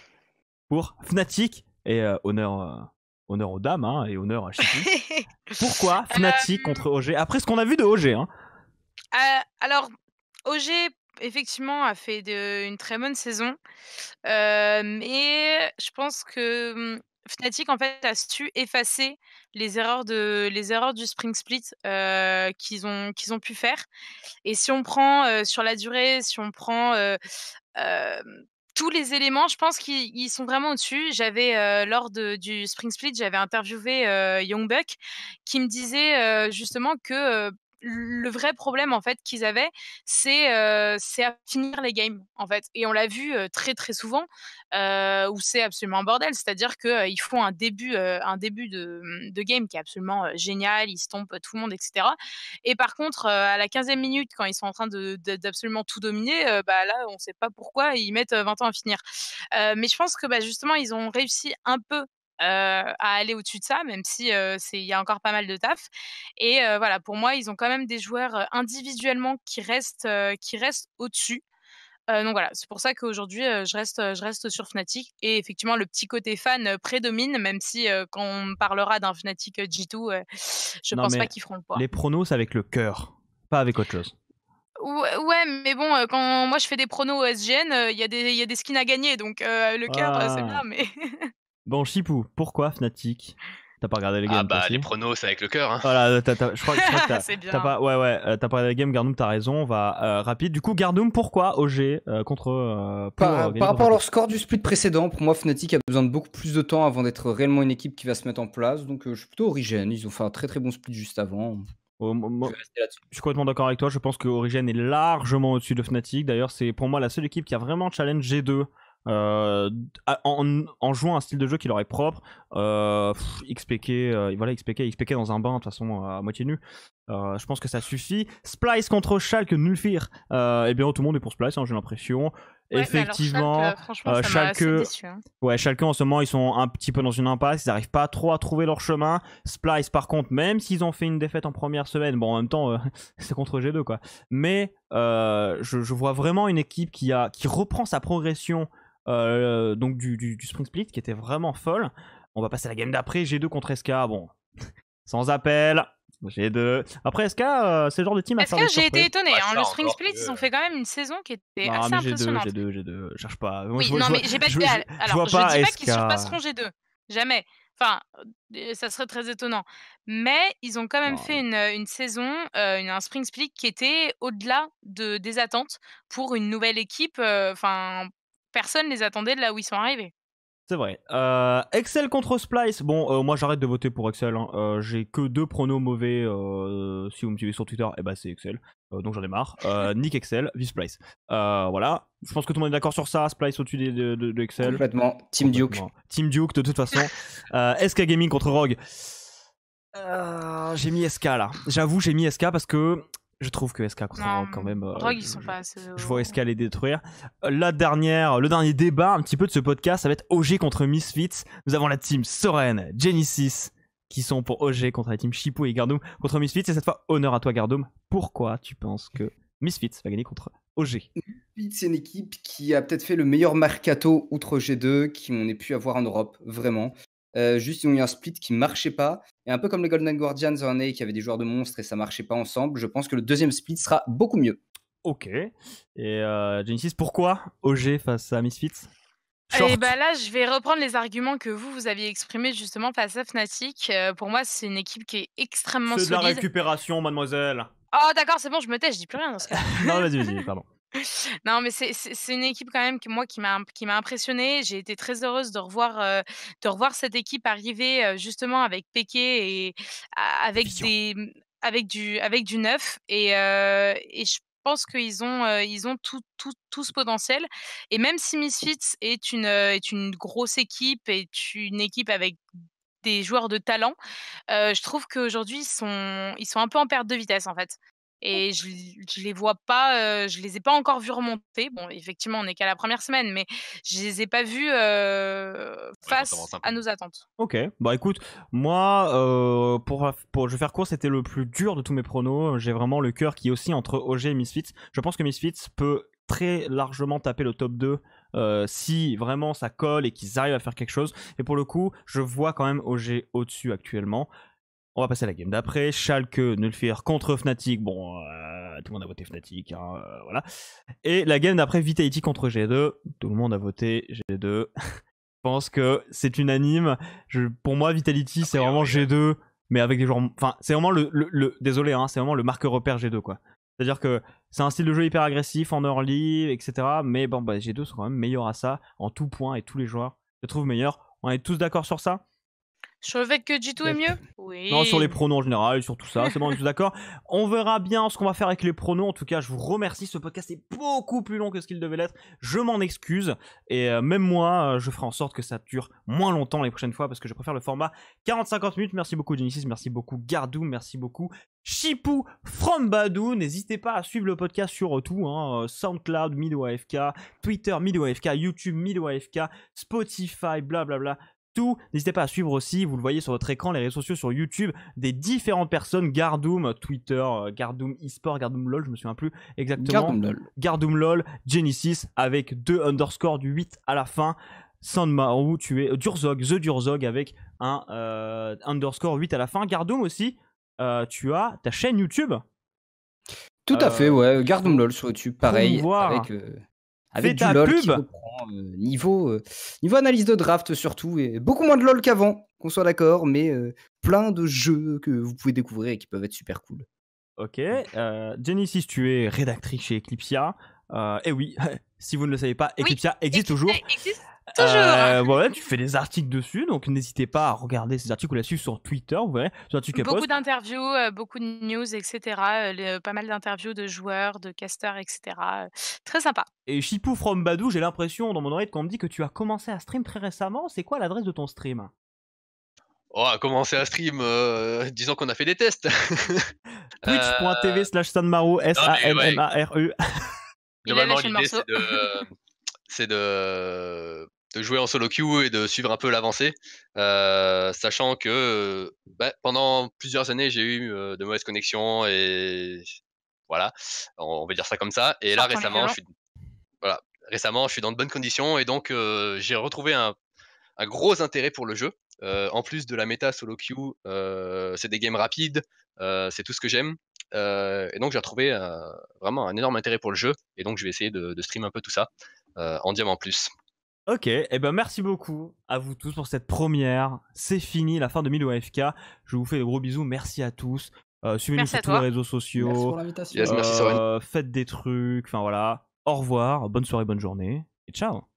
pour Fnatic. Et honneur aux dames, hein, et honneur à Chipou. Pourquoi Fnatic contre OG? Après ce qu'on a vu de OG. Hein. Alors, OG, effectivement, a fait une très bonne saison. Mais je pense que Fnatic, en fait, a su effacer les erreurs du Spring Split qu'ils ont pu faire. Et si on prend sur la durée, si on prend tous les éléments, je pense qu'ils sont vraiment au-dessus. J'avais, lors du Spring Split, j'avais interviewé Youngbuck qui me disait justement que le vrai problème en fait qu'ils avaient, c'est à finir les games en fait. Et on l'a vu très très souvent où c'est absolument un bordel. C'est-à-dire qu'ils font un début de game qui est absolument génial, ils stompent tout le monde, etc. Et par contre, à la 15e minute, quand ils sont en train d'absolument tout dominer, là, on ne sait pas pourquoi ils mettent 20 ans à finir. Mais je pense que justement, ils ont réussi un peu à aller au-dessus de ça, même si il y a encore pas mal de taf. Et voilà, pour moi, ils ont quand même des joueurs individuellement qui restent au-dessus. Donc voilà, c'est pour ça qu'aujourd'hui, je reste sur Fnatic. Et effectivement, le petit côté fan prédomine, même si quand on parlera d'un Fnatic G2, je pense pas qu'ils feront le poids. Les pronos, c'est avec le cœur, pas avec autre chose. Ouais, mais bon, quand moi je fais des pronos au SGN, il y a des skins à gagner, donc le cœur, c'est bien, mais... Bon, Chipou, pourquoi Fnatic? T'as pas regardé les games? Les pronos, c'est avec le cœur. Hein. Voilà, je crois que t'as c'est bien. t'as pas regardé les games. Gardoum, t'as raison. On va rapide. Du coup, Gardoum, pourquoi OG contre Par rapport à leur score du split précédent, pour moi, Fnatic a besoin de beaucoup plus de temps avant d'être réellement une équipe qui va se mettre en place. Donc, je suis plutôt Origen. Ils ont fait un très très bon split juste avant. Je suis complètement d'accord avec toi. Je pense que Origen est largement au-dessus de Fnatic. D'ailleurs, c'est pour moi la seule équipe qui a vraiment challenge G2. En jouant un style de jeu qui leur est propre. XPK dans un bain de toute façon à moitié nu. Je pense que ça suffit. Splice contre Schalke Nulfir. Eh bien tout le monde est pour Splice, hein, j'ai l'impression. Ouais, effectivement, Schalke, déçu, hein. Ouais, Schalke en ce moment ils sont un petit peu dans une impasse, ils n'arrivent pas trop à trouver leur chemin. Splice par contre, même s'ils ont fait une défaite en première semaine, bon en même temps c'est contre G2 quoi. Mais je vois vraiment une équipe qui reprend sa progression. Donc du Spring Split qui était vraiment folle. On va passer à la game d'après, G2 contre SK. Bon, sans appel, G2. Après SK, c'est le genre de team à faire des surprises. SK, j'ai été étonné. Le Spring Split, ils ont fait quand même une saison qui était assez impressionnante. G2, cherche pas. Oui, non, mais j'ai pas dit. Alors, je dis pas qu'ils surpasseront G2. Jamais. Enfin, ça serait très étonnant. Mais ils ont quand même Bah, fait une saison, un Spring Split qui était au-delà des attentes pour une nouvelle équipe, enfin, personne les attendait de là où ils sont arrivés. c'est vrai. Excel contre Splice. Bon, moi j'arrête de voter pour Excel, hein. J'ai que 2 pronos mauvais. Si vous me suivez sur Twitter, eh ben c'est Excel. Donc j'en ai marre. Nick Excel, vive Splice. Voilà. Je pense que tout le monde est d'accord sur ça. Splice au-dessus de Excel. Complètement. Team Duke. Complètement. Team Duke de toute façon. SK Gaming contre Rogue. J'ai mis SK là. J'avoue, j'ai mis SK parce que je trouve que SK contre Non, Rogue quand même. Rogue, ils sont pas assez Je vois SK les détruire. Le dernier débat un petit peu de ce podcast, ça va être OG contre Misfits. Nous avons la team Soren, Genesis, qui sont pour OG contre la team Chipou et Gardoum contre Misfits. Et cette fois, honneur à toi Gardoum. Pourquoi tu penses que Misfits va gagner contre OG? C'est une équipe qui a peut-être fait le meilleur mercato outre G2 qu'on ait pu avoir en Europe, vraiment. Juste, ils ont eu un split qui marchait pas. Et un peu comme les Golden Guardians en année, qui avaient des joueurs de monstres et ça marchait pas ensemble, je pense que le deuxième split sera beaucoup mieux. Ok. Et Genesis, pourquoi OG face à Misfits? Et Short. bah là, je vais reprendre les arguments que vous aviez exprimés justement face à Fnatic. Pour moi, c'est une équipe qui est extrêmement C'est de la solide. récupération, mademoiselle. Oh d'accord, c'est bon, je me tais, je dis plus rien dans ce cas. Non, vas-y, pardon. Non, mais c'est une équipe quand même qui m'a impressionnée. J'ai été très heureuse de revoir cette équipe arriver, justement avec Péké et avec Vision. avec du neuf et je pense ils ont tout ce potentiel et même si Misfits est une grosse équipe, est une équipe avec des joueurs de talent, je trouve qu'aujourd'hui ils sont un peu en perte de vitesse, en fait et je les vois pas, je les ai pas encore vus remonter. Bon, effectivement, on n'est qu'à la première semaine, mais je les ai pas vus, Ouais, ça face avance un à peu. nos attentes. Ok, bah écoute, moi, je vais faire court, c'était le plus dur de tous mes pronos. J'ai vraiment le cœur qui est aussi entre OG et Misfits. Je pense que Misfits peut très largement taper le top 2 si vraiment ça colle et qu'ils arrivent à faire quelque chose. Et pour le coup, je vois quand même OG au-dessus actuellement. On va passer à la game d'après. Schalke, Nulfir contre Fnatic. Bon, tout le monde a voté Fnatic, hein, voilà. Et la game d'après, Vitality contre G2. Tout le monde a voté G2. Je pense que c'est unanime. Pour moi, Vitality, c'est vraiment G2, mais avec des joueurs. Enfin, c'est vraiment désolé, hein, c'est vraiment le marqueur repère G2, quoi. C'est-à-dire que c'est un style de jeu hyper agressif en early, etc. Mais bon, bah, G2 sont quand même meilleurs à ça, en tout point, et tous les joueurs se trouvent meilleurs. On est tous d'accord sur ça? Sur le fait que G2 est mieux? Oui. Non, sur les pronos en général, sur tout ça, c'est bon, on est tous d'accord. On verra bien ce qu'on va faire avec les pronos. En tout cas, je vous remercie. Ce podcast est beaucoup plus long que ce qu'il devait l'être. Je m'en excuse. Et même moi, je ferai en sorte que ça dure moins longtemps les prochaines fois parce que je préfère le format 40-50 minutes. Merci beaucoup, Genesis. Merci beaucoup, Gardoum. Merci beaucoup, Chipou from Badou. N'hésitez pas à suivre le podcast sur tout, hein, SoundCloud, MidoAFK, Twitter, MidoAFK, YouTube, MidoAFK, Spotify, blablabla. Tout. N'hésitez pas à suivre aussi, vous le voyez sur votre écran, les réseaux sociaux sur YouTube des différentes personnes, Gardoum, Twitter, Gardoum eSport, Gardoum LOL, je me souviens plus exactement. Gardoum LOL, Genesis avec 2 underscore du 8 à la fin. Sandmaru, tu es Durzog, The Durzog avec un underscore 8 à la fin. Gardoum aussi, tu as ta chaîne YouTube. Tout à fait, ouais. Gardoum LOL sur YouTube, pareil. Promouvoir. Avec Fais du ta LOL pub. qui reprend niveau analyse de draft surtout, et beaucoup moins de LOL qu'avant, qu'on soit d'accord, mais plein de jeux que vous pouvez découvrir et qui peuvent être super cool. Ok, Genesis, tu es rédactrice chez Eclipsia. Et oui, si vous ne le savez pas, Eclipsia existe toujours. Existe toujours. Voilà, tu fais des articles dessus, donc n'hésitez pas à regarder ces articles ou la suivre sur Twitter, vous verrez, sur l'article qu'elle Beaucoup poste. d'interviews, beaucoup de news, etc. Pas mal d'interviews de joueurs, de casters, etc. Très sympa. Et Chipou from Badou, j'ai l'impression dans mon oreille qu'on me dit que tu as commencé à stream très récemment. C'est quoi l'adresse de ton stream? Oh, à commencer à stream, disons qu'on a fait des tests. Twitch.tv/Sanmaru, SANMARU. Globalement, l'idée, c'est de jouer en solo queue et de suivre un peu l'avancée, sachant que pendant plusieurs années, j'ai eu de mauvaises connexions et voilà, on va dire ça comme ça. Et là, récemment, je suis dans de bonnes conditions et donc j'ai retrouvé un gros intérêt pour le jeu. En plus de la méta solo queue, c'est des games rapides, c'est tout ce que j'aime. Et donc j'ai retrouvé vraiment un énorme intérêt pour le jeu et donc je vais essayer de stream un peu tout ça en diamant plus. Ok, et ben merci beaucoup à vous tous pour cette première. C'est fini, la fin de 1000 OFK. Je vous fais de gros bisous, merci à tous. Suivez-nous Merci sur à tous les toi. réseaux Merci sociaux. pour l'invitation. Yes, merci Soren. Faites des trucs, enfin voilà. Au revoir, bonne soirée, bonne journée, et ciao.